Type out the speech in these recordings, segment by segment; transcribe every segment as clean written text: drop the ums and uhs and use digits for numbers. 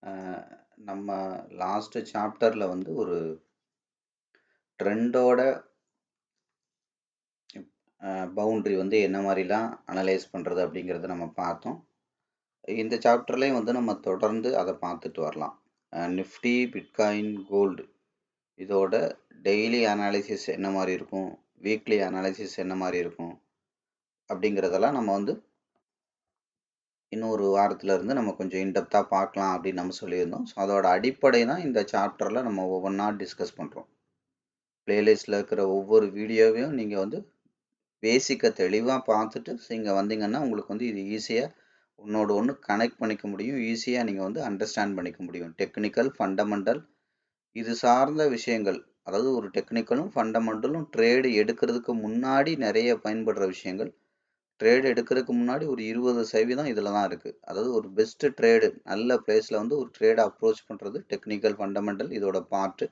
அ நம்ம லாஸ்ட் சாப்டர்ல வந்து ஒரு ட்ரெண்டோட பவுண்டரி வந்து என்ன மாரிலாம் அனலைஸ் பண்றது அப்படிங்கிறத நம்ம பார்த்தோம். இந்த சாப்டர்லயும் வந்து நம்ம தொடர்ந்து அத பார்த்துட்டு வரலாம். நிஃப்டி, பிட்காயின், கோல்டு இதோட டெய்லி அனாலிசிஸ் என்ன மாரி இருக்கும்? வீக்லி அனாலிசிஸ் என்ன மாரி இருக்கும்? அப்படிங்கிறதெல்லாம் நம்ம வந்து இன்னும் ஒரு வாரத்துல இருந்து நம்ம கொஞ்சம் இன்டெப்த்தா பார்க்கலாம் அப்படின்னு நம்ம சொல்லியிருந்தோம். ஸோ அதோட அடிப்படை தான் இந்த சாப்டர்ல நம்ம ஒவ்வொன்னா டிஸ்கஸ் பண்றோம். பிளேலிஸ்ட்ல இருக்கிற ஒவ்வொரு வீடியோவையும் நீங்க வந்து பேசிக்கை தெளிவாக பார்த்துட்டு இங்கே வந்தீங்கன்னா உங்களுக்கு வந்து இது ஈஸியாக ஒன்னோட ஒன்று கனெக்ட் பண்ணிக்க முடியும். ஈஸியாக நீங்கள் வந்து அண்டர்ஸ்டாண்ட் பண்ணிக்க முடியும். டெக்னிக்கல், ஃபண்டமெண்டல் இது சார்ந்த விஷயங்கள். அதாவது ஒரு டெக்னிக்கலும் ஃபண்டமெண்டலும் ட்ரேடு எடுக்கிறதுக்கு முன்னாடி நிறைய பயன்படுற விஷயங்கள். ட்ரேடு எடுக்கிறதுக்கு முன்னாடி ஒரு 20% இதில் தான் இருக்குது. அதாவது ஒரு பெஸ்ட் ட்ரேடு நல்ல பிளேஸில் வந்து ஒரு ட்ரேடை அப்ரோச் பண்ணுறது டெக்னிக்கல், ஃபண்டமெண்டல் இதோட பார்ட்டு.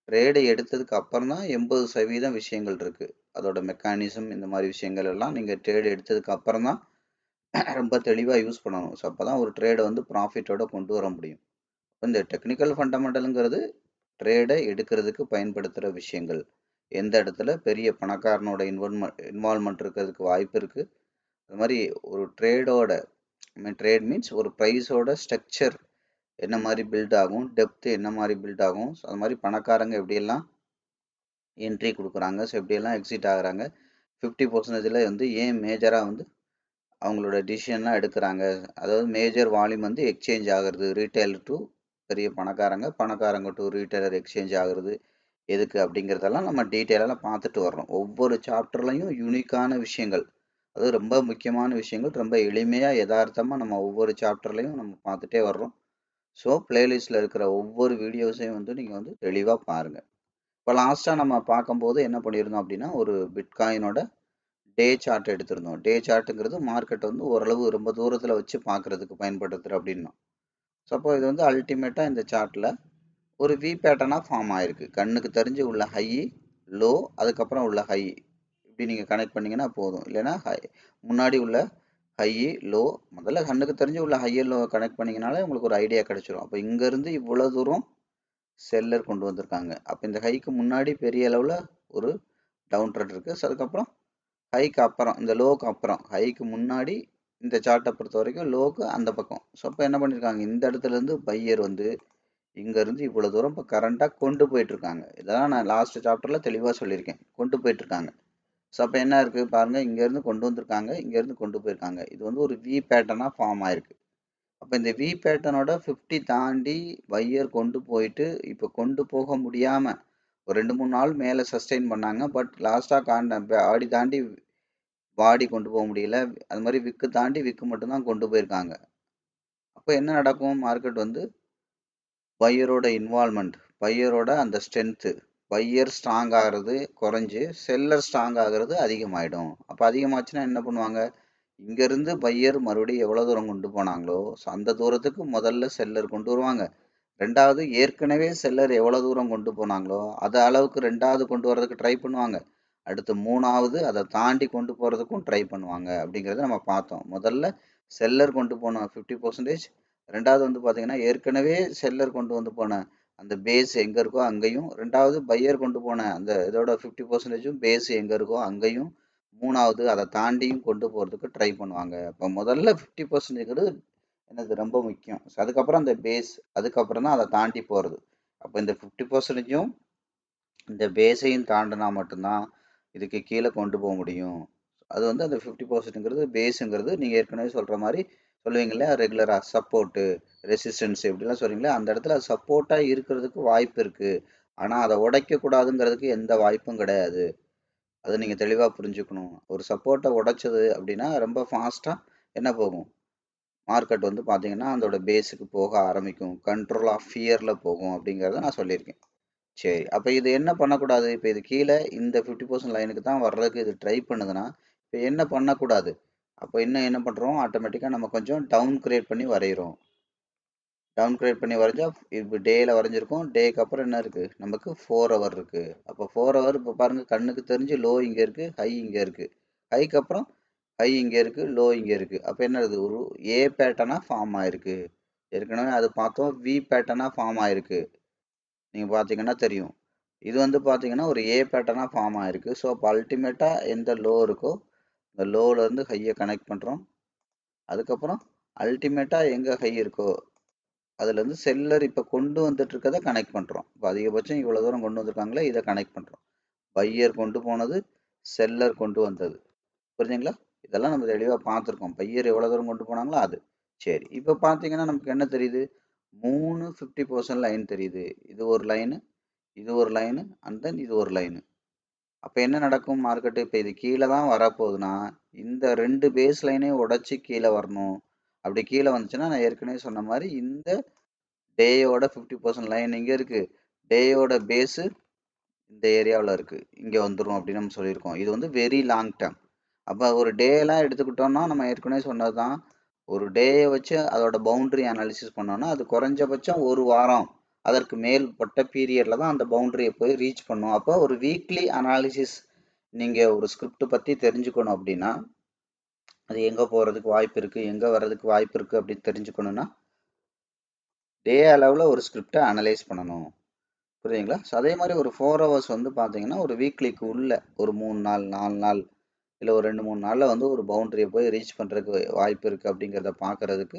ட்ரேடு எடுத்ததுக்கு அப்புறம் தான் 80% விஷயங்கள் இருக்குது. அதோட மெக்கானிசம் இந்த மாதிரி விஷயங்கள் எல்லாம் நீங்கள் ட்ரேடு எடுத்ததுக்கு அப்புறம் தான் ரொம்ப தெளிவாக யூஸ் பண்ணணும். ஸோ அப்போ தான் ஒரு ட்ரேடை வந்து ப்ராஃபிட்டோட கொண்டு வர முடியும். இந்த டெக்னிக்கல் ஃபண்டமெண்டலுங்கிறது ட்ரேடை எடுக்கிறதுக்கு பயன்படுத்துகிற விஷயங்கள். எந்த இடத்துல பெரிய பணக்காரனோட இன்வால்மெண்ட் இருக்கிறதுக்கு வாய்ப்பு இருக்குது. அது மாதிரி ஒரு ட்ரேடோட ட்ரேட் மீன்ஸ் ஒரு ப்ரைஸோட ஸ்ட்ரக்சர் என்ன மாதிரி பில்ட் ஆகும், டெப்த்து என்ன மாதிரி பில்ட் ஆகும், ஸோ அது மாதிரி பணக்காரங்க எப்படியெல்லாம் என்ட்ரி கொடுக்குறாங்க, ஸோ எப்படியெல்லாம் எக்ஸிட் ஆகுறாங்க, 50%ல் வந்து ஏன் மேஜராக வந்து அவங்களோட டிசிஷன்லாம் எடுக்கிறாங்க. அதாவது மேஜர் வால்யூம் வந்து எக்ஸ்சேஞ்ச் ஆகுறது ரீட்டைல் டு பெரிய பணக்காரங்க, பணக்காரங்க டு ரீட்டைலர் எக்ஸ்சேஞ்ச் ஆகுறது எதுக்கு அப்படிங்கிறதெல்லாம் நம்ம டீட்டெயிலாக பார்த்துட்டு வர்றோம். ஒவ்வொரு சாப்டர்லையும் யூனிக்கான விஷயங்கள், அது ரொம்ப முக்கியமான விஷயங்கள், ரொம்ப எளிமையாக யதார்த்தமாக நம்ம ஒவ்வொரு சாப்டர்லையும் நம்ம பார்த்துட்டே வர்றோம். ஸோ பிளேலிஸ்ட்டில் இருக்கிற ஒவ்வொரு வீடியோஸையும் வந்து நீங்கள் வந்து தெளிவாக பாருங்கள். இப்போ லாஸ்ட்டாக நம்ம பார்க்கும்போது என்ன பண்ணியிருந்தோம் அப்படின்னா, ஒரு பிட்காயினோட டே சார்ட் எடுத்திருந்தோம். டே சார்ட்டுங்கிறது மார்க்கெட் வந்து ஓரளவு ரொம்ப தூரத்தில் வச்சு பார்க்குறதுக்கு பயன்படுத்துகிற அப்படின்னோம். ஸோ அப்போ இது வந்து அல்டிமேட்டாக இந்த சார்ட்டில் ஒரு வி பேட்டர்னாக ஃபார்ம் ஆயிருக்கு. கண்ணுக்கு தெரிஞ்சு உள்ள ஹை, லோ, அதுக்கப்புறம் உள்ள ஹை இப்படி நீங்கள் கனெக்ட் பண்ணிங்கன்னா போதும். இல்லைன்னா முன்னாடி உள்ள ஹை, லோ, முதல்ல கண்ணுக்கு தெரிஞ்சு உள்ள ஹை லோ கனெக்ட் பண்ணிங்கனாலே உங்களுக்கு ஒரு ஐடியா கிடைச்சிரும். அப்போ இங்கேருந்து இவ்வளோ தூரம் செல்லர் கொண்டு வந்திருக்காங்க. அப்போ இந்த ஹைக்கு முன்னாடி பெரிய அளவில் ஒரு டவுன் ட்ரெண்ட் இருக்குது. ஸோ அதுக்கப்புறம் ஹைக்கு அப்புறம் இந்த லோக்கு அப்புறம் ஹைக்கு முன்னாடி இந்த சார்ட்டை பொறுத்த வரைக்கும் லோக்கு அந்த பக்கம். ஸோ அப்போ என்ன பண்ணியிருக்காங்க, இந்த இடத்துலேருந்து பையர் வந்து இங்கேருந்து இவ்வளோ தூரம் இப்போ கரண்ட்டாக கொண்டு போயிட்டுருக்காங்க. இதெல்லாம் நான் லாஸ்ட் சாப்டரில் தெளிவாக சொல்லியிருக்கேன். கொண்டு போயிட்டுருக்காங்க. ஸோ அப்போ என்ன இருக்குது பாருங்கள், இங்கேருந்து கொண்டு வந்திருக்காங்க, இங்கேருந்து கொண்டு போயிருக்காங்க. இது வந்து ஒரு வி பேட்டர்னாக ஃபார்ம் ஆயிருக்கு. அப்போ இந்த வி பேட்டர்னோட 50 தாண்டி பையர் கொண்டு போயிட்டு இப்போ கொண்டு போக முடியாமல் ஒரு 2-3 நாள் மேலே சஸ்டெயின் பண்ணாங்க. பட் லாஸ்ட்டாக ஆடி தாண்டி பாடி கொண்டு போக முடியல. அது மாதிரி விக்கு தாண்டி விக்கு மட்டும்தான் கொண்டு போயிருக்காங்க. அப்போ என்ன நடக்கும், மார்க்கெட் வந்து பையரோட இன்வால்மெண்ட், பையரோட அந்த ஸ்ட்ரென்த்து, பையர் ஸ்ட்ராங் ஆகிறது குறைஞ்சு செல்லர் ஸ்ட்ராங் ஆகிறது அதிகமாகிடும். அப்போ அதிகமாச்சுன்னா என்ன பண்ணுவாங்க, இங்கேருந்து பையர் மறுபடியும் எவ்வளோ தூரம் கொண்டு போனாங்களோ ஸோ அந்த தூரத்துக்கு முதல்ல செல்லர் கொண்டு வருவாங்க. ரெண்டாவது ஏற்கனவே செல்லர் எவ்வளோ தூரம் கொண்டு போனாங்களோ அது அளவுக்கு ரெண்டாவது கொண்டு வரதுக்கு ட்ரை பண்ணுவாங்க. அடுத்து மூணாவது அதை தாண்டி கொண்டு போகிறதுக்கும் ட்ரை பண்ணுவாங்க அப்படிங்கிறத நம்ம பார்த்தோம். முதல்ல செல்லர் கொண்டு போன 50%, ரெண்டாவது வந்து பார்த்தீங்கன்னா ஏற்கனவே செல்லர் கொண்டு வந்து போன அந்த பேஸ் எங்கே இருக்கோ அங்கேயும், ரெண்டாவது பையர் கொண்டு போன அந்த இதோட 50%ம் பேஸ் எங்கே இருக்கோ அங்கேயும், மூணாவது அதை தாண்டியும் கொண்டு போகிறதுக்கு ட்ரை பண்ணுவாங்க. அப்போ முதல்ல 50%ங்கிறது என்னது ரொம்ப முக்கியம். ஸோ அதுக்கப்புறம் அந்த பேஸ், அதுக்கப்புறம் தான் அதை தாண்டி போகிறது. அப்போ இந்த 50%ம் இந்த பேஸையும் தாண்டினா மட்டும்தான் இதுக்கு கீழே கொண்டு போக முடியும். அது வந்து அந்த 50%ங்கிறது பேஸுங்கிறது நீங்கள் ஏற்கனவே சொல்கிற மாதிரி சொல்லுவீங்களே ரெகுலராக சப்போர்ட்டு, ரெசிஸ்டன்ஸ் இப்படிலாம் சொல்கிறீங்களே அந்த இடத்துல சப்போர்ட்டாக இருக்கிறதுக்கு வாய்ப்பு இருக்குது. ஆனால் அதை உடைக்கக்கூடாதுங்கிறதுக்கு எந்த வாய்ப்பும் கிடையாது. அதை நீங்கள் தெளிவாக புரிஞ்சுக்கணும். ஒரு சப்போர்ட்டை உடைச்சது அப்படின்னா ரொம்ப ஃபாஸ்ட்டாக என்ன போகும், மார்க்கெட் வந்து பார்த்தீங்கன்னா அதோட பேஸுக்கு போக ஆரம்பிக்கும். கண்ட்ரோல் ஆஃப் ஃபியரில் போகும் அப்படிங்கிறத நான் சொல்லியிருக்கேன். சரி, அப்போ இது என்ன பண்ணக்கூடாது, இப்போ இது கீழே இந்த 50% லைனுக்கு தான் வர்றதுக்கு இது ட்ரை பண்ணுதுன்னா இப்போ என்ன பண்ணக்கூடாது, அப்போ இன்னும் என்ன பண்ணுறோம், ஆட்டோமேட்டிக்காக நம்ம கொஞ்சம் டவுன் கிரேட் பண்ணி வரைகிறோம். டவுன் கிரேட் பண்ணி வரைஞ்சா இப்போ டேயில் வரைஞ்சிருக்கோம். டேக்கு அப்புறம் என்ன இருக்குது, நமக்கு 4 ஹவர் இருக்குது. அப்போ 4 ஹவர் இப்போ பாருங்கள் கண்ணுக்கு தெரிஞ்சு லோ இங்கே இருக்குது, ஹை இங்கே இருக்குது. ஹைக்கு அப்புறம் ஹை இங்கே இருக்குது, லோ இங்கே இருக்குது. அப்போ என்ன இருக்குது, ஒரு ஏ பேட்டர்னாக ஃபார்ம் ஆயிருக்கு. ஏற்கனவே அது பார்த்தோம். வி பேட்டர்னா ஃபார்ம் ஆயிருக்கு. நீங்க பார்த்தீங்கன்னா தெரியும். இது வந்து பார்த்தீங்கன்னா ஒரு ஏ பேட்டர்னா ஃபார்ம் ஆயிருக்கு. ஸோ அப்போ அல்டிமேட்டா எந்த லோ இருக்கோ இந்த லோல இருந்து ஹையை கனெக்ட் பண்றோம். அதுக்கப்புறம் அல்டிமேட்டா எங்க ஹை இருக்கோ அதுல இருந்து செல்லர் இப்ப கொண்டு வந்துட்டு இருக்கதை கனெக்ட் பண்றோம். இப்போ அதிகபட்சம் இவ்வளவு தூரம் கொண்டு வந்திருக்காங்களே இதை கனெக்ட் பண்றோம். பையர் கொண்டு போனது, செல்லர் கொண்டு வந்தது. புரிஞ்சுங்களா? இதெல்லாம் நம்ம தெளிவா பார்த்துருக்கோம். பையர் எவ்வளவு தூரம் கொண்டு போனாங்களோ அது. சரி, இப்ப பாத்தீங்கன்னா நமக்கு என்ன தெரியுது? 3 50% லைன் தெரியுது. இது ஒரு லைனு, இது ஒரு லைனு, அண்ட் தென் இது ஒரு லைனு. அப்ப என்ன நடக்கும் மார்க்கெட்? இப்ப இது கீழே தான் வரப்போகுதுன்னா இந்த 2 பேஸ் லைனையும் உடைச்சு கீழே வரணும். அப்படி கீழே வந்துச்சுன்னா நான் ஏற்கனவே சொன்ன மாதிரி இந்த டேயோட 50% லைன் இங்க இருக்கு, டேயோட பேஸ் இந்த ஏரியாவில் இருக்கு, இங்க வந்துடும் அப்படின்னு நம்ம சொல்லியிருக்கோம். இது வந்து வெரி லாங் டேர்ம். அப்போ ஒரு டே எல்லாம் எடுத்துக்கிட்டோம்னா நம்ம ஏற்கனவே சொன்னதுதான், ஒரு டேயை வச்சு அதோட பவுண்டரி அனாலிசிஸ் பண்ணோம்னா அது குறைஞ்சபட்சம் ஒரு வாரம் அதற்கு மேற்பட்ட பீரியட்ல தான் அந்த பவுண்டரியை போய் ரீச் பண்ணும். அப்போ ஒரு வீக்லி அனாலிசிஸ் நீங்க ஒரு ஸ்கிரிப்ட் பத்தி தெரிஞ்சுக்கணும் அப்படின்னா அது எங்க போறதுக்கு வாய்ப்பு இருக்கு, எங்க வர்றதுக்கு வாய்ப்பு இருக்கு அப்படின்னு தெரிஞ்சுக்கணும்னா டே அளவில் ஒரு ஸ்கிரிப்டை அனலைஸ் பண்ணணும். புரியுதுங்களா? ஸோ அதே மாதிரி ஒரு 4 ஹவர்ஸ் வந்து பார்த்தீங்கன்னா ஒரு வீக்லிக்கு உள்ள ஒரு 3 நாள் 4 நாள் இல்லை ஒரு 2-3 நாளில் வந்து ஒரு பவுண்டரியை போய் ரீச் பண்ணுறதுக்கு வாய்ப்பு இருக்குது அப்படிங்கிறத பார்க்குறதுக்கு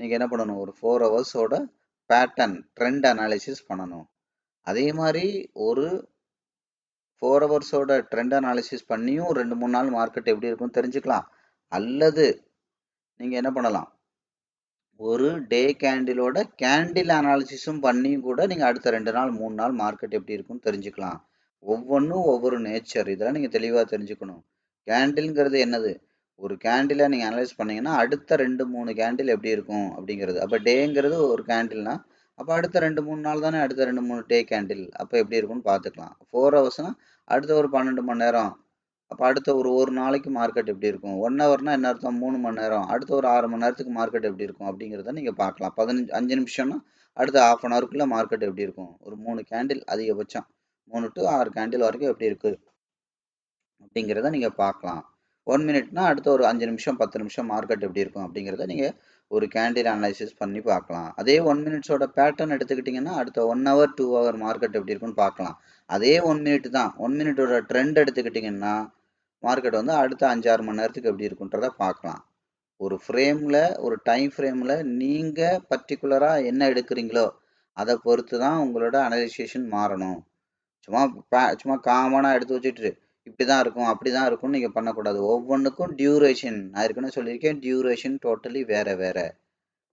நீங்கள் என்ன பண்ணணும்? ஒரு 4 ஹவர்ஸோட பேட்டர்ன் ட்ரெண்ட் அனாலிசிஸ் பண்ணணும். அதே மாதிரி ஒரு 4 ஹவர்ஸோட ட்ரெண்ட் அனாலிசிஸ் பண்ணியும் 2-3 நாள் மார்க்கெட் எப்படி இருக்கும்னு தெரிஞ்சுக்கலாம். அல்லது நீங்கள் என்ன பண்ணலாம்? ஒரு டே கேண்டிலோட கேண்டில் அனாலிசிஸும் பண்ணியும் கூட நீங்கள் அடுத்த 2 நாள் 3 நாள் மார்க்கெட் எப்படி இருக்கும்னு தெரிஞ்சுக்கலாம். ஒவ்வொன்றும் ஒவ்வொரு நேச்சர். இதெல்லாம் நீங்கள் தெளிவாக தெரிஞ்சுக்கணும். கேண்டில்ங்கிறது என்னது? ஒரு கேண்டிலை நீங்கள் அனலைஸ் பண்ணீங்கன்னா அடுத்த 2-3 கேண்டில் எப்படி இருக்கும் அப்படிங்கிறது. அப்போ டேங்கிறது ஒரு கேண்டில்னா அப்போ அடுத்த 2-3 நாள் தானே அடுத்த 2-3 டே கேண்டில். அப்போ எப்படி இருக்கும்னு பார்த்துக்கலாம். 4 ஹவர்ஸ்னால் அடுத்த ஒரு 12 மணி நேரம். அப்போ அடுத்த ஒரு நாளைக்கு மார்க்கெட் எப்படி இருக்கும்? 1 ஹவர்னா என்ன அர்த்தம்? 3 மணி நேரம். அடுத்த ஒரு 6 மணி நேரத்துக்கு மார்க்கெட் எப்படி இருக்கும் அப்படிங்கிறத நீங்கள் பார்க்கலாம். 5 நிமிஷம்னா அடுத்த ஹாஃப் அன் ஹவருக்குள்ள மார்க்கெட் எப்படி இருக்கும்? ஒரு 3 கேண்டில் அதிகபட்சம் 3 to 6 கேண்டில் வரைக்கும் எப்படி இருக்கு அப்படிங்கிறத நீங்கள் பார்க்கலாம். 1 மினிட்னா அடுத்த ஒரு 5 நிமிஷம் 10 நிமிஷம் மார்க்கெட் எப்படி இருக்கும் அப்படிங்கிறத நீங்கள் ஒரு கேண்டில் அனலைசிஸ் பண்ணி பார்க்கலாம். அதே 1 மினிட்ஸோட பேட்டர்ன் எடுத்துக்கிட்டிங்கன்னா அடுத்த 1 ஹவர் 2 ஹவர் மார்க்கெட் எப்படி இருக்குன்னு பார்க்கலாம். அதே 1 மினிட் தான். 1 மினிட்டோட ட்ரெண்ட் எடுத்துக்கிட்டிங்கன்னா மார்க்கெட் வந்து அடுத்த 5-6 மணி நேரத்துக்கு எப்படி இருக்குன்றத பார்க்கலாம். ஒரு ஃப்ரேமில் ஒரு டைம் ஃப்ரேமில் நீங்கள் பர்டிகுலராக என்ன எடுக்கிறீங்களோ அதை பொறுத்து தான் உங்களோட அனலைசேஷன் மாறணும். சும்மா காமனாக எடுத்து வச்சுட்டு இப்படி தான் இருக்கும் அப்படி தான் இருக்கும்னு நீங்கள் பண்ணக்கூடாது. ஒவ்வொன்றுக்கும் டியூரேஷன் நான் ஏற்கனவே சொல்லியிருக்கேன். டியூரேஷன் டோட்டலி வேறு வேறு.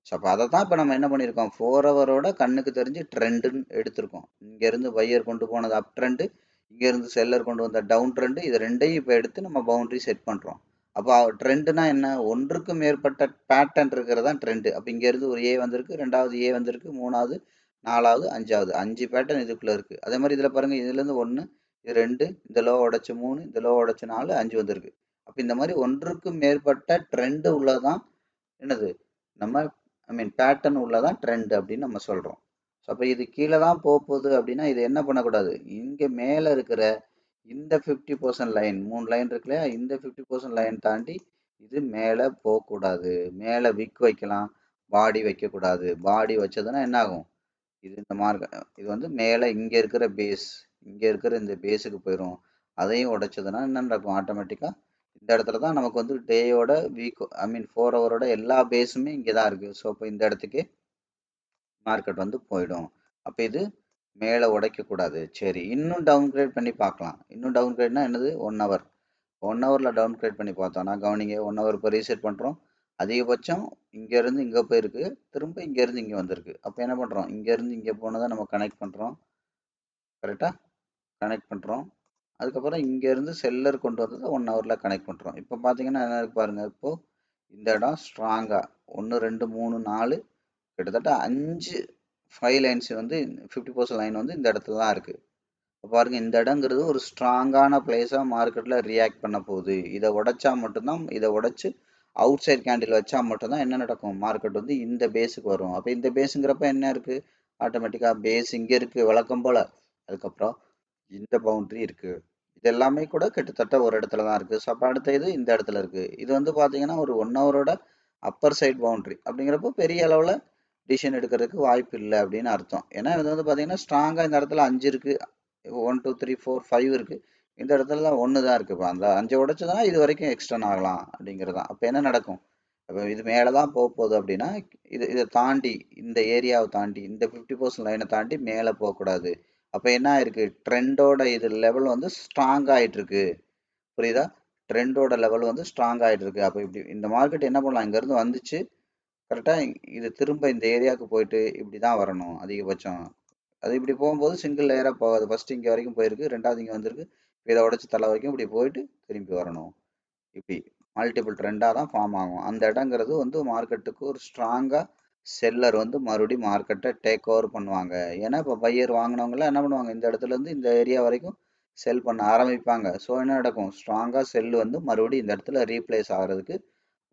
ஸோ அப்போ அதை தான் இப்போ நம்ம என்ன பண்ணியிருக்கோம்? 4 ஹவரோட கண்ணுக்கு தெரிஞ்சு ட்ரெண்டுன்னு எடுத்திருக்கோம். இங்கேருந்து பையர் கொண்டு போனது அப் ட்ரெண்டு, இங்கேருந்து செல்லர் கொண்டு வந்த டவுன் ட்ரெண்டு, இது ரெண்டையும் இப்போ எடுத்து நம்ம பவுண்டரி செட் பண்ணுறோம். அப்போ ட்ரெண்டுனா என்ன? ஒன்றுக்கு மேற்பட்ட பேட்டர்ன் இருக்கிறது தான் ட்ரெண்டு. அப்போ இங்கேருந்து ஒரு ஏ வந்திருக்கு, ரெண்டாவது ஏ வந்திருக்கு, மூணாவது, நாலாவது, அஞ்சாவது 5 பேட்டர்ன் இதுக்குள்ளே இருக்குது. அதே மாதிரி இதில் பாருங்கள், இதுலேருந்து 1, இது 2, இந்த லோ உடச்சி 3, இந்த லோ உடச்சி 4, 5 வந்திருக்கு. அப்போ இந்த மாதிரி ஒன்றுக்கு மேற்பட்ட ட்ரெண்டு உள்ளதான் என்னது நம்ம பேட்டர்ன் உள்ளதான் ட்ரெண்ட் அப்படின்னு நம்ம சொல்றோம். ஸோ அப்போ இது கீழே தான் போகுது அப்படின்னா இது என்ன பண்ணக்கூடாது? இங்கே மேலே இருக்கிற இந்த 50% லைன் 3 லைன் இருக்கு இல்லையா? இந்த 50% லைன் தாண்டி இது மேலே போகக்கூடாது. மேலே விக் வைக்கலாம், பாடி வைக்கக்கூடாது. பாடி வச்சதுன்னா என்ன ஆகும்? இது இந்த மார்க் இது வந்து மேலே இங்கே இருக்கிற பேஸ், இங்கே இருக்கிற இந்த பேஸுக்கு போயிடும். அதையும் உடைச்சதுன்னா என்ன நடக்கும்? ஆட்டோமேட்டிக்காக இந்த இடத்துல தான் நமக்கு வந்து டேயோட வீக் 4 ஹவரோட எல்லா பேஸுமே இங்கே தான் இருக்குது. ஸோ இப்போ இந்த இடத்துக்கு மார்க்கெட் வந்து போயிடும். அப்போ இது மேலே உடைக்கக்கூடாது. சரி, இன்னும் டவுன் கிரேட் பண்ணி பார்க்கலாம். இன்னும் டவுன் கிரேட்னா என்னது? 1 ஹவர். 1 ஹவரில் டவுன் கிரேட் பண்ணி பார்த்தோம்னா கவனிங்க, 1 ஹவர் இப்போ ரீசெட் பண்ணுறோம். அதிகபட்சம் இங்கேருந்து இங்கே போயிருக்கு, திரும்ப இங்கேருந்து இங்கே வந்திருக்கு. அப்போ என்ன பண்ணுறோம்? இங்கேருந்து இங்கே போனதை நம்ம கனெக்ட் பண்ணுறோம். கரெக்டாக கனெக்ட் பண்ணுறோம். அதுக்கப்புறம் இங்கேருந்து செல்லர் கொண்டு வந்ததை 1 ஹவரில் கனெக்ட் பண்ணுறோம். இப்போ பார்த்தீங்கன்னா என்ன இருக்கு பாருங்கள். இப்போது இந்த இடம் ஸ்ட்ராங்காக 1 2 3 4 கிட்டத்தட்ட 5 5 லைன்ஸ் வந்து 50% லைன் வந்து இந்த இடத்துல தான் இருக்குது. இப்போ பாருங்க, இந்த இடங்கிறது ஒரு ஸ்ட்ராங்கான பிளேஸாக மார்க்கெட்டில் ரியாக்ட் பண்ண போகுது. இதை உடைச்சா மட்டும்தான், இதை உடைச்சு அவுட் சைட் கேண்டில் வச்சா மட்டும்தான் என்ன நடக்கும்? மார்க்கெட் வந்து இந்த பேஸுக்கு வரும். அப்போ இந்த பேஸுங்கிறப்ப என்ன இருக்குது? ஆட்டோமேட்டிக்காக பேஸ் இங்கே இருக்குது வழக்கம் போல். அதுக்கப்புறம் இந்த பவுண்டரி இருக்குது. இது எல்லாமே கூட கிட்டத்தட்ட ஒரு இடத்துல தான் இருக்குது. ஸோ அப்போ அடுத்த இது இந்த இடத்துல இருக்குது. இது வந்து பார்த்தீங்கன்னா ஒரு 1 ஹவரோட அப்பர் சைட் பவுண்டரி அப்படிங்கிறப்போ பெரிய அளவில் டிசிஷன் எடுக்கிறதுக்கு வாய்ப்பு இல்லை அப்படின்னு அர்த்தம். ஏன்னா இது வந்து பார்த்தீங்கன்னா ஸ்ட்ராங்காக இந்த இடத்துல 5 இருக்கு, 1 2 3 4 5 இருக்கு. இந்த இடத்துல தான் 1 தான் இருக்கு. இப்போ அந்த 5 உடைச்சதுன்னா இது வரைக்கும் எக்ஸ்டெண்ட் ஆகலாம் அப்படிங்கிறது தான். அப்போ என்ன நடக்கும்? இப்போ இது மேலே தான் போக போகுது அப்படின்னா இதை தாண்டி இந்த ஏரியாவை தாண்டி இந்த 50% லைனை தாண்டி மேலே போகக்கூடாது. அப்போ என்ன ஆயிருக்கு? ட்ரெண்டோட இது லெவல் வந்து ஸ்ட்ராங் ஆயிட்டு இருக்கு. புரியுதா? ட்ரெண்டோட லெவல் வந்து ஸ்ட்ராங் ஆயிட்டு இருக்கு. அப்போ இப்படி இந்த மார்க்கெட் என்ன பண்ணலாம்? இங்கேருந்து வந்துச்சு கரெக்டாக இது திரும்ப இந்த ஏரியாவுக்கு போயிட்டு இப்படி தான் வரணும் அதிகபட்சம். அது இப்படி போகும்போது சிங்கிள் லேயராக போகாது. ஃபர்ஸ்ட் இங்கே வரைக்கும் போயிருக்கு, ரெண்டாவது இங்கே வந்திருக்கு, இதை உடச்சி தலை வரைக்கும் இப்படி போயிட்டு திரும்பி வரணும். இப்படி மல்டிபிள் ட்ரெண்டாக தான் ஃபார்ம் ஆகும். அந்த இடங்கிறது வந்து மார்க்கெட்டுக்கு ஒரு ஸ்ட்ராங்காக செல்லர் வந்து மறுபடியும் மார்க்கெட்டை டேக் ஓவர் பண்ணுவாங்க. ஏன்னா இப்போ பையர் வாங்கினவங்களாம் என்ன பண்ணுவாங்க? இந்த இடத்துல இருந்து இந்த ஏரியா வரைக்கும் செல் பண்ண ஆரம்பிப்பாங்க. ஸோ என்ன நடக்கும்? ஸ்ட்ராங்காக செல் வந்து மறுபடியும் இந்த இடத்துல ரீப்ளேஸ் ஆகிறதுக்கு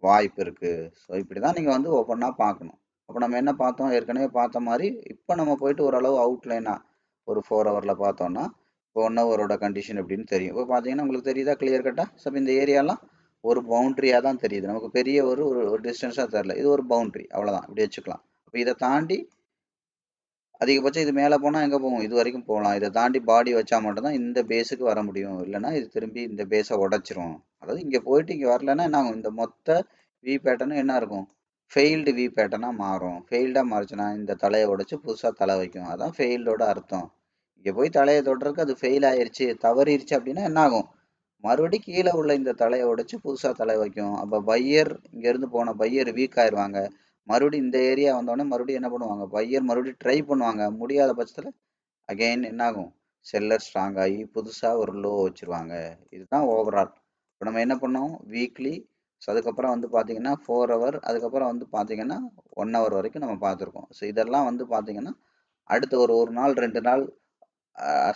வாய்ப்பு இருக்கு. ஸோ இப்படி தான் நீங்கள் வந்து ஒவ்வொன்றா பார்க்கணும். அப்போ நம்ம என்ன பார்த்தோம்? ஏற்கனவே பார்த்த மாதிரி இப்போ நம்ம போயிட்டு ஓரளவு அவுட்லைனாக ஒரு 4 ஹவரில் பார்த்தோம்னா இப்போ 1 ஹவரோட கண்டிஷன் எப்படின்னு தெரியும். இப்போ பார்த்தீங்கன்னா உங்களுக்கு தெரியுதா கிளியர் கட்டாக? ஸோ இந்த ஏரியாலாம் ஒரு பவுண்ட்ரியாக தான் தெரியுது. நமக்கு பெரிய ஒரு ஒரு டிஸ்டன்ஸாக தெரில. இது ஒரு பவுண்ட்ரி, அவ்வளோதான், இப்படி வச்சுக்கலாம். இப்போ இதை தாண்டி அதிகபட்சம் இது மேலே போனால் எங்கே போகும்? இது வரைக்கும் போகலாம். இதை தாண்டி பாடி வச்சா மட்டும்தான் இந்த பேஸுக்கு வர முடியும். இல்லைன்னா இது திரும்பி இந்த பேஸை உடைச்சிரும். அதாவது இங்கே போயிட்டு இங்கே வரலன்னா என்ன ஆகும்? இந்த மொத்த வி பேட்டர்னும் என்ன இருக்கும்? ஃபெயில்டு வி பேட்டர்னாக மாறும். ஃபெயில்டாக மாறுச்சுன்னா இந்த தலையை உடைச்சு புதுசாக தலை வைக்கும். அதான் ஃபெயில்டோட அர்த்தம். இங்கே போய் தலையை தொடுறதுக்கு அது ஃபெயில் ஆயிருச்சு, தவறிடுச்சு அப்படின்னா என்ன ஆகும்? மறுபடியும் கீழே உள்ள இந்த தலையை உடைச்சு புதுசாக தலை வைக்கும். அப்போ பையர் இங்கேருந்து போன பையர் வீக் ஆயிடுவாங்க. மறுபடியும் இந்த ஏரியா வந்தோடனே மறுபடியும் என்ன பண்ணுவாங்க? பையர் மறுபடியும் ட்ரை பண்ணுவாங்க. முடியாத பட்சத்தில் அகைன் என்ன ஆகும்? செல்லர் ஸ்ட்ராங் ஆகி புதுசாக ஒரு லோ வச்சுருவாங்க. இதுதான் ஓவரால். இப்போ நம்ம என்ன பண்ணோம்? வீக்லி, ஸோ அதுக்கப்புறம் வந்து பார்த்தீங்கன்னா 4 ஹவர், அதுக்கப்புறம் வந்து பார்த்தீங்கன்னா 1 ஹவர் வரைக்கும் நம்ம பார்த்துருக்கோம். ஸோ இதெல்லாம் வந்து பார்த்தீங்கன்னா அடுத்த ஒரு ஒரு நாள் 2 நாள்,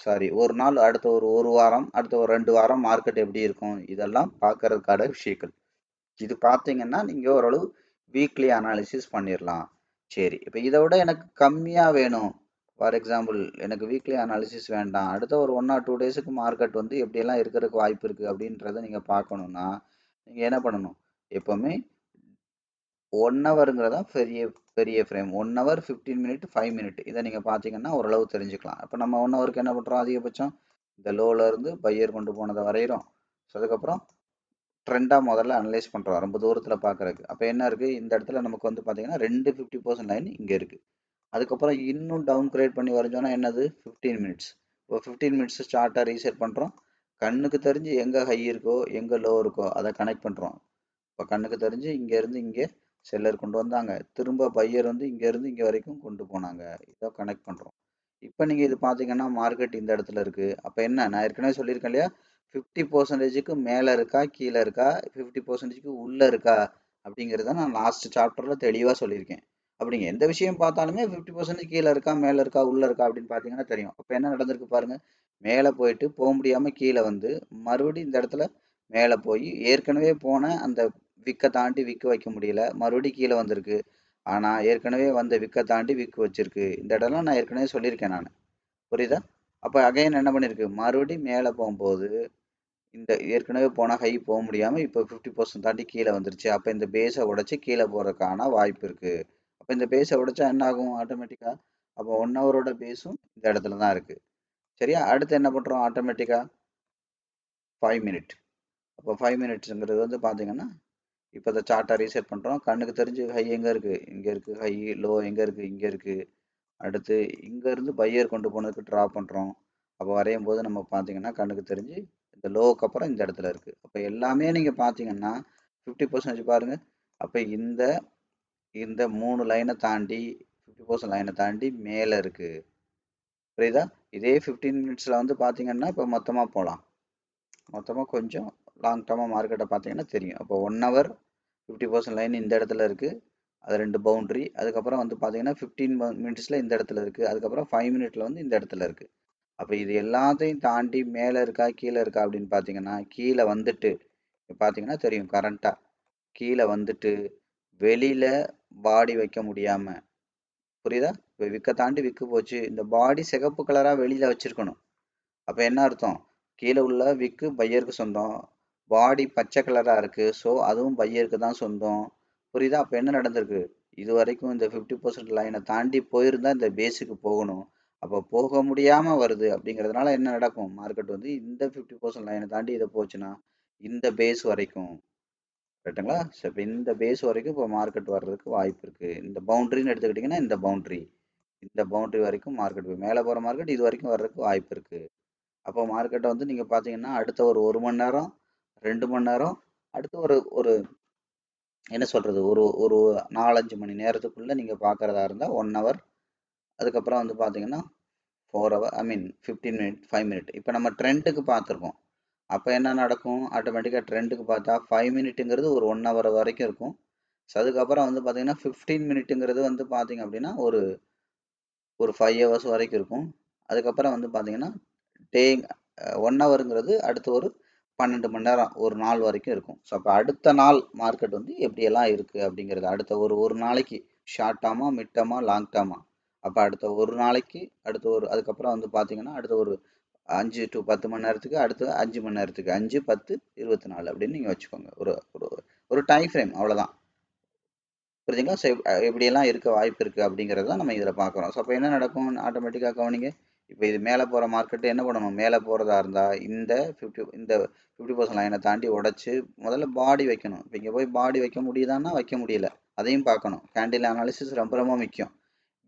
சாரி ஒரு நாள், அடுத்த ஒரு வாரம், அடுத்த ஒரு 2 வாரம் மார்க்கெட் எப்படி இருக்கும்? இதெல்லாம் பார்க்கறதுக்கான விஷயங்கள். இது பார்த்தீங்கன்னா நீங்கள் ஓரளவு வீக்லி அனாலிசிஸ் பண்ணிடலாம். சரி, இப்போ இதை விட எனக்கு கம்மியாக வேணும். ஃபார் எக்ஸாம்பிள் எனக்கு வீக்லி அனாலிசிஸ் வேண்டாம், அடுத்த ஒரு 1 ஆர் 2 டேஸுக்கு மார்க்கெட் வந்து எப்படியெல்லாம் இருக்கிறதுக்கு வாய்ப்பு இருக்குது அப்படின்றத நீங்கள் பார்க்கணுன்னா நீங்கள் என்ன பண்ணணும்? எப்போவுமே 1 ஹவருங்கிறதா பெரிய பெரிய ஃப்ரேம். 1 ஹவர் 15 மினிட் 5 மினிட் இதை நீங்கள் பார்த்தீங்கன்னா ஓரளவு தெரிஞ்சுக்கலாம். இப்போ நம்ம 1 ஹவருக்கு என்ன பண்ணுறோம்? அதிகபட்சம் இந்த லோலேருந்து பையர் கொண்டு போனதை வரைகிறோம். ஸோ அதுக்கப்புறம் ட்ரெண்டாக முதல்ல அனலைஸ் பண்ணுறோம் ரொம்ப தூரத்தில் பார்க்குறதுக்கு. அப்போ என்ன இருக்குது? இந்த இடத்துல நமக்கு வந்து பார்த்தீங்கன்னா 2 50% லைன் இங்கே இருக்குது. அதுக்கப்புறம் இன்னும் டவுன் கிரேட் பண்ணி வரைஞ்சோன்னா என்னது? 15 மினிட்ஸ். இப்போ 15 மினிட்ஸ் ஸ்டார்ட்டாக ரீசெட் பண்ணுறோம். கண்ணுக்கு தெரிஞ்சு எங்கே ஹை இருக்கோ எங்கே லோ இருக்கோ அதை கனெக்ட் பண்ணுறோம். இப்போ கண்ணுக்கு தெரிஞ்சு இங்கேருந்து இங்கே செல்லர் கொண்டு வந்தாங்க, திரும்ப பையர் வந்து இங்கேருந்து இங்கே வரைக்கும் கொண்டு போனாங்க. இதை கனெக்ட் பண்ணுறோம். இப்போ நீங்கள் இது பார்த்தீங்கன்னா மார்க்கெட் இந்த இடத்துல இருக்குது. அப்போ என்ன? நான் ஏற்கனவே சொல்லியிருக்கேன் இல்லையா? 50%க்கு மேலே இருக்கா கீழே இருக்கா, 50%க்கு உள்ளே இருக்கா அப்படிங்கிறத நான் லாஸ்ட் சாப்டரில் தெளிவாக சொல்லியிருக்கேன். அப்படிங்க எந்த விஷயம் பார்த்தாலுமே 50% கீழே இருக்கா மேலே இருக்கா உள்ளே இருக்கா அப்படின்னு பார்த்தீங்கன்னா தெரியும். அப்போ என்ன நடந்திருக்கு பாருங்க? மேலே போயிட்டு போக முடியாமல் கீழே வந்து மறுபடியும் இந்த இடத்துல மேலே போய் ஏற்கனவே போன அந்த விக்கை தாண்டி விக்கு வைக்க முடியல, மறுபடியும் கீழே வந்திருக்கு. ஆனால் ஏற்கனவே வந்த விக்கை தாண்டி விக்கு வச்சிருக்கு. இந்த இடம்லாம் நான் ஏற்கனவே சொல்லியிருக்கேன் நான். புரியுதா? அப்போ அகைன் என்ன பண்ணியிருக்கு? மறுபடியும் மேலே போகும்போது இந்த ஏற்கனவே போனால் ஹை போக முடியாமல் இப்போ 50% தாண்டி கீழே வந்துருச்சு. அப்போ இந்த பேஸை உடைச்சி கீழே போகிறதுக்கான வாய்ப்பு இருக்குது. அப்போ இந்த பேஸை உடைச்சா என்ன ஆகும்? ஆட்டோமேட்டிக்காக அப்போ 1 ஹவரோட பேஸும் இந்த இடத்துல தான் இருக்குது. சரியா? அடுத்து என்ன பண்ணுறோம்? ஆட்டோமேட்டிக்காக 5 மினிட். அப்போ 5 மினிட்ஸுங்கிறது வந்து பார்த்தீங்கன்னா இப்போ இந்த சார்ட்டை ரீசெட் பண்ணுறோம். கண்ணுக்கு தெரிஞ்சு ஹை எங்கே இருக்குது? இங்கே இருக்குது ஹை. லோ எங்கே இருக்குது? இங்கே இருக்குது. அடுத்து இங்கேருந்து பையர் கொண்டு போனதுக்கு ட்ரா பண்ணுறோம். அப்போ வரையும் போது நம்ம பார்த்தீங்கன்னா கண்ணுக்கு தெரிஞ்சு இந்த லோவுக்கு அப்புறம் இந்த இடத்துல இருக்குது. அப்போ எல்லாமே நீங்கள் பார்த்தீங்கன்னா 50% பாருங்கள். அப்போ இந்த இந்த 3 லைனை தாண்டி 50% லைனை தாண்டி மேலே இருக்குது. புரியுதா? இதே 15 மினிட்ஸில் வந்து பார்த்தீங்கன்னா இப்போ மொத்தமாக போகலாம். மொத்தமாக கொஞ்சம் லாங் டர்மாக மார்க்கெட்டை பார்த்தீங்கன்னா தெரியும். அப்போ 1 ஹவர் 50% லைன் இந்த இடத்துல இருக்குது. அது 2 பவுண்ட்ரி. அதுக்கப்புறம் வந்து பார்த்தீங்கன்னா 15 மினிட்ஸில் இந்த இடத்துல இருக்குது. அதுக்கப்புறம் 5 மினிட்ல வந்து இந்த இடத்துல இருக்குது. அப்போ இது எல்லாத்தையும் தாண்டி மேலே இருக்கா கீழே இருக்கா அப்படின்னு பார்த்தீங்கன்னா கீழே வந்துட்டு பார்த்தீங்கன்னா தெரியும் கரண்ட்டாக கீழே வந்துட்டு வெளியில் பாடி வைக்க முடியாமல். புரியுதா? இப்போ விற்க தாண்டி விற்க போச்சு. இந்த பாடி சிகப்பு கலராக வெளியில் வச்சுருக்கணும். அப்போ என்ன அர்த்தம்? கீழே உள்ள விக்கு பையருக்கு சொந்தம், பாடி பச்சை கலராக இருக்குது, ஸோ அதுவும் பையருக்கு தான் சொந்தம். புரியுதா? அப்போ என்ன நடந்திருக்கு? இது வரைக்கும் இந்த 50% லைனை தாண்டி போயிருந்தா இந்த பேஸுக்கு போகணும். அப்போ போக முடியாம வருது அப்படிங்கிறதுனால என்ன நடக்கும்? மார்க்கெட் வந்து இந்த 50% லைனை தாண்டி இதை போச்சுன்னா இந்த பேஸ் வரைக்கும், கரெக்ட்டுங்களா? ஸோ இப்போ இந்த பேஸ் வரைக்கும் இப்போ மார்க்கெட் வர்றதுக்கு வாய்ப்பு இருக்கு. இந்த பவுண்டரின்னு எடுத்துக்கிட்டிங்கன்னா இந்த பவுண்டரி வரைக்கும் மார்க்கெட் போய் மேலே போகிற மார்க்கெட் இது வரைக்கும் வர்றதுக்கு வாய்ப்பு இருக்கு. அப்போ மார்க்கெட்டை வந்து நீங்கள் பார்த்தீங்கன்னா அடுத்த ஒரு மணி நேரம் 2 மணி நேரம் அடுத்து ஒரு ஒரு என்ன சொல்கிறது ஒரு ஒரு 4-5 மணி நேரத்துக்குள்ளே நீங்கள் பார்க்குறதா இருந்தால் 1 ஹவர், அதுக்கப்புறம் வந்து பார்த்தீங்கன்னா 4 ஹவர், ஐ மீன் 15 மினிட், 5 மினிட். இப்போ நம்ம ட்ரெண்டுக்கு பார்த்துருக்கோம். அப்போ என்ன நடக்கும்? ஆட்டோமேட்டிக்காக ட்ரெண்டுக்கு பார்த்தா 5 மினிட்டுங்கிறது ஒரு 1 ஹவர் வரைக்கும் இருக்கும். ஸோ அதுக்கப்புறம் வந்து பார்த்தீங்கன்னா 15 மினிட்டுங்கிறது வந்து பார்த்தீங்க அப்படின்னா ஒரு ஒரு 5 ஹவர்ஸ் வரைக்கும் இருக்கும். அதுக்கப்புறம் வந்து பார்த்தீங்கன்னா டே 1 ஹவருங்கிறது அடுத்து ஒரு 12 மணி நேரம் ஒரு நாள் வரைக்கும் இருக்கும். ஸோ அப்போ அடுத்த நாள் மார்க்கெட் வந்து எப்படியெல்லாம் இருக்குது அப்படிங்கிறது அடுத்த ஒரு ஒரு நாளைக்கு ஷார்ட் டேர்மா, மிட் டேர்மா, லாங் டேர்மா, அப்போ அடுத்த ஒரு நாளைக்கு அடுத்த ஒரு அதுக்கப்புறம் வந்து பார்த்தீங்கன்னா அடுத்த ஒரு 5 to 10 மணி நேரத்துக்கு, அடுத்து 5 மணி நேரத்துக்கு, 5, 10, 24 அப்படின்னு நீங்கள் வச்சுக்கோங்க. ஒரு ஒரு ஒரு டைம் ஃப்ரேம் அவ்வளோதான். புரியுதுங்களா? ஸோ எப்படியெல்லாம் இருக்க வாய்ப்பு இருக்குது அப்படிங்கிறது தான் நம்ம இதில் பார்க்குறோம். ஸோ அப்போ என்ன நடக்கும்? ஆட்டோமேட்டிக்காக கவனிங்க. இப்போ இது மேலே போகிற மார்க்கெட்டு என்ன பண்ணணும்? மேலே போகிறதா இருந்தால் இந்த 50% லைனை தாண்டி உடச்சி முதல்ல பாடி வைக்கணும். இப்போ இங்கே போய் பாடி வைக்க முடியுதான்னா வைக்க முடியல. அதையும் பார்க்கணும். கேண்டில் அனாலிசிஸ் ரொம்ப ரொம்ப முக்கியம்.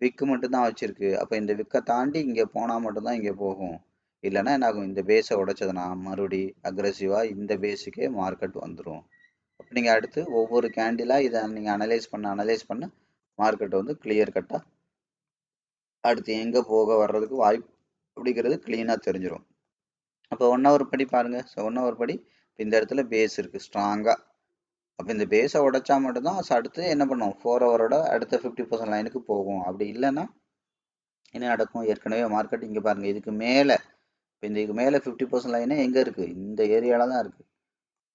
விக்கு மட்டும்தான் வச்சுருக்கு. அப்போ இந்த விக்கை தாண்டி இங்கே போனால் மட்டும்தான் இங்கே போகும். இல்லைன்னா என்ன ஆகும்? இந்த பேஸை உடைச்சதுன்னா மறுபடி அக்ரெசிவாக இந்த பேஸுக்கே மார்க்கெட் வந்துடும். அப்போ நீங்கள் அடுத்து ஒவ்வொரு கேண்டிலாக இதை நீங்கள் அனலைஸ் பண்ண மார்க்கெட்டை வந்து கிளியர் கட்டாக அடுத்து எங்கே போக வர்றதுக்கு வாய்ப்பு அப்படிங்கிறது க்ளீனாக தெரிஞ்சிடும். அப்போ 1 ஹவர் படி பாருங்கள். ஸோ 1 ஹவர் படி இந்த இடத்துல பேஸ் இருக்குது ஸ்ட்ராங்காக. அப்போ இந்த பேஸை உடைச்சா மட்டும்தான் அடுத்து என்ன பண்ணும்? 4 ஹவரோட அடுத்த 50% லைனுக்கு போகும். அப்படி இல்லைன்னா என்ன நடக்கும்? ஏற்கனவே மார்க்கெட் இங்கே பாருங்கள் இதுக்கு மேலே இப்போ இதுக்கு மேலே 50% லைனே எங்கே இருக்குது? இந்த ஏரியாவில் தான் இருக்குது.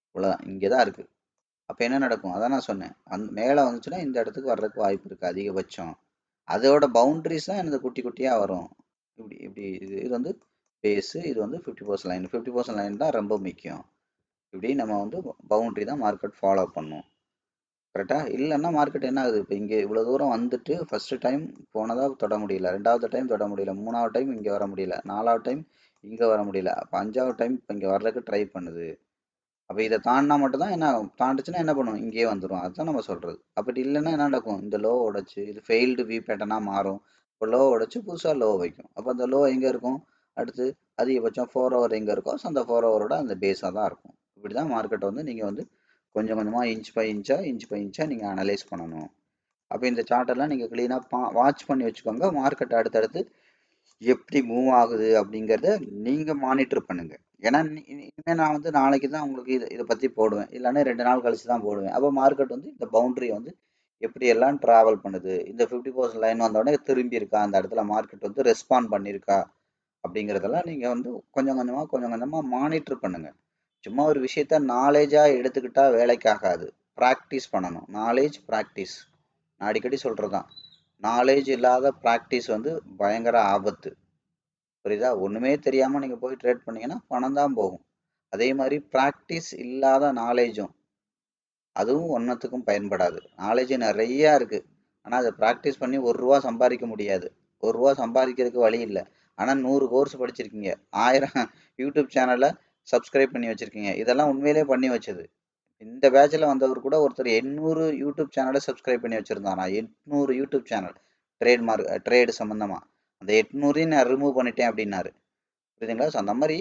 இவ்வளோதான், இங்கே தான் இருக்குது. அப்போ என்ன நடக்கும்? அதான் நான் சொன்னேன். மேலே வந்துச்சுன்னா இந்த இடத்துக்கு வர்றதுக்கு வாய்ப்பு இருக்குது அதிகபட்சம். அதோட பவுண்ட்ரிஸ் தான் எனக்கு குட்டி குட்டியாக வரும். இப்படி இப்படி இது வந்து பேஸு, இது வந்து 50% லைன். 50% லைன் தான் ரொம்ப முக்கியம். இப்படி நம்ம வந்து பவுண்ட்ரி தான் மார்க்கெட் ஃபாலோ பண்ணும். கரெக்டாக? இல்லைன்னா மார்க்கெட் என்ன ஆகுது? இப்போ இங்கே இவ்வளோ தூரம் வந்துட்டு ஃபஸ்ட்டு டைம் போனதாக தொட முடியல, 2வது டைம் தொட முடியல, 3வது டைம் இங்கே வர முடியல, 4வது டைம் இங்கே வர முடியல, அப்போ 5வது டைம் இப்போ இங்கே வர்றதுக்கு ட்ரை பண்ணுது. அப்போ இதை தாண்டினா மட்டும்தான் என்ன ஆகும்? தாண்டுச்சுன்னா என்ன பண்ணும்? இங்கேயே வந்துடும். அதுதான் நம்ம சொல்கிறது. அப்படி இல்லைன்னா என்ன நடக்கும்? இந்த லோ உடைச்சு இது ஃபெயில்டு வி பேட்டர்னாக மாறும். இப்போ லோ உடைச்சு புதுசாக லோ வைக்கும். அப்போ அந்த லோ எங்கே இருக்கும்? அடுத்து அதிகபட்சம் 4 ஹவர் எங்கே இருக்கோ ஸோ அந்த 4 ஹவரோட அந்த பேஸாக தான் இருக்கும். இப்படி தான் மார்க்கெட்டை வந்து நீங்கள் வந்து கொஞ்சம் கொஞ்சமாக இன்ச் பை இன்ச்சாக நீங்கள் அனலைஸ் பண்ணணும். அப்போ இந்த சார்ட்டெல்லாம் நீங்கள் க்ளீனாக வாட்ச் பண்ணி வச்சுக்கோங்க. மார்க்கெட் அடுத்தடுத்து எப்படி மூவ் ஆகுது அப்படிங்கிறத நீங்கள் மானிட்டர் பண்ணுங்கள். ஏன்னா இனிமேல் நான் வந்து நாளைக்கு தான் உங்களுக்கு இதை பற்றி போடுவேன், இல்லைன்னா 2 நாள் கழிச்சு தான் போடுவேன். அப்போ மார்க்கெட் வந்து இந்த பவுண்டரி வந்து எப்படியெல்லாம் ட்ராவல் பண்ணுது, இந்த 50% லைன் வந்தோடனே திரும்பி இருக்கா, அந்த இடத்துல மார்க்கெட் வந்து ரெஸ்பாண்ட் பண்ணியிருக்கா அப்படிங்கிறதெல்லாம் நீங்கள் வந்து கொஞ்சம் கொஞ்சமாக மானிட்டர் பண்ணுங்கள். சும்மா ஒரு விஷயத்த நாலேஜாக எடுத்துக்கிட்டா வேலைக்கு ஆகாது. ப்ராக்டிஸ் பண்ணணும். நாலேஜ் ப்ராக்டிஸ் நான் அடிக்கடி சொல்கிறது தான். நாலேஜ் இல்லாத ப்ராக்டிஸ் வந்து பயங்கர ஆபத்து. புரியுதா? ஒன்றுமே தெரியாமல் நீங்கள் போய் ட்ரேட் பண்ணீங்கன்னா பணம் தான் போகும். அதே மாதிரி ப்ராக்டிஸ் இல்லாத நாலேஜும் அதுவும் ஒன்றத்துக்கும் பயன்படாது. நாலேஜ் நிறையா இருக்குது, ஆனால் அதை ப்ராக்டிஸ் பண்ணி ₹1 சம்பாதிக்க முடியாது. ₹1 சம்பாதிக்கிறதுக்கு வழி இல்லை. ஆனால் 100 கோர்ஸ் படிச்சிருக்கீங்க, 1000 யூடியூப் சேனலை சப்ஸ்கிரைப் பண்ணி வச்சுருக்கீங்க. இதெல்லாம் உண்மையிலே பண்ணி வச்சது. இந்த பேட்சில் வந்தவர் கூட ஒருத்தர் 800 யூடியூப் சேனலை சப்ஸ்கிரைப் பண்ணி வச்சுருந்தாரா. 800 யூடியூப் சேனல் ட்ரேடு சம்மந்தமாக. அந்த 800ஐயும் நான் ரிமூவ் பண்ணிட்டேன் அப்படின்னாரு. புரியுதுங்களா? ஸோ அந்த மாதிரி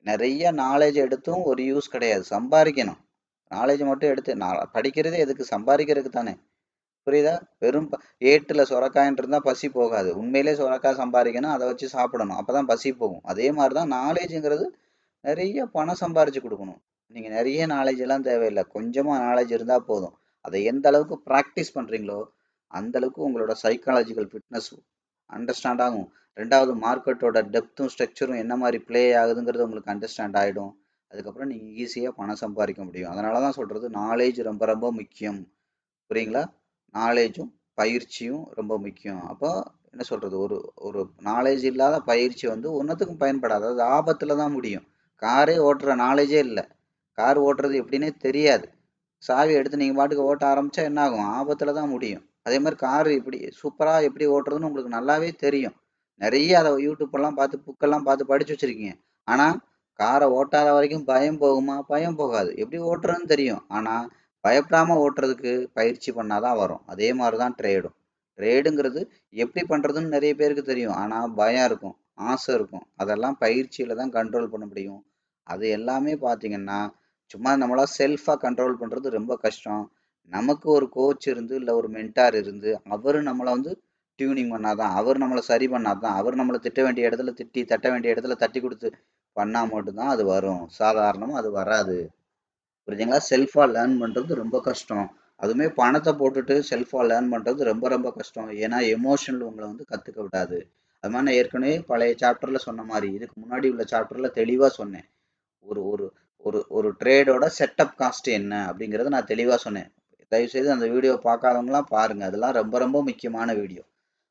நிறைய நாலேஜ் எடுத்தும் ஒரு யூஸ் கிடையாது. சம்பாதிக்கணும். நாலேஜ் மட்டும் எடுத்து நான் படிக்கிறதே எதுக்கு? சம்பாதிக்கிறதுக்கு தானே. புரியுதா? வெறும் ஏட்டில் சுரக்காயின்னு இருந்தால் பசி போகாது. உண்மையிலே சுரக்காய் சம்பாதிக்கணும், அதை வச்சு சாப்பிடணும், அப்போ தான் பசி போகும். அதே மாதிரி தான் நாலேஜுங்கிறது நிறைய பணம் சம்பாரித்து கொடுக்கணும். நீங்கள் நிறைய நாலேஜ் எல்லாம் தேவையில்லை, கொஞ்சமாக நாலேஜ் இருந்தால் போதும். அதை எந்த அளவுக்கு ப்ராக்டிஸ் பண்ணுறீங்களோ அந்த அளவுக்கு உங்களோட சைக்காலஜிக்கல் ஃபிட்னஸ் அண்டர்ஸ்டாண்ட் ஆகும். 2வது மார்க்கெட்டோட டெப்த்தும் ஸ்ட்ரக்சரும் என்ன மாதிரி ப்ளே ஆகுதுங்கிறது உங்களுக்கு அண்டர்ஸ்டாண்ட் ஆகிடும். அதுக்கப்புறம் நீங்கள் ஈஸியாக பணம் சம்பாதிக்க முடியும். அதனால தான் சொல்கிறது நாலேஜ் ரொம்ப ரொம்ப முக்கியம். புரியுங்களா? நாலேஜும் பயிற்சியும் ரொம்ப முக்கியம். அப்போ என்ன சொல்கிறது, ஒரு ஒரு நாலேஜ் இல்லாத பயிற்சி வந்து ஒன்றுத்துக்கும் பயன்படாது. அது ஆபத்தில் தான் முடியும். காரே ஓட்டுற நாலேஜே இல்லை, கார் ஓட்டுறது எப்படின்னே தெரியாது, சாவி எடுத்து நீங்கள் பாட்டுக்கு ஓட்ட ஆரம்பித்தா என்ன ஆகும்? ஆபத்தில் தான் முடியும். அதே மாதிரி கார் இப்படி சூப்பரா எப்படி ஓட்டுறதுன்னு உங்களுக்கு நல்லாவே தெரியும். நிறைய அதை யூடியூப் எல்லாம் பார்த்து புக்கெல்லாம் பார்த்து படிச்சு வச்சிருக்கீங்க. ஆனா காரை ஓட்டாத வரைக்கும் பயம் போகுமா? பயம் போகாது. எப்படி ஓட்டுறதுன்னு தெரியும். ஆனா பயப்படாம ஓட்டுறதுக்கு பயிற்சி பண்ணாதான் வரும். அதே மாதிரிதான் ட்ரேடும். ட்ரேடுங்கிறது எப்படி பண்றதுன்னு நிறைய பேருக்கு தெரியும். ஆனா பயம் இருக்கும், ஆசை இருக்கும். அதெல்லாம் பயிற்சியில தான் கண்ட்ரோல் பண்ண முடியும். அது எல்லாமே பார்த்தீங்கன்னா சும்மா நம்மளா செல்ஃபா கண்ட்ரோல் பண்றது ரொம்ப கஷ்டம். நமக்கு ஒரு கோச் இருந்து இல்ல ஒரு மென்டார் இருந்து அவரு நம்மள வந்து டியூனிங் பண்ணாதான், அவர் நம்மள சரி பண்ணாதான், அவர் நம்மள திட்ட வேண்டிய இடத்துல திட்டி, தட்ட வேண்டிய இடத்துல தட்டி கொடுத்து பண்ணா மட்டும்தான் அது வரும். சாதாரணமா அது வராது. புரியுதுங்களா? செல்ஃபா லேர்ன் பண்றது ரொம்ப கஷ்டம். அதுவுமே பணத்தை போட்டுட்டு செல்ஃபா லேர்ன் பண்றது ரொம்ப ரொம்ப கஷ்டம். ஏன்னா எமோஷனல் உங்களை வந்து கத்துக்க விடாது. அது மாதிரி நான் ஏற்கனவே பழைய சாப்டர்ல சொன்ன மாதிரி இதுக்கு முன்னாடி உள்ள சாப்டர்ல தெளிவா சொன்னேன். ஒரு ஒரு ஒரு ஒரு ட்ரேடோட செட்டப் காஸ்ட் என்ன அப்படிங்கறத நான் தெளிவா சொன்னேன். தயவு செய்து அந்த வீடியோ பார்க்காதவங்களாம் பாருங்க. அதெல்லாம் ரொம்ப ரொம்ப முக்கியமான வீடியோ.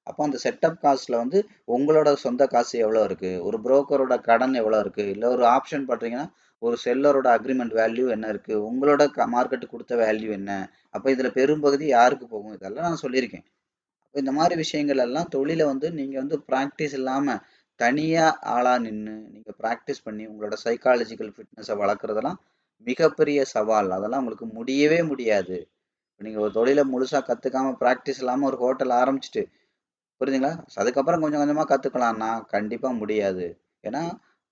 அப்போ அந்த செட்டப் காஸ்ட்ல வந்து உங்களோட சொந்த காசு எவ்வளோ இருக்கு, ஒரு புரோக்கரோட கடன் எவ்வளோ இருக்கு, இல்லை ஒரு ஆப்ஷன் பண்றீங்கன்னா ஒரு செல்லரோட அக்ரிமெண்ட் வேல்யூ என்ன இருக்கு, உங்களோட மார்க்கெட் கொடுத்த வேல்யூ என்ன, அப்போ இதுல பெரும்பகுதி யாருக்கு போகும், இதெல்லாம் நான் சொல்லியிருக்கேன். இந்த மாதிரி விஷயங்கள் எல்லாம் தொழிலை வந்து நீங்க வந்து ப்ராக்டிஸ் இல்லாம தனியா ஆளா நின்று நீங்க ப்ராக்டிஸ் பண்ணி உங்களோட சைக்காலஜிக்கல் ஃபிட்னஸை வளர்க்குறதெல்லாம் மிகப்பெரிய சவால். அதெல்லாம் உங்களுக்கு முடியவே முடியாது. நீங்க ஒரு தொழிலை முழுசா கத்துக்காம ப்ராக்டிஸ் இல்லாம ஒரு ஹோட்டல் ஆரம்பிச்சுட்டு புரியுதுங்களா, அதுக்கப்புறம் கொஞ்சம் கொஞ்சமா கத்துக்கலாம்னா கண்டிப்பா முடியாது. ஏன்னா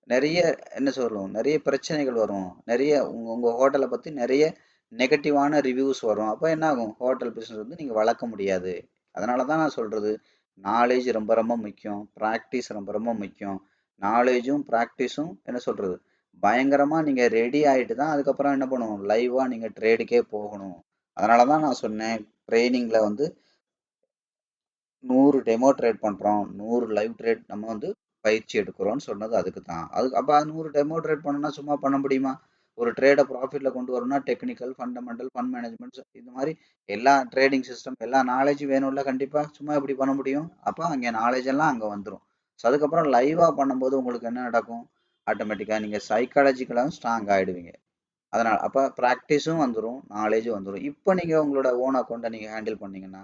நிறைய என்ன சொல்லுவோம், நிறைய பிரச்சனைகள் வரும், நிறைய உங்க உங்க ஹோட்டலை பத்தி நிறைய நெகட்டிவான ரிவ்யூஸ் வரும். அப்போ என்ன ஆகும், ஹோட்டல் பிசினஸ் வந்து நீங்க வளர்க்க முடியாது. அதனால தான் நான் சொல்றது, நாலேஜ் ரொம்ப ரொம்ப முக்கியம், ப்ராக்டிஸ் ரொம்ப ரொம்ப முக்கியம். நாலேஜும் ப்ராக்டிஸும் என்ன சொல்றது பயங்கரமா நீங்க ரெடி ஆயிட்டு தான் அதுக்கப்புறம் என்ன பண்ணணும், லைவா நீங்க ட்ரேடுக்கே போகணும். அதனால தான் நான் சொன்னேன், ட்ரைனிங்ல வந்து 100 டெமோ ட்ரேட் பண்றோம், 100 லைவ் ட்ரேட் நம்ம வந்து பயிற்சி எடுக்கிறோம்னு சொன்னது அதுக்கு தான். அதுக்கு அப்போ 100 டெமோ ட்ரேட் பண்ணணும்னா சும்மா பண்ண முடியுமா? ஒரு ட்ரேடை ப்ராஃபிட்ல கொண்டு வரணும்னா டெக்னிக்கல், ஃபண்டமெண்டல், ஃபண்ட் மேனேஜ்மெண்ட் இந்த மாதிரி எல்லா ட்ரேடிங் சிஸ்டம் எல்லா நாலேஜும் வேணும்ல கண்டிப்பா. சும்மா எப்படி பண்ண முடியும்? அப்போ அங்கே நாலேஜ் எல்லாம் அங்கே வந்துடும். ஸோ அதுக்கப்புறம் லைவா பண்ணும்போது உங்களுக்கு என்ன நடக்கும்? ஆட்டோமேட்டிக்காக நீங்கள் சைக்காலஜிக்கலாகவும் ஸ்ட்ராங் ஆகிடுவீங்க. அதனால அப்போ ப்ராக்டிஸும் வந்துடும், நாலேஜும் வந்துடும். இப்போ நீங்கள் உங்களோட ஓன் அக்கௌண்ட்டை நீங்கள் ஹேண்டில் பண்ணீங்கன்னா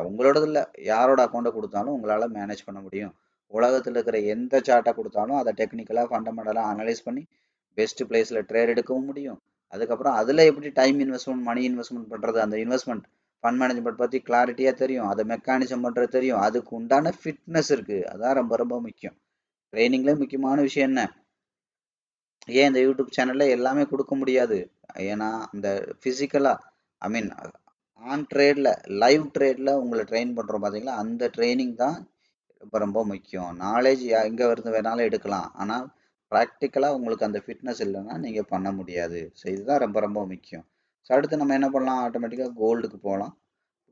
உங்களோடது இல்லை, யாரோட அக்கௌண்ட்டை கொடுத்தாலும் உங்களால் மேனேஜ் பண்ண முடியும். உலகத்தில் இருக்கிற எந்த சார்ட்டை கொடுத்தாலும் அதை டெக்னிக்கலாக ஃபண்டமெண்டலாக அனலைஸ் பண்ணி பெஸ்ட் பிளேஸில் ட்ரேட் எடுக்கவும் முடியும். அதுக்கப்புறம் அதில் எப்படி டைம் இன்வெஸ்ட்மெண்ட், மணி இன்வெஸ்ட்மெண்ட் பண்ணுறது, அந்த இன்வெஸ்ட்மெண்ட் ஃபண்ட் மேனேஜ்மெண்ட் பற்றி கிளாரிட்டியாக தெரியும், அதை மெக்கானிசம் பண்ணுறது தெரியும், அதுக்கு உண்டான ஃபிட்னஸ் இருக்குது. அதான் ரொம்ப ரொம்ப முக்கியம். ட்ரைனிங்ல முக்கியமான விஷயம் என்ன, ஏன் இந்த யூடியூப் சேனல்ல எல்லாமே கொடுக்க முடியாது, ஏன்னா இந்த பிசிக்கலா ஐ மீன் ஆன் ட்ரேட்ல லைவ் ட்ரேட்ல உங்களை ட்ரெயின் பண்றோம் பாத்தீங்களா, அந்த ட்ரைனிங் தான் ரொம்ப ரொம்ப முக்கியம். நாலேஜ் எங்க இருந்து வேணாலும் எடுக்கலாம், ஆனா ப்ராக்டிக்கலா உங்களுக்கு அந்த ஃபிட்னஸ் இல்லைன்னா நீங்க பண்ண முடியாது. ஸோ இதுதான் ரொம்ப ரொம்ப முக்கியம். ஸோ அடுத்து நம்ம என்ன பண்ணலாம், ஆட்டோமேட்டிக்கா கோல்டுக்கு போகலாம்.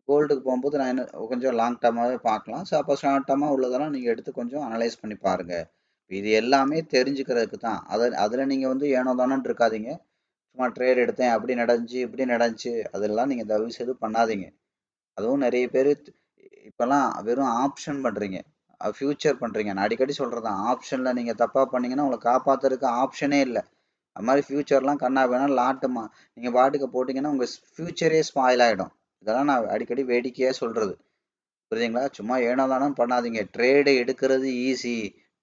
கோல்டுக்கு போகும்போது நான் என்ன கொஞ்சம் லாங் டேர்மாகவே பார்க்கலாம். ஸோ அப்போ ஷார்ட் டேர்மாக உள்ளதெல்லாம் நீங்கள் எடுத்து கொஞ்சம் அனலைஸ் பண்ணி பாருங்க. இது எல்லாமே தெரிஞ்சுக்கிறதுக்கு தான். அதில் நீங்கள் வந்து ஏனோ தானோன்னு இருக்காதீங்க. சும்மா ட்ரேட் எடுத்தேன், அப்படி நடந்துச்சு இப்படி நடந்துச்சு அதெல்லாம் நீங்கள் தயவு செய்து பண்ணாதீங்க. அதுவும் நிறைய பேர் இப்போல்லாம் வெறும் ஆப்ஷன் பண்ணுறீங்க, ஃபியூச்சர் பண்ணுறீங்க. நான் அடிக்கடி சொல்கிறதான், ஆப்ஷனில் நீங்கள் தப்பாக பண்ணீங்கன்னா உங்களை காப்பாற்றுறதுக்கு ஆப்ஷனே இல்லை. அது மாதிரி ஃபியூச்சர்லாம் கண்ணா வேணாம் லாட்டுமா நீங்கள் பாட்டுக்கு போட்டிங்கன்னா உங்கள் ஃபியூச்சரே ஸ்பாயில் ஆகிடும். இதெல்லாம் நான் அடிக்கடி வேடிக்கையாக சொல்கிறது. புரியுதுங்களா? சும்மா ஏனோ தானோ பண்ணாதீங்க. ட்ரேடு எடுக்கிறது ஈஸி.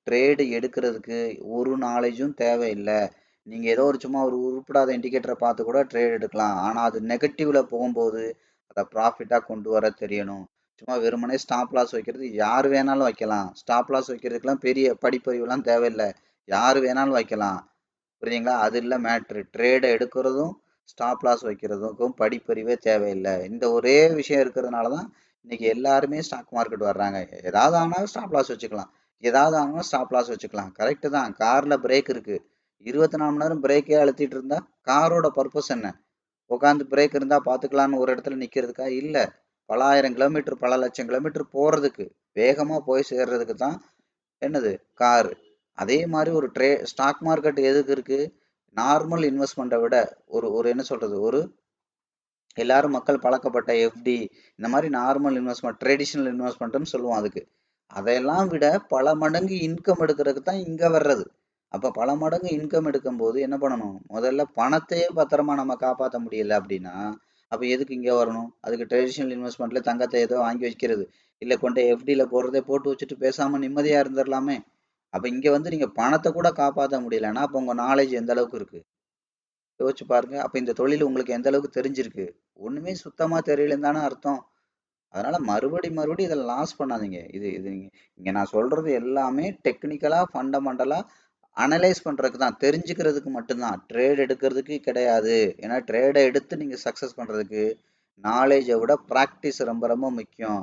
ட்ரேடு எடுக்கிறதுக்கு ஒரு நாலேஜும் தேவையில்லை. நீங்கள் ஏதோ ஒரு சும்மா ஒரு உருப்படாத இண்டிகேட்டரை பார்த்து கூட ட்ரேட் எடுக்கலாம். ஆனால் அது நெகட்டிவில் போகும்போது அதை ப்ராஃபிட்டாக கொண்டு வர தெரியணும். சும்மா வெறுமனே ஸ்டாப் லாஸ் வைக்கிறது யார் வேணாலும் வைக்கலாம். ஸ்டாப் லாஸ் வைக்கிறதுக்கெல்லாம் பெரிய படிப்பறிவுலாம் தேவையில்லை. யார் வேணாலும் வைக்கலாம். புரியுதுங்களா? அது இல்லை மேட்ரு. ட்ரேடை எடுக்கிறதும் ஸ்டாப் லாஸ் வைக்கிறதுக்கும் படிப்பறிவே தேவையில்லை. இந்த ஒரே விஷயம் இருக்கிறதுனால தான் இன்னைக்கு எல்லாருமே ஸ்டாக் மார்க்கெட் வர்றாங்க. ஏதாவது ஆனாலும் ஸ்டாப் லாஸ் வச்சுக்கலாம், ஏதாவது ஆனாலும் ஸ்டாப் லாஸ் வச்சுக்கலாம். கரெக்டு தான். காரில் பிரேக் இருக்கு, 24 மணி நேரம் பிரேக்கே அழுத்திட்டு இருந்தா காரோட பர்பஸ் என்ன? உட்காந்து பிரேக் இருந்தா பார்த்துக்கலான்னு ஒரு இடத்துல நிற்கிறதுக்கா? இல்லை. பல ஆயிரம் கிலோமீட்டர், பல லட்சம் கிலோமீட்டர் போகிறதுக்கு, வேகமாக போய் சேர்றதுக்கு தான் என்னது காரு. அதே மாதிரி ஒரு ஸ்டாக் மார்க்கெட் எதுக்கு இருக்கு, நார்மல் இன்வெஸ்ட்மெண்ட்டை விட ஒரு ஒரு என்ன சொல்றது, ஒரு எல்லாரும் மக்கள் பழக்கப்பட்ட எஃப்டி இந்த மாதிரி நார்மல் இன்வெஸ்ட்மெண்ட், ட்ரெடிஷ்னல் இன்வெஸ்ட்மெண்ட்னு சொல்லுவோம் அதுக்கு. அதையெல்லாம் விட பல மடங்கு இன்கம் எடுக்கிறதுக்கு தான் இங்க வர்றது. அப்ப பல மடங்கு இன்கம் எடுக்கும் போது என்ன பண்ணணும், முதல்ல பணத்தையே பத்திரமா நம்ம காப்பாற்ற முடியல அப்படின்னா அப்போ எதுக்கு இங்கே வரணும்? அதுக்கு ட்ரெடிஷ்னல் இன்வெஸ்ட்மெண்ட்ல தங்கத்தை ஏதோ வாங்கி வைக்கிறது, இல்லை கொண்டு எஃப்டியில் போடுறதே போட்டு வச்சுட்டு பேசாமல் நிம்மதியாக இருந்துடலாமே. அப்போ இங்கே வந்து நீங்கள் பணத்தை கூட காப்பாற்ற முடியலன்னா அப்போ உங்கள் நாலேஜ் எந்த அளவுக்கு இருக்கு யோசிச்சு பாருங்க. அப்போ இந்த தொழில் உங்களுக்கு எந்த அளவுக்கு தெரிஞ்சிருக்கு? ஒன்றுமே சுத்தமாக தெரியலன்னு தானே அர்த்தம். அதனால மறுபடி இதை லாஸ் பண்ணாதீங்க. இது இது இங்க நான் சொல்றது எல்லாமே டெக்னிக்கலா ஃபண்டமெண்டலா அனலைஸ் பண்றதுக்கு தான், தெரிஞ்சுக்கிறதுக்கு மட்டும்தான், ட்ரேட் எடுக்கிறதுக்கு கிடையாது. ஏன்னா ட்ரேடை எடுத்து நீங்க சக்சஸ் பண்றதுக்கு நாலேஜை விட ப்ராக்டிஸ் ரொம்ப ரொம்ப முக்கியம்.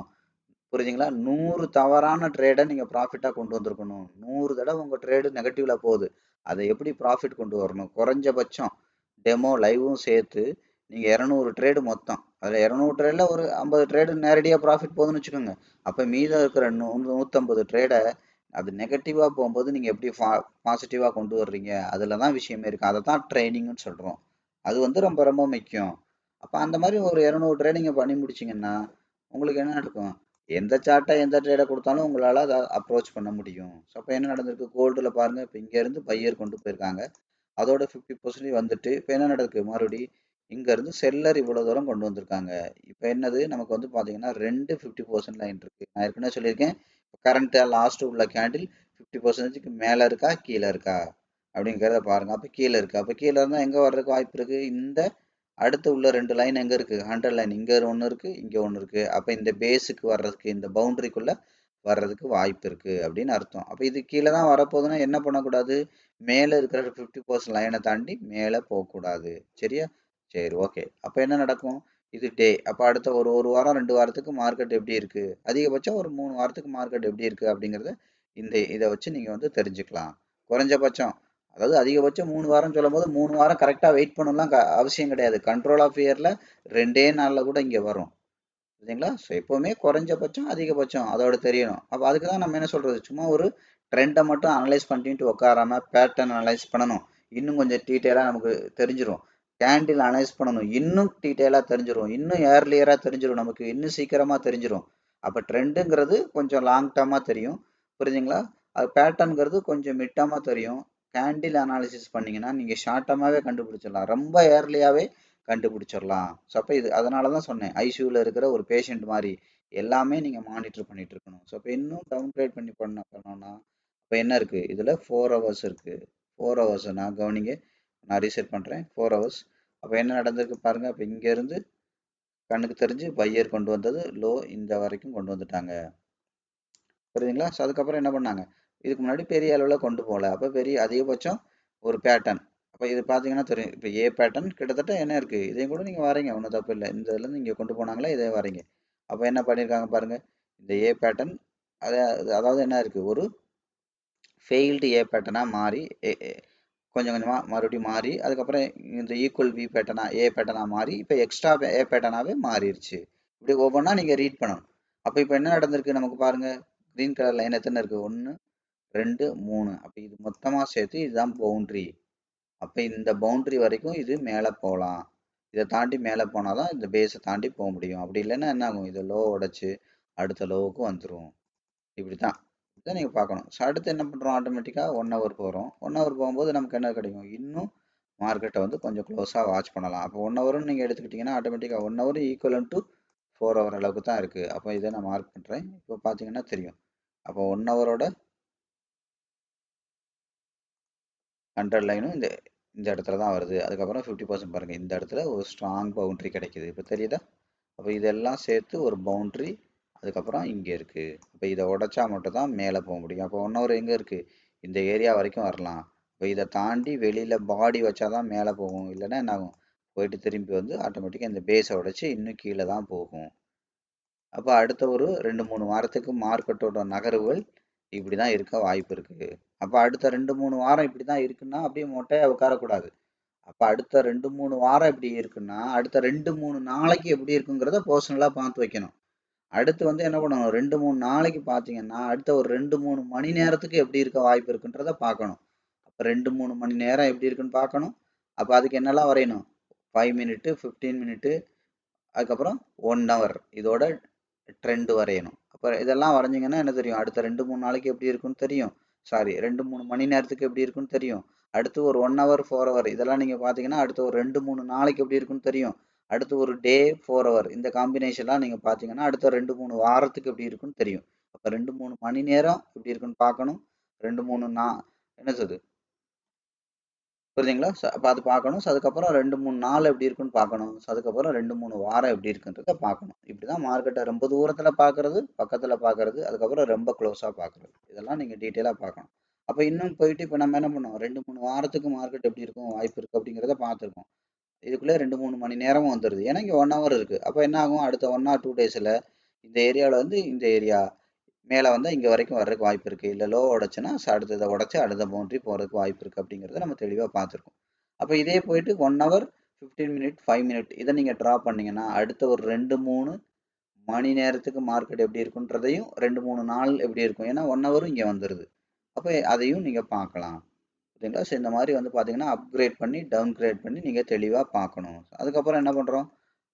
புரியுதுங்களா? 100 தவறான ட்ரேடை நீங்க ப்ராஃபிட்டா கொண்டு வந்திருக்கணும். 100 தடவை உங்க ட்ரேடு நெகட்டிவ்ல போகுது, அதை எப்படி ப்ராஃபிட் கொண்டு வரணும்? குறைஞ்சபட்சம் டெமோ லைவும் சேர்த்து நீங்க 200 ட்ரேடு மொத்தம், அதுல 200 ட்ரேட்ல ஒரு 50 ட்ரேடு நேரடியா ப்ராஃபிட் போகுதுன்னு வச்சுக்கோங்க. அப்ப மீதம் இருக்கிற 150 ட்ரேடை அது நெகட்டிவா போகும்போது நீங்க எப்படி பாசிட்டிவா கொண்டு வர்றீங்க, அதுலதான் விஷயமே இருக்கு. அதை தான் ட்ரைனிங்னு சொல்றோம். அது வந்து ரொம்ப ரொம்ப முக்கியம். அப்ப அந்த மாதிரி ஒரு 200 ட்ரேடிங்க பண்ணி முடிச்சீங்கன்னா உங்களுக்கு என்ன நடக்கும்? எந்த சார்ட்டை எந்த ட்ரேடை கொடுத்தாலும் உங்களால் அதை அப்ரோச் பண்ண முடியும். ஸோ அப்போ என்ன நடந்திருக்கு? கோல்டில் பாருங்கள், இப்போ இங்கேருந்து பையர் கொண்டு போயிருக்காங்க, அதோட 50% வந்துட்டு இப்போ என்ன நடக்கு? மறுபடி இங்கேருந்து செல்லர் இவ்வளோ தூரம் கொண்டு வந்திருக்காங்க. இப்போ என்னது நமக்கு வந்து பார்த்தீங்கன்னா 50% லைன் இருக்குது. நான் ஏற்கனவே சொல்லியிருக்கேன், கரண்ட்டாக லாஸ்ட்டு உள்ள கேண்டில் 50%க்கு மேலே இருக்கா கீழே இருக்கா அப்படிங்கிறத பாருங்கள். அப்போ கீழே இருக்குது. அப்போ கீழே இருந்தால் எங்கே வர்றதுக்கு வாய்ப்பு இருக்குது? இந்த அடுத்து உள்ள 2 லைன் எங்கே இருக்குது? 100 லைன் இங்கே ஒன்று இருக்குது, இங்கே ஒன்று இருக்குது. அப்போ இந்த பேஸுக்கு வர்றதுக்கு, இந்த பவுண்டரிக்குள்ளே வர்றதுக்கு வாய்ப்பு இருக்குது அப்படின்னு அர்த்தம். அப்போ இது கீழே தான் வரப்போகுதுன்னா என்ன பண்ணக்கூடாது? மேலே இருக்கிற 50% லைனை தாண்டி மேலே போகக்கூடாது. சரியா? சரி, ஓகே. அப்போ என்ன நடக்கும்? இது டே. அப்போ அடுத்த ஒரு ஒரு வாரம் 2 வாரத்துக்கு மார்க்கெட் எப்படி இருக்குது, அதிகபட்சம் ஒரு 3 வாரத்துக்கு மார்க்கெட் எப்படி இருக்குது அப்படிங்கிறத இதை வச்சு நீங்கள் வந்து தெரிஞ்சுக்கலாம். குறைஞ்சபட்சம், அதாவது அதிகபட்சம் 3 வாரம் சொல்லும்போது 3 வாரம் கரெக்டாக வெயிட் பண்ணலாம் அவசியம் கிடையாது. கண்ட்ரோல் ஆஃப் இயரில் 2 நாளில் கூட இங்கே வரும். சரிங்களா? ஸோ எப்போவுமே குறைஞ்சபட்சம் அதிகபட்சம் அதோட தெரியணும். அப்போ அதுக்கு தான் நம்ம என்ன சொல்கிறது, சும்மா ஒரு ட்ரெண்டை மட்டும் அனலைஸ் பண்ணிட்டு உட்காராம பேட்டர்ன் அனலைஸ் பண்ணணும். இன்னும் கொஞ்சம் டீட்டெயிலாக நமக்கு தெரிஞ்சிடும். கேண்டில் அனலைஸ் பண்ணணும், இன்னும் டீட்டெயிலாக தெரிஞ்சிடும். இன்னும் ஏர்லியராக தெரிஞ்சிடும், நமக்கு இன்னும் சீக்கிரமாக தெரிஞ்சிடும். அப்போ ட்ரெண்டுங்கிறது கொஞ்சம் லாங் டேர்மாக தெரியும். புரியுதுங்களா? அது பேட்டர்னுங்கிறது கொஞ்சம் மிட் டேர்மாக தெரியும். கேண்டில் அனாலிசிஸ் பண்ணீங்கன்னா நீங்கள் ஷார்ட் டேர்மாகவே கண்டுபிடிச்சிடலாம், ரொம்ப ஏர்லியாகவே கண்டுபிடிச்சிடலாம். ஸோ அப்போ இது அதனால தான் சொன்னேன், ஐசியூவில் இருக்கிற ஒரு பேஷண்ட் மாதிரி எல்லாமே நீங்கள் மானிட்டர் பண்ணிட்டு இருக்கணும். ஸோ அப்போ இன்னும் டவுன்கிரேட் பண்ணோம்னா இப்போ என்ன இருக்குது? இதில் 4 ஹவர்ஸ் இருக்குது. 4 ஹவர்ஸ் நான் கவனிங்க, நான் ரீசெட் பண்ணுறேன். 4 ஹவர்ஸ். அப்போ என்ன நடந்திருக்கு பாருங்கள். அப்போ இங்கேருந்து கண்ணுக்கு தெரிஞ்சு பையர் கொண்டு வந்தது லோ இந்த வரைக்கும் கொண்டு வந்துட்டாங்க. புரியுதுங்களா? ஸோ அதுக்கப்புறம் என்ன பண்ணாங்க? இதுக்கு முன்னாடி பெரிய அளவில் கொண்டு போகல. அப்போ பெரிய அதிகபட்சம் ஒரு பேட்டர்ன். அப்போ இது பார்த்தீங்கன்னா தெரியும். இப்போ ஏ பேட்டர்ன் கிட்டத்தட்ட என்ன இருக்குது, இதையும் கூட நீங்கள் வரீங்க, ஒன்றும் தப்பு இல்லை. இந்த இதுலேருந்து இங்கே கொண்டு போனாங்களே, இதே வரீங்க. அப்போ என்ன பண்ணியிருக்காங்க பாருங்கள், இந்த ஏ பேட்டர்ன் அதாவது என்ன இருக்குது, ஒரு ஃபெயில்டு ஏ பேட்டர்னாக மாறி கொஞ்சம் கொஞ்சமாக மறுபடியும் மாறி அதுக்கப்புறம் இந்த ஈக்குவல் பி பேட்டர்னாக ஏ பேட்டர்னாக மாறி இப்போ எக்ஸ்ட்ரா ஏ பேட்டர்னாகவே மாறிடுச்சு. இப்படி ஒவ்வொன்றா நீங்கள் ரீட் பண்ணணும். அப்போ இப்போ என்ன நடந்திருக்கு நமக்கு பாருங்கள், க்ரீன் கலர் லைன் எத்தனை இருக்குது? 1 2 3. அப்போ இது மொத்தமாக சேர்த்து இதுதான் பவுண்ட்ரி. அப்போ இந்த பவுண்ட்ரி வரைக்கும் இது மேலே போகலாம். இதை தாண்டி மேலே போனால் தான் இந்த பேஸை தாண்டி போக முடியும். அப்படி இல்லைன்னா என்ன ஆகும்? இதை லோ உடைச்சு அடுத்த லோவுக்கு வந்துடும். இப்படி தான் இதை நீங்கள் பார்க்கணும். ஸோ அடுத்து என்ன பண்ணுறோம்? ஆட்டோமேட்டிக்காக 1 ஹவர் போகிறோம். 1 ஹவர் போகும்போது நமக்கு என்ன கிடைக்கும்? இன்னும் மார்க்கெட்டை வந்து கொஞ்சம் க்ளோஸாக வாட்ச் பண்ணலாம். அப்போ 1 ஹவர்னு நீங்கள் எடுத்துக்கிட்டிங்கன்னா ஆட்டோமேட்டிக்காக 1 ஹவர் ஈக்குவலன் டு 4 ஹவர் அளவுக்கு தான் இருக்குது. அப்போ இதை நான் மார்க் பண்ணுறேன். இப்போ பார்த்தீங்கன்னா தெரியும். அப்போ 1 ஹவரோட 100 லைனும் இந்த இந்த இடத்துல தான் வருது. அதுக்கப்புறம் 50% பாருங்கள், இந்த இடத்துல ஒரு ஸ்ட்ராங் பவுண்ட்ரி கிடைக்குது. இப்போ தெரியுதா? அப்போ இதெல்லாம் சேர்த்து ஒரு பவுண்ட்ரி அதுக்கப்புறம் இங்கே இருக்குது. இப்போ இதை உடைச்சா மட்டும் தான் மேலே போக முடியும். அப்போ 1 ஹவர் எங்கே இருக்குது? இந்த ஏரியா வரைக்கும் வரலாம். இப்போ இதை தாண்டி வெளியில் பாடி வச்சா தான் மேலே போகும். இல்லைன்னா என்ன ஆகும்? போயிட்டு திரும்பி வந்து ஆட்டோமேட்டிக்காக இந்த பேஸை உடைச்சி இன்னும் கீழே தான் போகும். அப்போ அடுத்த ஒரு 2-3 வாரத்துக்கு மார்க்கெட்டோட நகர்வுகள் இப்படி தான் இருக்க வாய்ப்பு இருக்குது. அப்போ அடுத்த 2-3 வாரம் இப்படி தான் இருக்குன்னா அப்படியே மொட்டையாக உட்காரக்கூடாது. அப்போ அடுத்த 2-3 வாரம் எப்படி இருக்குன்னா அடுத்த 2-3 நாளைக்கு எப்படி இருக்குங்கிறத பர்சனலாக பார்த்து வைக்கணும். அடுத்து வந்து என்ன பண்ணணும்? 2-3 நாளைக்கு பார்த்தீங்கன்னா அடுத்த ஒரு 2-3 மணி நேரத்துக்கு எப்படி இருக்க வாய்ப்பு இருக்குன்றத பார்க்கணும். அப்போ 2-3 மணி நேரம் எப்படி இருக்குன்னு பார்க்கணும். அப்போ அதுக்கு என்னெல்லாம் வரையணும்? 5 மினிட்டு, 15 மினிட்டு, அதுக்கப்புறம் 1 ஹவர் இதோட ட்ரெண்ட் வரையணும். அப்போ இதெல்லாம் வரைஞ்சிங்கன்னா என்ன தெரியும்? அடுத்த 2-3 நாளைக்கு எப்படி இருக்குன்னு தெரியும். சாரி, 2-3 மணி நேரத்துக்கு எப்படி இருக்குன்னு தெரியும். அடுத்து ஒரு 1 ஹவர் 4 ஹவர் இதெல்லாம் நீங்கள் பார்த்தீங்கன்னா அடுத்த ஒரு 2-3 நாளைக்கு எப்படி இருக்குன்னு தெரியும். அடுத்து ஒரு டே 4 ஹவர் இந்த காம்பினேஷன்லாம் நீங்க பார்த்தீங்கன்னா, அடுத்த 2, 3 வாரத்துக்கு எப்படி இருக்குன்னு தெரியும். அப்ப 2, 3 மணி நேரம் எப்படி இருக்குன்னு பார்க்கணும். 2, 3 என்ன சொல்றது? புரியுதுங்களா? அப்ப அது பார்க்கணும். அதுக்கப்புறம் 2, 3 நாள் எப்படி இருக்குன்னு பார்க்கணும். அதுக்கப்புறம் 2, 3 வாரம் எப்படி இருக்குன்றத பார்க்கணும். இப்படிதான் மார்க்கெட்ட ரொம்ப தூரத்துல பார்க்கறது, பக்கத்துல பார்க்கறது, அதுக்கப்புறம் ரொம்ப க்ளோஸா பார்க்கறது. இதெல்லாம் நீங்க டீட்டெயிலா பார்க்கணும். அப்ப இன்னும் போயிட்டு இப்ப நம்ம என்ன பண்ணோம்? 2, 3 வாரத்துக்கு மார்க்கெட் எப்படி இருக்கும், வாய்ப்பு இருக்கு அப்படிங்கிறத பார்த்துருக்கோம். இதுக்குள்ள 2, 3 மணி நேரமும் வந்துருது. ஏன்னா இங்க 1 ஹவர் இருக்கு. அப்ப என்ன ஆகும்? அடுத்த 1 ஆர் 2 டேஸ்ல இந்த ஏரியால வந்து இந்த ஏரியா மேல வந்தா இங்க வரைக்கும் வர்றதுக்கு வாய்ப்பு இருக்கு. இல்ல லோ உடைச்சுன்னா அடுத்தத உடைச்சு அடுத்த பவுண்டரி போறதுக்கு வாய்ப்பு இருக்கு அப்படிங்கிறத நம்ம தெளிவா பார்த்துருக்கோம். அப்ப இதே போயிட்டு 1 ஹவர் 15 மினிட் 5 மினிட் இதை நீங்க டிரா பண்ணீங்கன்னா அடுத்த ஒரு 2, 3 மணி நேரத்துக்கு மார்க்கெட் எப்படி இருக்குன்றதையும் 2, 3 நாள் எப்படி இருக்கும். ஏன்னா 1 ஹவரும் இங்க வந்துருது. அப்ப அதையும் நீங்க பார்க்கலாம். சரிங்களா? ஸோ இந்த மாதிரி வந்து பார்த்தீங்கன்னா அப்கிரேட் பண்ணி டவுன் கிரேட் பண்ணி நீங்கள் தெளிவாக பார்க்கணும். அதுக்கப்புறம் என்ன பண்ணுறோம்?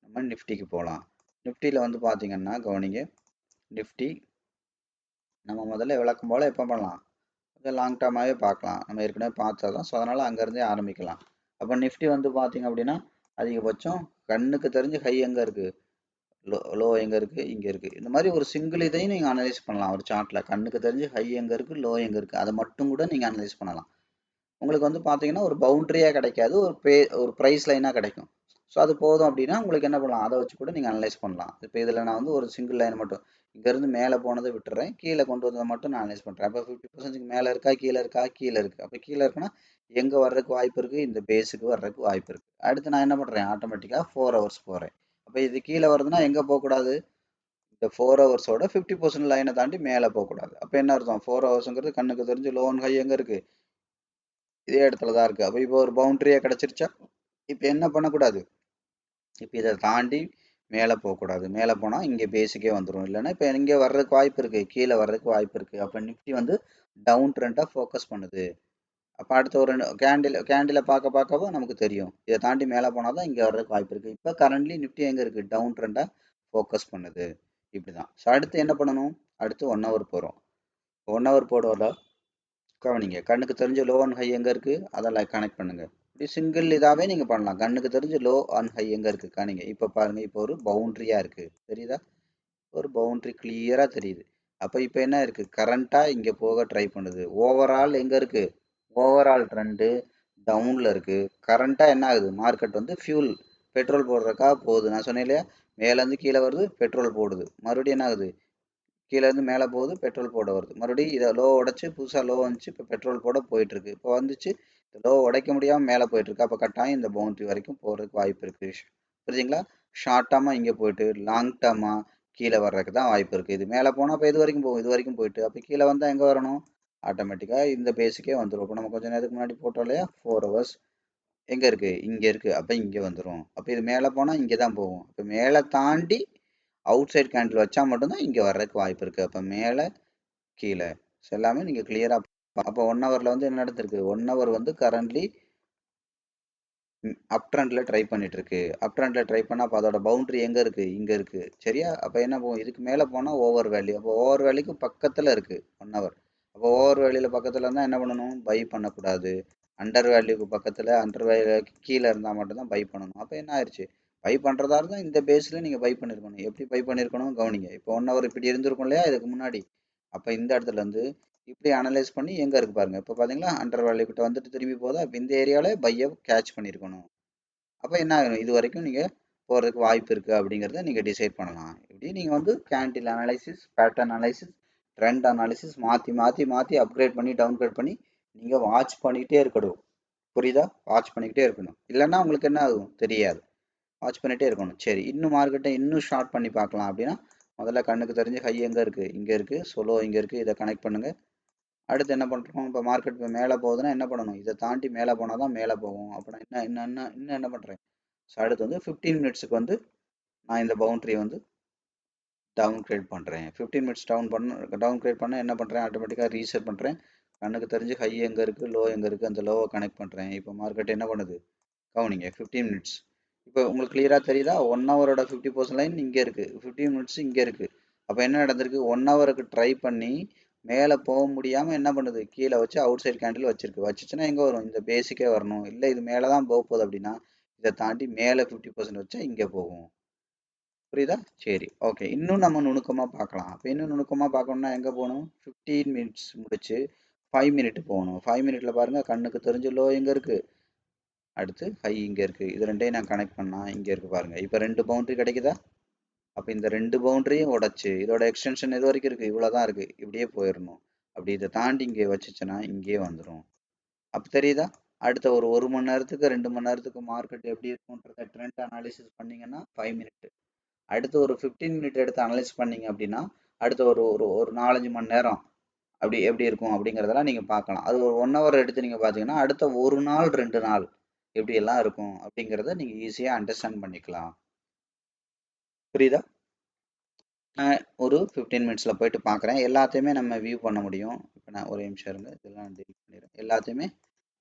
நம்ம நிஃப்டிக்கு போகலாம். நிஃப்டியில் வந்து பார்த்தீங்கன்னா கவனிங்க. நிஃப்டி நம்ம முதல்ல விளக்கம் போல் எப்போ பண்ணலாம்? கொஞ்சம் லாங் டேர்மாகவே பார்க்கலாம். நம்ம ஏற்கனவே பார்த்தது தான். ஸோ அதனால் அங்கேருந்தே ஆரம்பிக்கலாம். அப்போ நிஃப்டி வந்து பார்த்தீங்க அப்படின்னா அதிகபட்சம் கண்ணுக்கு தெரிஞ்சு ஹை எங்கே இருக்குது, லோ எங்கே இருக்குது, இங்கே இருக்குது. இந்த மாதிரி ஒரு சிங்கிள் இதையும் நீங்கள் அனலைஸ் பண்ணலாம் ஒரு சார்ட்டில். கண்ணுக்கு தெரிஞ்சு ஹை எங்கே இருக்குது, லோ எங்கே இருக்குது, அதை மட்டும் கூட நீங்கள் அனலைஸ் பண்ணலாம். உங்களுக்கு வந்து பார்த்தீங்கன்னா ஒரு பவுண்டரியாக கிடைக்காது, ஒரு ப்ரைஸ் லைனாக கிடைக்கும். ஸோ அது போதும் அப்படின்னா உங்களுக்கு என்ன பண்ணலாம், அதை வச்சு கூட நீங்கள் அனலைஸ் பண்ணலாம். இப்போ இதில் நான் வந்து ஒரு சிங்கிள் லைன் மட்டும் இங்கேருந்து மேலே போனதை விட்டுறேன், கீழே கொண்டு வந்ததை மட்டும் நான் அனலைஸ் பண்ணுறேன். அப்போ 50% மேலே இருக்கா, கீழே இருக்கா, கீழே இருக்குது. அப்போ கீழே இருக்குன்னா எங்கே வர்றதுக்கு வாய்ப்பு இருக்குது, இந்த பேஸுக்கு வர்றதுக்கு வாய்ப்பு இருக்குது. அடுத்து நான் என்ன பண்ணுறேன், ஆட்டோமேட்டிக்காக 4 ஹவர்ஸ் போகிறேன். அப்போ இது கீழே வருதுன்னா எங்கே போகக்கூடாது, இந்த 4 ஹவர்ஸோட 50% லைனை தாண்டி மேலே போகக்கூடாது. அப்போ என்ன அர்த்தம், 4 ஹவர்ஸுங்கிறது கண்ணுக்கு தெரிஞ்சு லோ அண்ட் ஹை எங்கே இருக்குது, இதே இடத்துல தான் இருக்குது. அப்போ இப்போ ஒரு பவுண்டரியாக கிடச்சிருச்சா, இப்போ என்ன பண்ணக்கூடாது, இப்போ இதை தாண்டி மேலே போகக்கூடாது. மேலே போனால் இங்கே பேஸுக்கே வந்துடும். இல்லைன்னா இப்போ இங்கே வர்றதுக்கு வாய்ப்பு இருக்குது, கீழே வர்றதுக்கு வாய்ப்பு இருக்குது. அப்போ நிஃப்டி வந்து டவுன் ட்ரெண்டாக ஃபோக்கஸ் பண்ணுது. அப்போ அடுத்த ஒரு கேண்டிலை பார்க்க பார்க்கவோ நமக்கு தெரியும், இதை தாண்டி மேலே போனால் தான் இங்கே வர்றதுக்கு வாய்ப்பு இருக்குது. இப்போ கரண்ட்லி நிஃப்டி எங்கே இருக்குது, டவுன் ட்ரெண்டாக ஃபோக்கஸ் பண்ணுது. இப்படி தான். ஸோ அடுத்து என்ன பண்ணணும், அடுத்து 1 ஹவர் போகிறோம். 1 ஹவர் போடுறத கவனிங்க. கண்ணுக்கு தெரிஞ்ச லோ அண்ட் ஹை எங்கே இருக்குது, அதெல்லாம் கனெக்ட் பண்ணுங்க. இப்படி சிங்கிள் இதாகவே நீங்கள் பண்ணலாம். கண்ணுக்கு தெரிஞ்ச லோ அண்ட் ஹை எங்கே இருக்குது காணிங்க. இப்போ பாருங்கள், இப்போ ஒரு பவுண்ட்ரியாக இருக்குது தெரியுதா, ஒரு பவுண்ட்ரி கிளியராக தெரியுது. அப்போ இப்போ என்ன இருக்குது, கரண்ட்டாக இங்கே போக ட்ரை பண்ணுது. ஓவரால் எங்கே இருக்குது, ஓவரால் ட்ரெண்டு டவுனில் இருக்குது. கரண்ட்டாக என்ன ஆகுது, மார்க்கெட் வந்து ஃபியூல் பெட்ரோல் போடுறதுக்காக போகுது. நான் சொன்னேன் இல்லையா, மேலேருந்து கீழே வருது, பெட்ரோல் போடுது. மறுபடியும் என்ன ஆகுது, கீழேருந்து மேலே போகுது, பெட்ரோல் போட வருது. மறுபடியும் இதை லோ உடைச்சு புதுசாக லோ வந்துச்சு, இப்போ பெட்ரோல் போட போயிட்டுருக்கு. இப்போ வந்துச்சு, லோ உடைக்க முடியாமல் மேலே போயிட்டுருக்கு. அப்போ கட்டாயம் இந்த பவுண்ட்ரி வரைக்கும் போகிறதுக்கு வாய்ப்பு இருக்குது. புரியுதுங்களா? ஷார்ட் டேர்மாக இங்கே போயிட்டு லாங் டேர்மாக கீழே வர்றதுக்கு தான் வாய்ப்பு இருக்குது. இது மேலே போனால் அப்போ இது வரைக்கும் போகும், இது வரைக்கும் போயிட்டு அப்போ கீழே வந்தால் எங்கே வரணும், ஆட்டோமேட்டிக்காக இந்த பேஸுக்கே வந்துடும். இப்போ நம்ம கொஞ்சம் நேரத்துக்கு முன்னாடி போட்டோம் இல்லையா, 4 ஹவர்ஸ் எங்கே இருக்குது, இங்கே இருக்குது. அப்போ இங்கே வந்துடும். அப்போ இது மேலே போனால் இங்கே தான் போகும். அப்போ மேலே தாண்டி அவுட் சைட் கேண்டில் வச்சா மட்டும்தான் இங்கே வர்றதுக்கு வாய்ப்பு இருக்குது. அப்போ மேலே கீழே எல்லாமே நீங்கள் கிளியராக. அப்போ 1 ஹவரில் வந்து என்ன நடந்திருக்கு, 1 ஹவர் வந்து கரண்ட்லி அப் ட்ரெண்டில் ட்ரை பண்ணிட்டு இருக்கு. அப் ட்ரெண்டில் ட்ரை பண்ணால் அப்போ அதோட பவுண்டரி எங்கே இருக்குது, இங்கே இருக்குது. சரியா? அப்போ என்ன போகும், இதுக்கு மேலே போனால் ஓவர் வேல்யூ. அப்போ ஓவர் வேல்யூக்கு பக்கத்தில் இருக்குது 1 ஹவர். அப்போ ஓவர் வேல்யூவில் பக்கத்தில் இருந்தால் என்ன பண்ணணும், பை பண்ணக்கூடாது. அண்டர் வேல்யூக்கு பக்கத்தில், அண்டர் வேல்யூக்கு கீழே இருந்தால் மட்டும்தான் பை பண்ணணும். அப்போ என்ன ஆயிடுச்சு, பை பண்ணுறதா இருந்தால் இந்த பேஸில் நீங்கள் பை பண்ணியிருக்கணும். எப்படி பை பண்ணியிருக்கணும் கவனிங்க. இப்போ 1 ஹவர் இப்படி இருந்திருக்கும் இல்லையா இதுக்கு முன்னாடி, அப்போ இந்த இடத்துல இருந்து இப்படி அனலைஸ் பண்ணி எங்கே இருக்குது பாருங்கள். இப்போ பார்த்தீங்களா அண்டர் வேல்யூ கிட்ட வந்துட்டு திரும்பி போதா, இப்போ இந்த ஏரியாவில் பையை கேட்ச் பண்ணியிருக்கணும். அப்போ என்ன ஆகும், இது வரைக்கும் நீங்கள் போகிறதுக்கு வாய்ப்பு இருக்குது அப்படிங்கிறத நீங்கள் டிசைட் பண்ணலாம். இப்படி நீங்கள் வந்து candle analysis, pattern analysis, trend analysis மாற்றி மாற்றி மாற்றி அப்கிரேட் பண்ணி டவுன்கிரேட் பண்ணி நீங்கள் வாட்ச் பண்ணிக்கிட்டே இருக்கணும். புரியுதா? வாட்ச் பண்ணிக்கிட்டே இருக்கணும். இல்லைன்னா உங்களுக்கு என்ன ஆகும் தெரியாது. வாட்ச் பண்ணிகிட்டே இருக்கணும். சரி, இன்னும் மார்க்கெட்டை இன்னும் ஷார்ட் பண்ணி பார்க்கலாம் அப்படின்னா முதல்ல கண்ணுக்கு தெரிஞ்சு ஹை எங்கே இருக்குது, இங்கே இருக்குது, சொலோ இங்கே இருக்குது, இதை கனெக்ட் பண்ணுங்கள். அடுத்து என்ன பண்ணுறோம், இப்போ மார்க்கெட் இப்போ மேலே போகுதுன்னா என்ன பண்ணணும், இதை தாண்டி மேலே போனால் தான் மேலே போகும். அப்போ நான் இன்னும் என்ன பண்ணுறேன், ஸோ அடுத்து வந்து 15 மினிட்ஸுக்கு வந்து நான் இந்த பவுண்ட்ரியை வந்து டவுன் கிரேட் பண்ணுறேன். 15 மினிட்ஸ் டவுன் கிரேட் பண்ண என்ன பண்ணுறேன், ஆட்டோமேட்டிக்காக ரீசெட் பண்ணுறேன். கண்ணுக்கு தெரிஞ்சு ஹை எங்கே இருக்குது, லோ எங்கே இருக்குது, அந்த லோவை கனெக்ட் பண்ணுறேன். இப்போ மார்க்கெட் என்ன பண்ணுது கவனிங்க. 15 மினிட்ஸ் இப்போ உங்களுக்கு கிளியராக தெரியுதா, 1 ஹவரோட 50% லைன் இங்கே இருக்குது, 15 மினிட்ஸ் இங்கே இருக்குது. அப்போ என்ன நடந்திருக்கு, 1 ஹவருக்கு ட்ரை பண்ணி மேலே போக முடியாமல் என்ன பண்ணுது, கீழே வச்சு அவுட் சைட் கேண்டில் வச்சிருக்கு. வச்சுச்சுன்னா எங்கே வரும், இந்த பேஸுக்கே வரணும். இல்லை இது மேலே தான் போக போகுது அப்படின்னா இதை தாண்டி மேலே 50% வச்சா இங்கே போகும். புரியுதா? சரி, ஓகே. இன்னும் நம்ம நுணுக்கமாக பார்க்கலாம். அப்போ இன்னும் நுணுக்கமாக பார்க்கணும்னா எங்கே போகணும்? 15 மினிட்ஸ் முடிச்சு 5 மினிட் போகணும். 5 மினிட்ல பாருங்க, கண்ணுக்கு தெரிஞ்ச லோ எங்கே இருக்கு, அடுத்து ஹை இங்கே இருக்கு. இது ரெண்டையும் நான் கனெக்ட் பண்ணா இங்கே இருக்கு பாருங்க. இப்போ 2 பவுண்டரி கிடைக்குதா? அப்போ இந்த 2 பவுண்டரியும் உடைச்சு இதோட எக்ஸ்டென்ஷன் எது வரைக்கும் இருக்கு? இவ்வளோதான் இருக்கு. இப்படியே போயிடணும். அப்படி இதை தாண்டி இங்கே வச்சுச்சுன்னா இங்கேயே வந்துடும். அப்போ தெரியுதா? அடுத்த ஒரு மணி நேரத்துக்கு 2 மணி நேரத்துக்கு மார்க்கெட் எப்படி இருக்குன்றத ட்ரெண்ட் அனாலிசிஸ் பண்ணீங்கன்னா 5 மினிட், அடுத்து ஒரு 15 மினிட் எடுத்து அனலைஸ் பண்ணீங்க அப்படின்னா அடுத்த ஒரு ஒரு ஒரு 4-5 மணி நேரம் அப்படி எப்படி இருக்கும் அப்படிங்கிறதெல்லாம் நீங்கள் பார்க்கலாம். அது ஒரு 1 ஹவர் எடுத்து நீங்கள் பார்த்தீங்கன்னா அடுத்த ஒரு நாள் 2 நாள் எப்படி எல்லாம் இருக்கும் அப்படிங்கிறத நீங்கள் ஈஸியாக அண்டர்ஸ்டாண்ட் பண்ணிக்கலாம். புரியுதா? நான் ஒரு 15 மினிட்ஸில் போயிட்டு பார்க்குறேன். எல்லாத்தையுமே நம்ம வியூ பண்ண முடியும். இப்போ நான் ஒரே நிமிஷம் இருங்க, இதெல்லாம் டெலிட் பண்ணிடுறேன். எல்லாத்தையுமே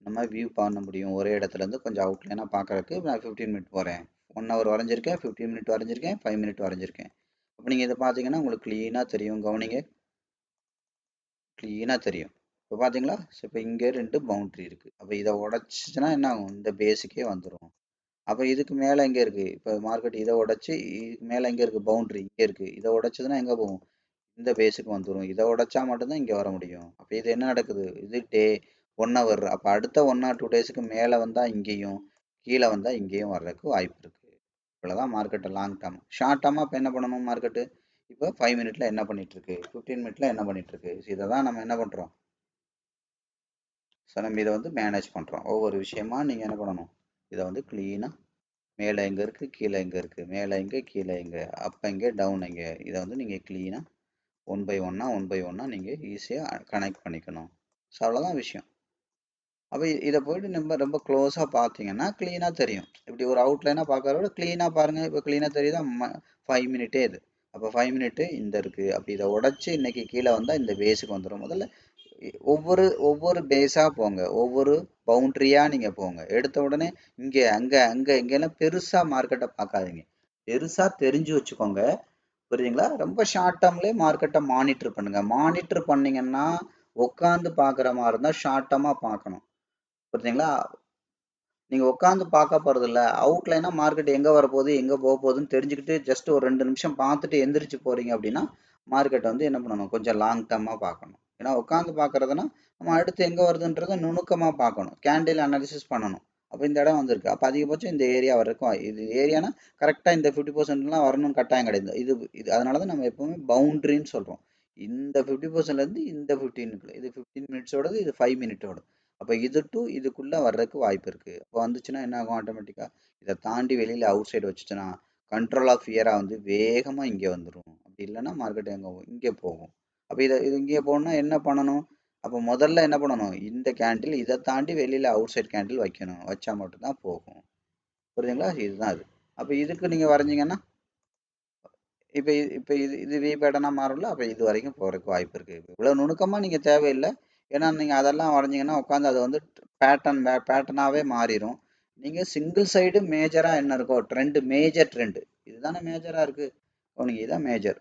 நம்ம வியூ பண்ண முடியும் ஒரே இடத்துலேருந்து. கொஞ்சம் அவுட்லைனாக பார்க்குறதுக்கு நான் 15 மினிட் போகிறேன். 1 ஹவர் வரைஞ்சிருக்கேன், 15 மினிட் வரைஞ்சிருக்கேன், 5 மினிட் வரைஞ்சிருக்கேன். அப்போ நீங்கள் இதை பார்த்தீங்கன்னா உங்களுக்கு க்ளீனாக தெரியும். கவனிங்க, க்ளீனாக தெரியும். இப்போ பார்த்தீங்களா? ஸோ இப்போ இங்கே 2 பவுண்ட்ரி இருக்குது. அப்போ இதை உடச்சிச்சுன்னா என்ன ஆகும்? இந்த பேஸுக்கே வந்துடும். அப்போ இதுக்கு மேலே எங்கே இருக்குது? இப்போ மார்க்கெட் இதை உடச்சி இதுக்கு மேலே எங்கே இருக்குது? பவுண்ட்ரி இங்கே இருக்குது. இதை உடச்சதுன்னா எங்கே போகும்? இந்த பேஸுக்கு வந்துடும். இதை உடைச்சா மட்டும்தான் இங்கே வர முடியும். அப்போ இது என்ன நடக்குது? இது டே 1 ஹவர். அப்போ அடுத்த 1 ஆர் 2 டேஸுக்கு மேலே வந்தால் இங்கேயும், கீழே வந்தால் இங்கேயும் வர்றதுக்கு வாய்ப்பு இருக்குது. இவ்வளோதான் மார்க்கெட்டு லாங் டேர்ம். ஷார்ட் டேர்மாக இப்போ என்ன பண்ணணும் மார்க்கெட்டு? இப்போ 5 மினிட்ல என்ன பண்ணிட்டு இருக்கு, 15 மினிட்ல என்ன பண்ணிட்டு இருக்கு, இதை தான் நம்ம என்ன பண்ணுறோம்? ஸோ நம்ம இதை வந்து மேனேஜ் பண்ணுறோம். ஒவ்வொரு விஷயமா நீங்கள் என்ன பண்ணணும்? இதை வந்து க்ளீனாக மேலே எங்கே இருக்குது, கீழே எங்கே இருக்குது, மேலே எங்கே, கீழே எங்கே, அப் எங்கே, டவுன் எங்கே, இதை வந்து நீங்கள் க்ளீனாக ஒன் பை ஒன்னாக நீங்கள் ஈஸியாக கனெக்ட் பண்ணிக்கணும். ஸோ அவ்வளோதான் விஷயம். அப்போ இதை போயிட்டு நம்ம ரொம்ப க்ளோஸாக பார்த்தீங்கன்னா க்ளீனாக தெரியும். இப்படி ஒரு அவுட்லைனாக பார்க்கறத விட க்ளீனாக பாருங்கள். இப்போ க்ளீனாக தெரியுதா? 5 மினிட்டே இது. அப்போ 5 மினிட்டு இந்த இருக்குது. அப்படி இதை உடச்சி இன்றைக்கி கீழே வந்தால் இந்த பேஸுக்கு வந்துடும். முதல்ல ஒவ்வொரு ஒவ்வொரு பேஸாக போங்க, ஒவ்வொரு பவுண்ட்ரியாக நீங்கள் போங்க. எடுத்த உடனே இங்கே அங்கே அங்கே இங்கெல்லாம் பெருசாக மார்க்கெட்டை பார்க்காதீங்க. பெருசாக தெரிஞ்சு வச்சுக்கோங்க. புரியுதுங்களா? ரொம்ப ஷார்ட் டேர்ம்லேயே மார்க்கெட்டை மானிட்டர் பண்ணுங்கள். மானிட்டர் பண்ணிங்கன்னா உட்காந்து பார்க்குற மாதிரி இருந்தால் ஷார்ட் டேர்மாக பார்க்கணும். புரியுதுங்களா? நீங்கள் உட்காந்து பார்க்க போகிறதில்ல. அவுட்லைனாக மார்க்கெட் எங்கே வரப்போகுது, எங்கே போக போகுதுன்னு தெரிஞ்சுக்கிட்டு ஜஸ்ட் ஒரு 2 நிமிஷம் பார்த்துட்டு எந்திரிச்சு போகிறீங்க அப்படின்னா மார்க்கெட் வந்து என்ன பண்ணணும்? கொஞ்சம் லாங் டேர்மாக பார்க்கணும். ஏன்னா உட்காந்து பார்க்குறதுனா நம்ம அடுத்து எங்கே வருதுன்றதை நுணுக்கமாக பார்க்கணும். கேண்டில் அனாலிசிஸ் பண்ணணும். அப்போ இந்த இடம் வந்திருக்கு. அப்போ அதிகபட்சம் இந்த ஏரியா வரைக்கும் இது ஏரியானா கரெக்டாக இந்த 50%லாம் வரணும்னு கட்டாயம் கிடையாது. இது இது அதனால தான் நம்ம எப்போவுமே பவுண்ட்ரின்னு சொல்கிறோம். இந்த 50%லேருந்து இந்த 15 இது 15 மினிட்ஸோடது, இது 5 மினிட்டோட. அப்போ இது டு இதுக்குள்ளே வர்றதுக்கு வாய்ப்பு இருக்குது. அப்போ வந்துச்சுன்னா என்ன ஆகும்? ஆட்டோமேட்டிக்காக இதை தாண்டி வெளியில் அவுட் சைடு வச்சுச்சுன்னா கண்ட்ரோல் ஆஃப் ஃபியராக வந்து வேகமாக இங்கே வந்துடும். அப்படி இல்லைன்னா மார்க்கெட் எங்கே போகும்? இங்கே போகும். அப்போ இது இங்கே போகணுன்னா என்ன பண்ணணும்? அப்போ முதல்ல என்ன பண்ணணும்? இந்த கேண்டில் இதை தாண்டி வெளியில் அவுட் சைட் கேண்டில் வைக்கணும். வச்சா மட்டும்தான் போகும். புரியுதுங்களா? இதுதான் அது. அப்போ இதுக்கு நீங்கள் வரைஞ்சிங்கன்னா இப்போ இது இது வி பேட்டர்னாக மாறும்ல. அப்போ இது வரைக்கும் போகிறதுக்கு வாய்ப்பு இருக்குது. இவ்வளோ நுணுக்கமாக நீங்கள் தேவையில்லை. ஏன்னா நீங்கள் அதெல்லாம் வரைஞ்சிங்கன்னா உட்காந்து அது வந்து பேட்டர்னாகவே மாறிடும். நீங்கள் சிங்கிள் சைடு மேஜராக என்ன இருக்கோ ட்ரெண்டு, மேஜர் ட்ரெண்டு இதுதானே மேஜராக இருக்குது. நீங்கள் இதுதான் மேஜர்.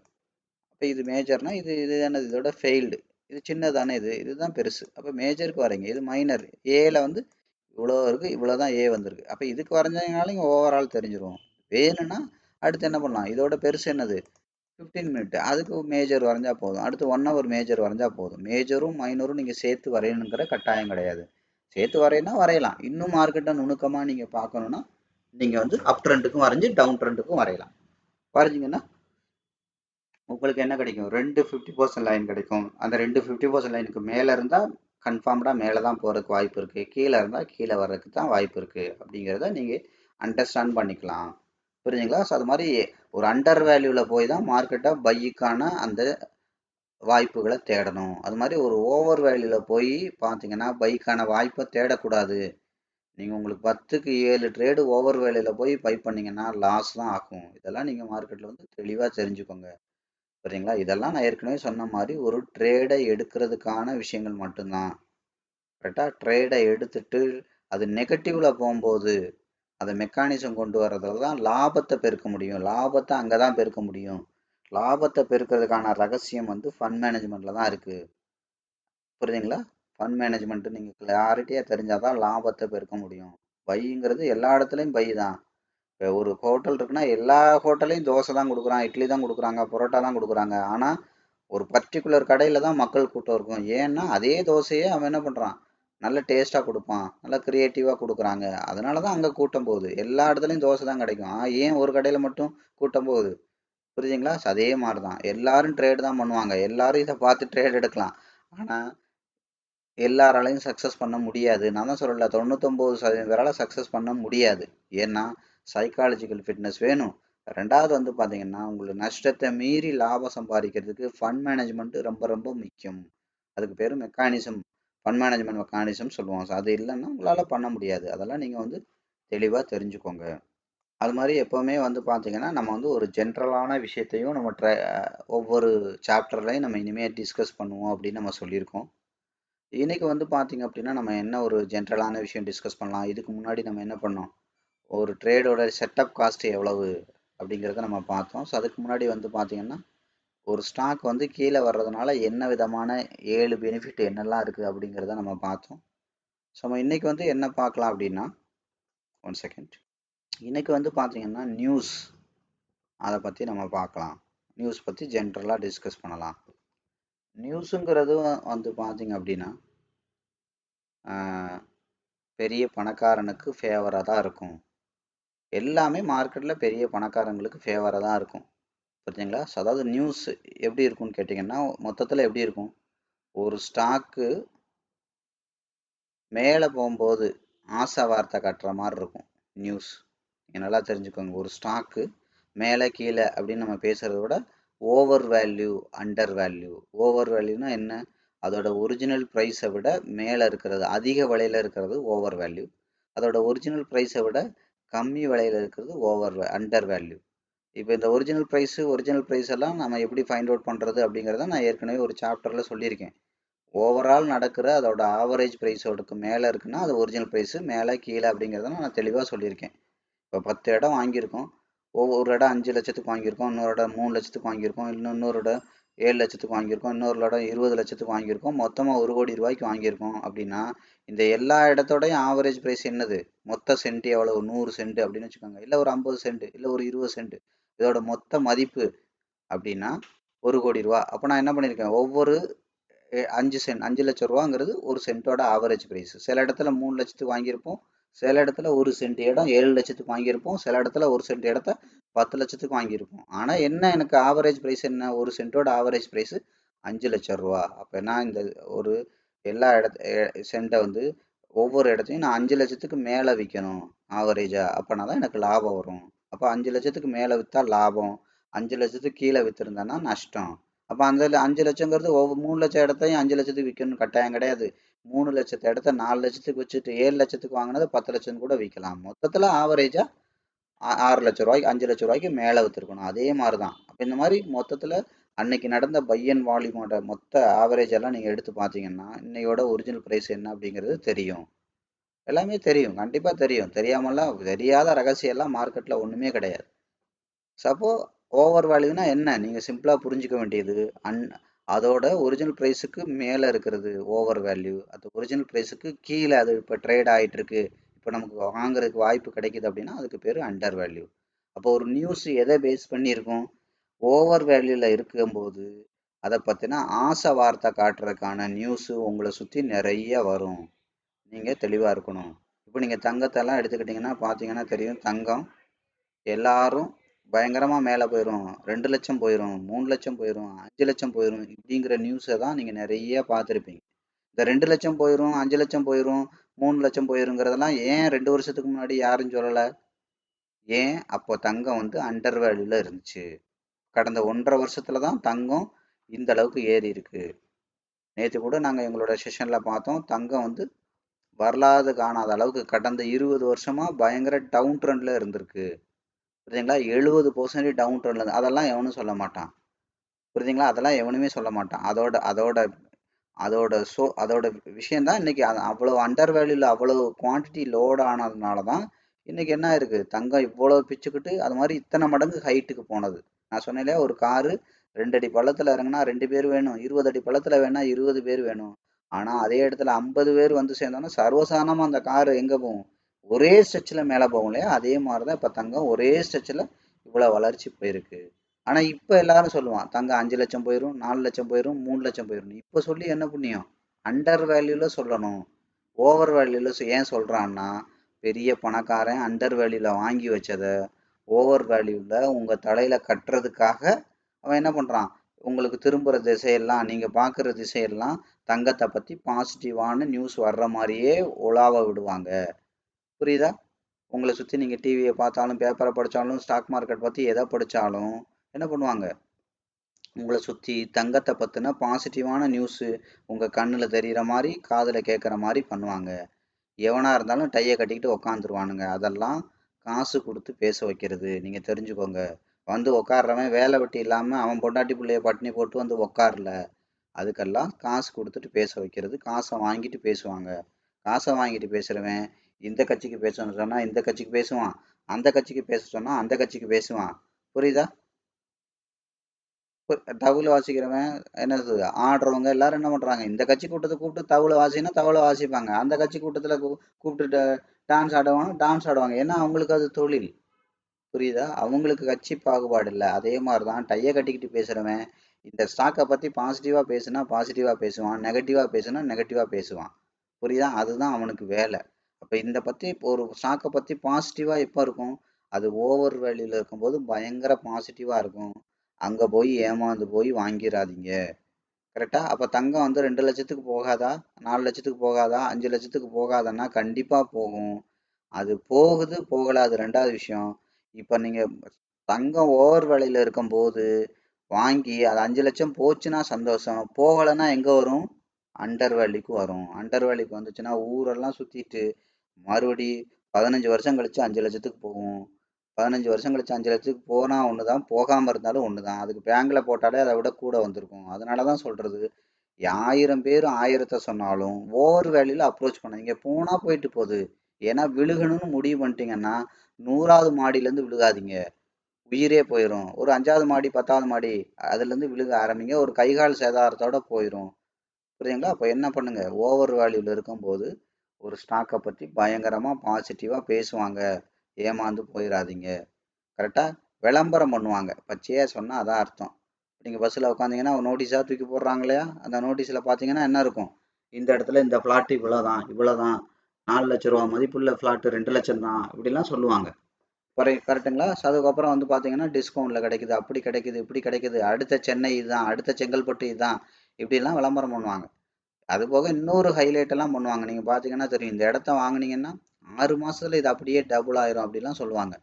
அப்போ இது மேஜர்னா இது இது என்னது? இதோட ஃபெயில்டு. இது சின்னதானே, இதுதான் பெருசு. அப்போ மேஜருக்கு வரீங்க. இது மைனர். ஏல வந்து இவ்வளோ இருக்குது, இவ்வளோ தான் ஏ வந்திருக்கு. அப்போ இதுக்கு வரைஞ்சதுனால இங்கே ஓவரால் தெரிஞ்சிடும். வேணும்னா அடுத்து என்ன பண்ணலாம்? இதோட பெருசு என்னது? 15 மினிட். அதுக்கு மேஜர் வரைஞ்சா போதும். அடுத்து 1 ஹவர் மேஜர் வரைஞ்சா போதும். மேஜரும் மைனரும் நீங்கள் சேர்த்து வரையணுங்கிற கட்டாயம் கிடையாது. சேர்த்து வரையினா வரையலாம். இன்னும் மார்க்கெட்டை நுணுக்கமாக நீங்கள் பார்க்கணுன்னா நீங்கள் வந்து அப் ட்ரெண்டுக்கும் வரைஞ்சி டவுன் ட்ரெண்டுக்கும் வரையலாம். வரைஞ்சிங்கன்னா உங்களுக்கு என்ன கிடைக்கும்? 2 50% லைன் கிடைக்கும். அந்த 2 50% லைனுக்கு மேலே இருந்தால் கன்ஃபார்ம்டாக மேலே தான் போகிறதுக்கு வாய்ப்பு இருக்குது. கீழே இருந்தால் கீழே வர்றதுக்கு தான் வாய்ப்பு இருக்குது. அப்படிங்கிறத நீங்கள் அண்டர்ஸ்டாண்ட் பண்ணிக்கலாம். புரியுதுங்களா? ஸோ அது மாதிரி ஒரு அண்டர் வேல்யூவில் போய் தான் மார்க்கெட்டை பைக்கான அந்த வாய்ப்புகளை தேடணும். அது மாதிரி ஒரு ஓவர் வேல்யூவில் போய் பார்த்தீங்கன்னா பைக்கான வாய்ப்பை தேடக்கூடாது. நீங்கள் உங்களுக்கு 10க்கு 7 ட்ரேடு ஓவர் வேல்யூவில் போய் பை பண்ணிங்கன்னா லாஸ் தான் ஆகும். இதெல்லாம் நீங்கள் மார்க்கெட்டில் வந்து தெளிவாக தெரிஞ்சுக்கோங்க. சரிங்களா? இதெல்லாம் நான் ஏற்கனவே சொன்ன மாதிரி ஒரு ட்ரேடை எடுக்கிறதுக்கான விஷயங்கள் மட்டும்தான். கரெக்டாக? ட்ரேடை எடுத்துட்டு அது நெகட்டிவில் போகும்போது அதை மெக்கானிசம் கொண்டு வர்றதுல தான் லாபத்தை பெருக்க முடியும். லாபத்தை அங்கே தான் பெருக்க முடியும். லாபத்தை பெருக்கிறதுக்கான ரகசியம் வந்து ஃபண்ட் மேனேஜ்மெண்ட்டில் தான் இருக்குது. புரியுதுங்களா? ஃபண்ட் மேனேஜ்மெண்ட்டு நீங்கள் கிளாரிட்டியாக தெரிஞ்சால் தான் லாபத்தை பெருக்க முடியும். பைங்கிறது எல்லா இடத்துலையும் பை தான். இப்போ ஒரு ஹோட்டல் இருக்குன்னா எல்லா ஹோட்டல்லையும் தோசை தான் கொடுக்குறான், இட்லி தான் கொடுக்குறாங்க, பரோட்டா தான் கொடுக்குறாங்க. ஆனால் ஒரு பர்டிகுலர் கடையில் தான் மக்கள் கூட்டம் இருக்கும். ஏன்னா அதே தோசையே அவன் என்ன பண்ணுறான், நல்ல டேஸ்ட்டாக கொடுப்பான், நல்லா க்ரியேட்டிவாக கொடுக்குறாங்க. அதனால தான் அங்கே கூட்டம் போகுது. எல்லா இடத்துலையும் தோசை தான் கிடைக்கும். ஏன் ஒரு கடையில் மட்டும் கூட்டம் போகுது? புரியுதுங்களா? அதே மாதிரி தான் எல்லாரும் ட்ரேட் தான் பண்ணுவாங்க. எல்லாரும் இதை பார்த்து ட்ரேட் எடுக்கலாம். ஆனால் எல்லாராலையும் சக்ஸஸ் பண்ண முடியாது. நான் தான் சொல்லல, 99% பேரால சக்ஸஸ் பண்ண முடியாது. ஏன்னா சைக்காலஜிக்கல் ஃபிட்னஸ் வேணும். ரெண்டாவது வந்து பார்த்தீங்கன்னா, உங்களுக்கு நஷ்டத்தை மீறி லாபம் சம்பாதிக்கிறதுக்கு ஃபண்ட் மேனேஜ்மெண்ட் ரொம்ப ரொம்ப முக்கியம். அதுக்கு பேர் மெக்கானிசம், ஃபண்ட் மேனேஜ்மெண்ட் மெக்கானிசம் சொல்லுவோம். அது இல்லைன்னா உங்களால் பண்ண முடியாது. அதெல்லாம் நீங்கள் வந்து தெளிவாக தெரிஞ்சுக்கோங்க. அது மாதிரி எப்போவுமே வந்து பார்த்தீங்கன்னா, நம்ம வந்து ஒரு ஜென்ரலான விஷயத்தையும் நம்ம ஒவ்வொரு சாப்டர்லையும் நம்ம இனிமேல் டிஸ்கஸ் பண்ணுவோம் அப்படின்னு நம்ம சொல்லியிருக்கோம். இன்னைக்கு வந்து பார்த்தீங்க அப்படின்னா, நம்ம என்ன ஒரு ஜென்ரலான விஷயம் டிஸ்கஸ் பண்ணலாம். இதுக்கு முன்னாடி நம்ம என்ன பண்ணோம், ஒரு ட்ரேடோட செட்டப் காஸ்ட் எவ்வளவு அப்படிங்கிறத நம்ம பார்த்தோம். ஸோ அதுக்கு முன்னாடி வந்து பார்த்தீங்கன்னா, ஒரு ஸ்டாக் வந்து கீழே வர்றதுனால என்ன விதமான 7 பெனிஃபிட் என்னெல்லாம் இருக்குது அப்படிங்கிறத நம்ம பார்த்தோம். ஸோ நம்ம இன்னைக்கு வந்து என்ன பார்க்கலாம் அப்படின்னா, ஒன் செகண்ட். இன்னைக்கு வந்து பார்த்தீங்கன்னா நியூஸ், அதை பற்றி நம்ம பார்க்கலாம். நியூஸ் பற்றி ஜென்ரலாக டிஸ்கஸ் பண்ணலாம். நியூஸுங்கிறது வந்து பார்த்தீங்க அப்படின்னா, பெரிய பணக்காரனுக்கு ஃபேவராக தான் இருக்கும். எல்லாமே மார்க்கெட்டில் பெரிய பணக்காரங்களுக்கு ஃபேவராக தான் இருக்கும். புரியுதுங்களா? ஸோ அதாவது நியூஸ் எப்படி இருக்கும்னு கேட்டிங்கன்னா, மொத்தத்தில் எப்படி இருக்கும், ஒரு ஸ்டாக்கு மேலே போகும்போது ஆசை வார்த்தை கட்டுற மாதிரி இருக்கும் நியூஸ். நீங்கள் நல்லா தெரிஞ்சுக்கோங்க. ஒரு ஸ்டாக்கு மேலே கீழே அப்படின்னு நம்ம பேசுகிறத விட over value, under value. Over வேல்யூனா என்ன? அதோட ஒரிஜினல் ப்ரைஸை விட மேலே இருக்கிறது, அதிக விலையில் இருக்கிறது ஓவர் வேல்யூ. அதோட ஒரிஜினல் ப்ரைஸை விட கம்மி விலையில் இருக்கிறது அண்டர் வேல்யூ. இப்போ இந்த ஒரிஜினல் ப்ரைஸ் எல்லாம் நம்ம எப்படி ஃபைண்ட் அவுட் பண்ணுறது அப்படிங்கிறத நான் ஏற்கனவே ஒரு சாப்டரில் சொல்லியிருக்கேன். ஓவரால் நடக்கிற அதோட ஆவரேஜ் ப்ரைஸோடுக்கு மேலே இருக்குன்னா அது ஒரிஜினல் ப்ரைஸு, மேலே கீழே அப்படிங்கிறத நான் தெளிவாக சொல்லியிருக்கேன். இப்போ 10 இடம் வாங்கியிருக்கோம். ஒவ்வொரு இடம் 5 லட்சத்துக்கு வாங்கியிருக்கோம், இன்னொரு இடம் 3 லட்சத்துக்கு வாங்கியிருக்கோம், இன்னொரு இடம் 7 லட்சத்துக்கு வாங்கியிருக்கோம், இன்னொரு இடம் 20 லட்சத்துக்கு வாங்கியிருக்கோம், மொத்தமாக 1 கோடி ரூபாய்க்கு வாங்கியிருக்கோம். அப்படின்னா இந்த எல்லா இடத்தோடையும் ஆவரேஜ் ப்ரைஸ் என்னது, மொத்த சென்ட் எவ்வளவு, 100 சென்ட் அப்படின்னு வச்சுக்கோங்க, இல்லை ஒரு 50 சென்ட், இல்லை ஒரு 20 சென்ட். இதோட மொத்த மதிப்பு அப்படின்னா 1 கோடி ரூபா. அப்போ நான் என்ன பண்ணியிருக்கேன், ஒவ்வொரு 5 லட்சம் ரூபாங்கிறது ஒரு சென்ட்டோட ஆவரேஜ் ப்ரைஸ். சில இடத்துல 3 லட்சத்துக்கு வாங்கியிருப்போம், சில இடத்துல ஒரு சென்ட் இடம் 7 லட்சத்துக்கு வாங்கியிருப்போம், சில இடத்துல ஒரு சென்ட் இடத்த 10 லட்சத்துக்கு வாங்கியிருப்போம். ஆனால் என்ன, எனக்கு ஆவரேஜ் ப்ரைஸ் என்ன, ஒரு சென்ட்டோட ஆவரேஜ் ப்ரைஸ் 5 லட்சம் ரூபா. அப்போ நான் இந்த ஒரு எல்லா சென்ட்டை வந்து ஒவ்வொரு இடத்தையும் நான் 5 லட்சத்துக்கு மேலே விற்கணும் ஆவரேஜா. அப்போனா தான் எனக்கு லாபம் வரும். அப்போ 5 லட்சத்துக்கு மேலே விற்றா லாபம், 5 லட்சத்துக்கு கீழே விற்றுருந்தேன்னா நஷ்டம். அப்போ அந்த 5 லட்சங்கிறது 3 லட்சம் இடத்தையும் 5 லட்சத்துக்கு விற்கணும்னு கட்டாயம் கிடையாது. 3 லட்சத்து இடத்த 4 லட்சத்துக்கு வச்சுட்டு 7 லட்சத்துக்கு வாங்கினது 10 லட்சம் கூட விற்கலாம். மொத்தத்தில் ஆவரேஜா 6 லட்சம் ரூபாய்க்கு 5 லட்சம் ரூபாய்க்கு மேலே விற்றுருக்கணும். அதே மாதிரி தான். அப்போ இந்த மாதிரி மொத்தத்தில் அன்னைக்கு நடந்த பை அண்ட் வால்யூமோட மொத்த ஆவரேஜ் எல்லாம் நீங்கள் எடுத்து பார்த்தீங்கன்னா இன்னையோட ஒரிஜினல் ப்ரைஸ் என்ன அப்படிங்கிறது தெரியும். எல்லாமே தெரியும், கண்டிப்பாக தெரியும். தெரியாமலாம் தெரியாத ரகசியம் எல்லாம் மார்க்கெட்டில் ஒன்றுமே கிடையாது. சப்போ ஓவர் வேல்யூனா என்ன, நீங்கள் சிம்பிளாக புரிஞ்சுக்க வேண்டியது, அதோட ஒரிஜினல் ப்ரைஸுக்கு மேலே இருக்கிறது ஓவர் வேல்யூ, அது ஒரிஜினல் ப்ரைஸுக்கு கீழே அது இப்போ ட்ரேட் ஆகிட்டு இருக்கு, இப்போ நமக்கு வாங்குறதுக்கு வாய்ப்பு கிடைக்குது அப்படின்னா அதுக்கு பேர் அண்டர் வேல்யூ. அப்போ ஒரு நியூஸ் எதை பேஸ் பண்ணியிருக்கோம், ஓவர் வேல்யூவில் இருக்கும்போது அதை பற்றினா ஆசை வார்த்தை காட்டுறதுக்கான நியூஸு உங்களை சுற்றி நிறைய வரும். நீங்கள் தெளிவாக இருக்கணும். இப்போ நீங்கள் தங்கத்தெல்லாம் எடுத்துக்கிட்டிங்கன்னா பார்த்தீங்கன்னா தெரியும், தங்கம் எல்லாரும் பயங்கரமாக மேலே போயிடும், 2 லட்சம் போயிடும், 3 லட்சம் போயிடும், 5 லட்சம் போயிடும் இப்படிங்கிற நியூஸை தான் நீங்கள் நிறைய பார்த்துருப்பீங்க. இந்த 2 லட்சம் போயிடும், 5 லட்சம் போயிடும், 3 லட்சம் போயிருங்கிறதெல்லாம் ஏன் 2 வருஷத்துக்கு முன்னாடி யாரும் சொல்லலை? ஏன், அப்போ தங்கம் வந்து அண்டர் வேல்யூவில் இருந்துச்சு. கடந்த 1.5 வருஷத்துல தான் தங்கம் இந்த அளவுக்கு ஏறி இருக்கு. நேற்று கூட நாங்கள் எங்களோட செஷனில் பார்த்தோம், தங்கம் வந்து வரலாறு காணாத அளவுக்கு கடந்த 20 வருஷமாக பயங்கர டவுன் ட்ரெண்டில் இருந்திருக்கு. புரியுதுங்களா? 70% டவுன் ட்ரெண்ட்ல, அதெல்லாம் எவனும் சொல்ல மாட்டான். புரியுதுங்களா? அதெல்லாம் எவனுமே சொல்ல மாட்டான். அதோட அதோட அதோட விஷயம் தான் இன்னைக்கு அவ்வளோ அண்டர் வேல்யூல அவ்வளோ குவான்டிட்டி லோட் ஆனதுனால தான் இன்னைக்கு என்ன இருக்கு, தங்கம் இவ்வளோ பிச்சுக்கிட்டு அது மாதிரி இத்தனை மடங்கு ஹைட்டுக்கு போனது. நான் சொன்னேன் இல்லையா, ஒரு காரு 2 அடி பள்ளத்தில் இறங்கினா 2 பேர் வேணும், 20 அடி பள்ளத்தில் வேணா 20 பேர் வேணும். ஆனால் அதே இடத்துல 50 பேர் வந்து சேர்ந்தோன்னா சர்வசாதாரணமாக அந்த காரு எங்கே போகும், ஒரே ஸ்ட்ரெச்சில் மேலே போகும் இல்லையா, அதே மாதிரி தான் இப்போ தங்கம் ஒரே ஸ்ட்ரெச்சில் இவ்வளோ வளர்ச்சி போயிருக்கு. ஆனால் இப்போ எல்லாரும் சொல்லுவான் தங்கம் 5 லட்சம் போயிடும், 4 லட்சம் போயிடும், 3 லட்சம் போயிடும். இப்போ சொல்லி என்ன புண்ணியம்? அண்டர் வேல்யூவில் சொல்லணும். ஓவர் வேல்யூவில் ஏன் சொல்கிறான்னா, பெரிய பணக்காரன் அண்டர் வேல்யூவில் வாங்கி வச்சதை ஓவர் வேல்யூவில் உங்கள் தலையில் கட்டுறதுக்காக அவன் என்ன பண்ணுறான், உங்களுக்கு திரும்புகிற திசையெல்லாம் நீங்கள் பார்க்குற திசையெல்லாம் தங்கத்தை பற்றி பாசிட்டிவான நியூஸ் வர்ற மாதிரியே உலாவ விடுவாங்க. புரியுதா? உங்களை சுற்றி நீங்கள் டிவியை பார்த்தாலும் பேப்பரை படித்தாலும் ஸ்டாக் மார்க்கெட் பற்றி எதை படித்தாலும் என்ன பண்ணுவாங்க, உங்களை சுற்றி தங்கத்தை பற்றின பாசிட்டிவான நியூஸு உங்கள் கண்ணில் தெரிகிற மாதிரி காதில் கேட்குற மாதிரி பண்ணுவாங்க. எவனாக இருந்தாலும் டையை கட்டிக்கிட்டு உக்காந்துருவானுங்க. அதெல்லாம் காசு கொடுத்து பேச வைக்கிறது, நீங்கள் தெரிஞ்சுக்கோங்க. வந்து உக்காடுறவன் வேலை வெட்டி இல்லாமல் அவன் பொண்டாட்டி பிள்ளைய பட்டினி போட்டு வந்து உக்காரல, அதுக்கெல்லாம் காசு கொடுத்துட்டு பேச வைக்கிறது. காசை வாங்கிட்டு பேசுவாங்க. காசை வாங்கிட்டு பேசுகிறவன் இந்த கட்சிக்கு பேசணும்னு சொன்னால் இந்த கட்சிக்கு பேசுவான், அந்த கட்சிக்கு பேச சொன்னால் அந்த கட்சிக்கு பேசுவான். புரியுதா? தவுல வாசிக்கிறவன் என்னது, ஆடுறவங்க எல்லாரும் என்ன பண்ணுறாங்க, இந்த கட்சி கூட்டத்தை கூப்பிட்டு தவுல வாசினா தவுல வாசிப்பாங்க, அந்த கட்சி கூட்டத்தில் கூப்பிட்டு டான்ஸ் ஆடுவாங்க, டான்ஸ் ஆடுவாங்க. ஏன்னா அவங்களுக்கு அது தொழில். புரியுதா? அவங்களுக்கு கட்சி பாகுபாடு இல்லை. அதே மாதிரி தான் டையை கட்டிக்கிட்டு பேசுகிறவன் இந்த ஸ்டாக்கை பற்றி பாசிட்டிவாக பேசுனா பாசிட்டிவாக பேசுவான், நெகட்டிவாக பேசுனா நெகட்டிவாக பேசுவான். புரியுதா? அதுதான் அவனுக்கு வேலை. அப்போ இந்த பற்றி ஒரு ஸ்டாக்கை பற்றி பாசிட்டிவாக எப்போ இருக்கும், அது ஓவர் வேல்யூவில் இருக்கும்போது பயங்கர பாசிட்டிவாக இருக்கும். அங்கே போய் ஏமாந்து போய் வாங்கிடாதீங்க. கரெக்டா? அப்போ தங்கம் வந்து 2 லட்சத்துக்கு போகாதா, 4 லட்சத்துக்கு போகாதா, 5 லட்சத்துக்கு போகாதன்னா கண்டிப்பாக போகும். அது போகுது போகல அது ரெண்டாவது விஷயம். இப்போ நீங்கள் தங்கம் ஓவர் விலையில் இருக்கும்போது வாங்கி அது 5 லட்சம் போச்சுன்னா சந்தோஷம், போகலைன்னா எங்கே வரும், அண்டர் வேல்யூக்கு வரும். அண்டர் வேல்யூக்கு வந்துச்சுன்னா ஊரெல்லாம் சுற்றிட்டு மறுபடி 15 வருஷம் கழிச்சு 5 லட்சத்துக்கு போகும். 15 வருஷம் கழிச்சு 5 லட்சத்துக்கு போனால் ஒன்று தான், போகாமல் இருந்தாலும் ஒன்று தான். அதுக்கு பேங்கில் போட்டாலே அதை விட கூட வந்திருக்கும். அதனால தான் சொல்கிறது, 1000 பேர் 1000த்தை சொன்னாலும் ஓவர் வேல்யூவில் அப்ரோச் பண்ணாதீங்க. போனால் போயிட்டு போகுது. ஏன்னா விழுகணும்னு முடிவு பண்ணிட்டீங்கன்னா 100வது மாடியிலேருந்து விழுகாதீங்க, உயிரே போயிடும். ஒரு 5வது மாடி 10வது மாடி அதுலேருந்து விழுக ஆரம்பிங்க, ஒரு கைகால் சேதாரத்தோட போயிடும். புரியுதுங்களா? அப்போ என்ன பண்ணுங்க, ஓவர் வேல்யூவில் இருக்கும்போது ஒரு ஸ்டாக்கை பற்றி பயங்கரமாக பாசிட்டிவாக பேசுவாங்க, ஏமாந்து போயிடாதீங்க. கரெக்டாக விளம்பரம் பண்ணுவாங்க, பச்சையாக சொன்னால் அதான் அர்த்தம். நீங்கள் பஸ்ஸில் உட்காந்திங்கன்னா ஒரு நோட்டீஸாக தூக்கி போடுறாங்க இல்லையா, அந்த நோட்டீஸில் பார்த்தீங்கன்னா என்ன இருக்கும், இந்த இடத்துல இந்த ஃப்ளாட்டு இவ்வளோதான் இவ்வளோதான், 4 லட்ச ரூபா மதிப்புள்ள ஃப்ளாட்டு 2 லட்சம் தான், இப்படிலாம் சொல்லுவாங்க. கரெக்டுங்களா? அதுக்கப்புறம் வந்து பார்த்தீங்கன்னா டிஸ்கவுண்ட்டில் கிடைக்குது, அப்படி கிடைக்குது, இப்படி கிடைக்குது, அடுத்த சென்னை இதுதான், அடுத்த செங்கல்பட்டு இதுதான், இப்படிலாம் விளம்பரம் பண்ணுவாங்க. அது போக இன்னொரு ஹைலைட் எல்லாம் பண்ணுவாங்க, நீங்கள் பார்த்தீங்கன்னா தெரியும். இந்த இடத்த வாங்கினீங்கன்னா 6 மாதத்துல இது அப்படியே டபுள் ஆயிரும் அப்படிலாம் சொல்லுவாங்க.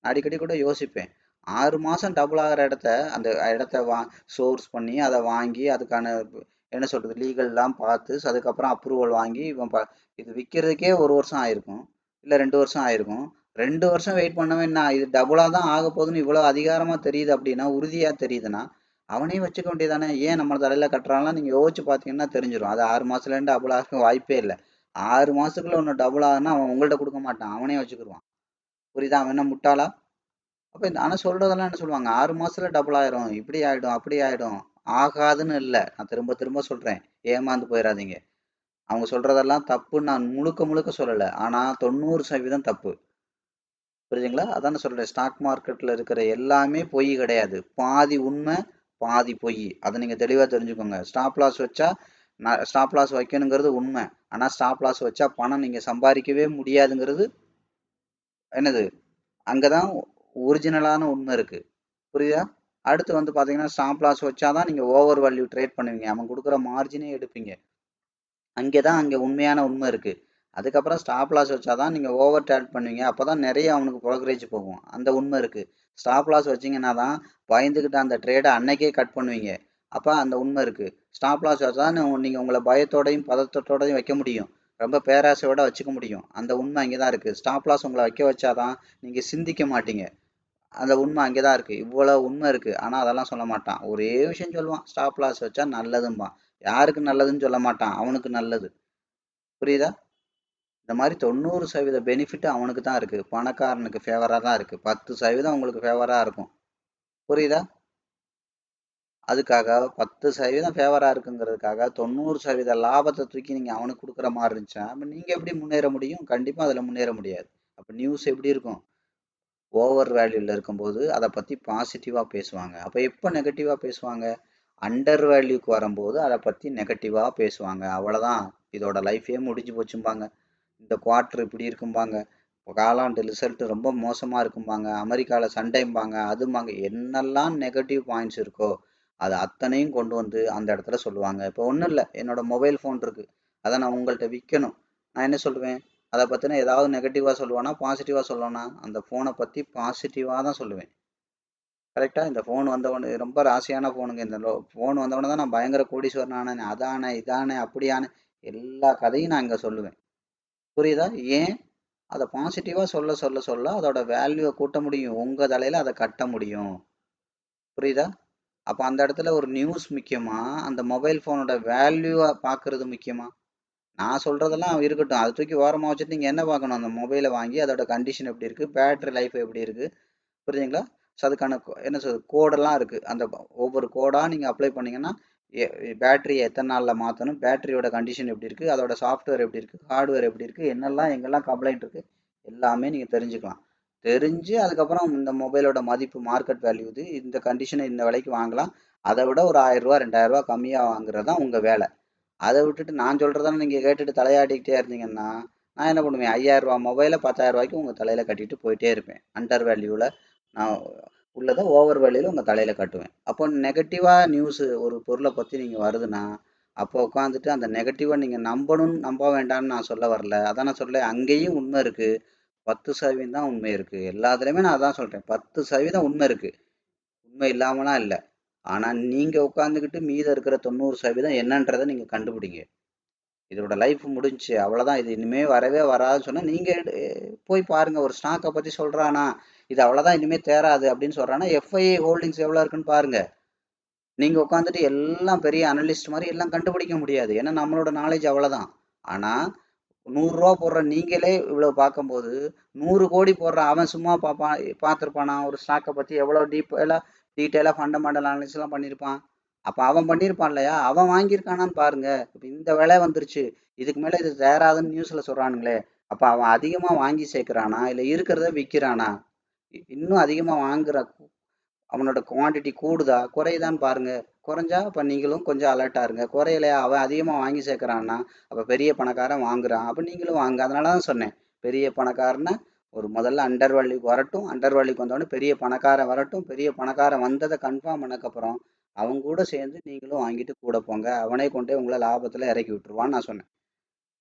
அடிக்கடி கூட யோசிப்பேன், 6 மாதம் டபுள் ஆகிற இடத்த, அந்த இடத்த சோர்ஸ் பண்ணி அதை வாங்கி அதுக்கான என்ன சொல்கிறது லீகல்லாம் பார்த்து அதுக்கப்புறம் அப்ரூவல் வாங்கி இவன் இது விற்கிறதுக்கே 1 வருஷம் ஆயிருக்கும், இல்லை 2 வருஷம் ஆயிருக்கும். 2 வருஷம் வெயிட் பண்ணவன் நான் இது டபுளாக தான் ஆக போகுதுன்னு இவ்வளோ அதிகாரமாக தெரியுது அப்படின்னா, உறுதியாக தெரியுதுன்னா அவனே வச்சுக்க வேண்டியதானே. ஏன் நம்ம தலையில் கட்டுறான்லாம் நீங்கள் யோசிச்சு பார்த்தீங்கன்னா தெரிஞ்சிடும். அது 6 மாதத்துலேருந்து டபுள் ஆக வாய்ப்பே இல்லை. 6 மாதத்துக்குள்ள ஒன்று டபுள் ஆகுதுன்னா அவன் உங்கள்கிட்ட கொடுக்க மாட்டான், அவனே வச்சுக்கிடுவான். புரியுதா? அவன் என்ன முட்டாளா? அப்போ இந்த ஆனால் சொல்கிறதெல்லாம் என்ன சொல்லுவாங்க, 6 மாதத்துல டபுள் ஆயிரும், இப்படி ஆகிடும் அப்படி ஆகிடும். ஆகாதுன்னு இல்லை, நான் திரும்ப திரும்ப சொல்கிறேன், ஏமாந்து போயிடாதீங்க. அவங்க சொல்கிறதெல்லாம் தப்புன்னு நான் முழுக்க முழுக்க சொல்லலை, ஆனால் 90% தப்பு. புரியுதுங்களா? அதான சொல்கிறேன், ஸ்டாக் மார்க்கெட்டில் இருக்கிற எல்லாமே பொய் கிடையாது. பாதி உண்மை பாதி பொய். அதை நீங்கள் தெளிவாக தெரிஞ்சுக்கோங்க. ஸ்டாப் லாஸ் வச்சா ஸ்டாப் லாஸ் வைக்கணுங்கிறது உண்மை. ஆனால் ஸ்டாப் லாஸ் வச்சா பணம் நீங்கள் சம்பாதிக்கவே முடியாதுங்கிறது என்னது, அங்கே தான் ஒரிஜினலான உண்மை இருக்குது. புரியுதா? அடுத்து வந்து பார்த்தீங்கன்னா ஸ்டாப் லாஸ் வச்சா தான் நீங்கள் ஓவர் வேல்யூ ட்ரேட் பண்ணுவீங்க, அவன் கொடுக்குற மார்ஜினே எடுப்பீங்க. அங்கே தான் அங்கே உண்மையான உண்மை இருக்குது. அதுக்கப்புறம் ஸ்டாப் லாஸ் வச்சா தான் நீங்கள் ஓவர் ட்ரேட் பண்ணுவீங்க, அப்போ தான் நிறைய அவனுக்கு ப்ரோக்கரேஜ் போகும், அந்த உண்மை இருக்குது. ஸ்டாப் லாஸ் வச்சிங்கன்னா தான் பயந்துக்கிட்டு அந்த ட்ரேடை அன்னைக்கே கட் பண்ணுவீங்க, அப்போ அந்த உண்மை இருக்குது. ஸ்டாப் லாஸ் வச்சா தான் நீங்கள் உங்களை பயத்தோடையும் பதத்தோடையும் வைக்க முடியும், ரொம்ப பேராசையோட வச்சுக்க முடியும். அந்த உண்மை அங்கே தான் இருக்குது. ஸ்டாப் லாஸ் உங்களை வைக்க வச்சாதான் நீங்கள் சிந்திக்க மாட்டீங்க, அந்த உண்மை அங்கே தான் இருக்குது. இவ்வளோ உண்மை இருக்குது, ஆனால் அதெல்லாம் சொல்ல மாட்டான். ஒரே விஷயம் சொல்லுவான், ஸ்டாப் லாஸ் வச்சா நல்லதும்பான். யாருக்கு நல்லதுன்னு சொல்ல மாட்டான், அவனுக்கு நல்லது. புரியுதா? இந்த மாதிரி 90% பெனிஃபிட் அவனுக்கு தான் இருக்குது, பணக்காரனுக்கு ஃபேவராக தான் இருக்குது. 10% உங்களுக்கு ஃபேவராக இருக்கும். புரியுதா? அதுக்காக 10% ஃபேவரா இருக்குங்கிறதுக்காக 90% லாபத்தை தூக்கி நீங்க அவனுக்கு கொடுக்குற மாதிரி இருந்துச்சுன்னா அப்ப நீங்க எப்படி முன்னேற முடியும்? கண்டிப்பா அதுல முன்னேற முடியாது. அப்ப நியூஸ் எப்படி இருக்கும்? ஓவர் வேல்யூல இருக்கும்போது அதை பத்தி பாசிட்டிவா பேசுவாங்க. அப்ப எப்ப நெகட்டிவா பேசுவாங்க? அண்டர் வேல்யூக்கு வரும்போது அதை பத்தி நெகட்டிவா பேசுவாங்க. அவ்வளவுதான். இதோட லைஃபே முடிஞ்சு போச்சும்பாங்க. இந்த குவார்டர் இப்படி இருக்கும்பாங்க. காலாண்டு ரிசல்ட் ரொம்ப மோசமா இருக்கும்பாங்க. அமெரிக்கால சண்டைம்பாங்க. அதும்பாங்க. என்னெல்லாம் நெகட்டிவ் பாயிண்ட்ஸ் இருக்கோ அது அத்தனையும் கொண்டு வந்து அந்த இடத்துல சொல்லுவாங்க. இப்போ ஒன்றும் இல்லை, என்னோட மொபைல் ஃபோன் இருக்கு, அதை நான் உங்கள்கிட்ட விற்கணும். நான் என்ன சொல்லுவேன்? அதை பற்றின ஏதாவது நெகட்டிவாக சொல்லுவேனா பாசிட்டிவாக சொல்லுவேனா? அந்த ஃபோனை பற்றி பாசிட்டிவாக தான் சொல்லுவேன். கரெக்டாக. இந்த ஃபோன் வந்தவொடனே ரொம்ப ராசியான ஃபோனுங்க. இந்த ஃபோன் வந்தவொடனே தான் நான் பயங்கர கோடீஸ்வரன் ஆனேன், அதானே இதானே அப்படியானே எல்லா கதையும் நான் இங்கே சொல்லுவேன். புரியுதா? ஏன்? அதை பாசிட்டிவாக சொல்ல சொல்ல சொல்ல அதோட வேல்யூவை கூட்ட முடியும், உங்கள் தலையில் அதை கட்ட முடியும். புரியுதா? அப்போ அந்த இடத்துல ஒரு நியூஸ் முக்கியமா, அந்த மொபைல் ஃபோனோட வேல்யூவை பார்க்கறது முக்கியமா? நான் சொல்றதெல்லாம் இருக்கட்டும், அதை தூக்கி ஓரமாக வச்சுட்டு நீங்கள் என்ன பார்க்கணும்? அந்த மொபைலை வாங்கி அதோட கண்டிஷன் எப்படி இருக்குது, பேட்டரி லைஃப் எப்படி இருக்குது, புரியுதுங்களா? ஸோ அதுக்கான என்ன சொல்றது கோடெல்லாம் இருக்குது. அந்த ஒவ்வொரு கோடாக நீங்கள் அப்ளை பண்ணீங்கன்னா பேட்டரியை எத்தனை நாளில் மாற்றணும், பேட்டரியோட கண்டிஷன் எப்படி இருக்குது, அதோட சாஃப்ட்வேர் எப்படி இருக்குது, ஹார்ட்வேர் எப்படி இருக்குது, என்னெல்லாம் எங்கெல்லாம் கம்ப்ளைண்ட் இருக்குது, எல்லாமே நீங்கள் தெரிஞ்சுக்கலாம். தெரிஞ்சு அதுக்கப்புறம் இந்த மொபைலோட மதிப்பு மார்க்கெட் வேல்யூ இது, இந்த கண்டிஷனை இந்த விலைக்கு வாங்கலாம், அதை விட ஒரு 1000 ரூபா 2000 ரூபா கம்மியாக வாங்குறது தான் உங்கள் வேலை. அதை விட்டுட்டு நான் சொல்கிறதான நீங்கள் கேட்டுட்டு தலையாடிக்கிட்டே இருந்தீங்கன்னா நான் என்ன பண்ணுவேன்? 5000 ரூபா மொபைலை 10,000 ரூபாய்க்கு உங்கள் தலையில் கட்டிட்டு போயிட்டே இருப்பேன். அண்டர் வேல்யூவில் நான் உள்ளதை ஓவர் வேல்யூவில் உங்கள் தலையில் கட்டுவேன். அப்போ நெகட்டிவாக நியூஸு ஒரு பொருளை பற்றி நீங்கள் வருதுன்னா அப்போ உட்காந்துட்டு அந்த நெகட்டிவாக நீங்கள் நம்பணும்னு நம்ப வேண்டாம்னு நான் சொல்ல வரல. அதான் நான் சொல்ல அங்கேயும் உண்மை இருக்குது. 10% தான் உண்மை இருக்குது. எல்லாத்துலேயுமே நான் அதான் சொல்கிறேன், 10% உண்மை இருக்குது, உண்மை இல்லாமலாம் இல்லை. ஆனால் நீங்கள் உட்காந்துக்கிட்டு மீதம் இருக்கிற 90% என்னன்றதை நீங்கள் கண்டுபிடிங்க. இதோட லைஃப் முடிஞ்சுச்சு அவ்வளோதான், இது இனிமே வரவே வராதுன்னு சொன்னால் நீங்கள் போய் பாருங்கள். ஒரு ஸ்டாக்கை பற்றி சொல்கிறானா இது அவ்வளோதான் இனிமேல் தேராது அப்படின்னு சொல்கிறானா எஃப்ஐஐ ஹோல்டிங்ஸ் எவ்வளோ இருக்குன்னு பாருங்கள். நீங்கள் உட்காந்துட்டு எல்லாம் பெரிய அனலிஸ்ட் மாதிரி எல்லாம் கண்டுபிடிக்க முடியாது, ஏன்னா நம்மளோட நாலேஜ் அவ்வளோதான். ஆனால் 100 ரூபா போடுற நீங்களே இவ்வளோ பார்க்கும்போது 100 கோடி போடுற அவன் சும்மா பார்த்துருப்பானா ஒரு ஸ்டாக்கை பற்றி எவ்வளோ டீட்டெயிலாக ஃபண்டமெண்டல் அனாலிசிஸ்லாம் பண்ணியிருப்பான். அப்போ அவன் பண்ணியிருப்பான் இல்லையா, அவன் வாங்கியிருக்கானான்னு பாருங்க. இப்போ இந்த விலை வந்துருச்சு, இதுக்கு மேலே இது தேராதுன்னு நியூஸில் சொல்கிறானுங்களே, அப்போ அவன் அதிகமாக வாங்கி சேர்க்குறானா இல்லை இருக்கிறத விற்கிறானா? இன்னும் அதிகமாக வாங்குற அவனோட குவான்டிட்டி கூடுதா குறையுதான்னு பாருங்க. குறைஞ்சா அப்போ நீங்களும் கொஞ்சம் அலர்ட்டாக இருங்க. குறையலையா, அவன் அதிகமாக வாங்கி சேர்க்குறான்னா அப்போ பெரிய பணக்காரன் வாங்குறான், அப்போ நீங்களும் வாங்க. அதனால தான் சொன்னேன், பெரிய பணக்காரனை ஒரு முதல்ல அண்டர் வேல்யூக்கு வரட்டும், அண்டர் வேல்யூக்கு வந்தோடனே பெரிய பணக்காரன் வரட்டும், பெரிய பணக்காரன் வந்ததை கன்ஃபார்ம் பண்ணக்கப்புறம் அவங்க கூட சேர்ந்து நீங்களும் வாங்கிட்டு கூட போங்க, அவனே கொண்டே உங்களை லாபத்தில் இறக்கி விட்டுருவான்னு நான் சொன்னேன்.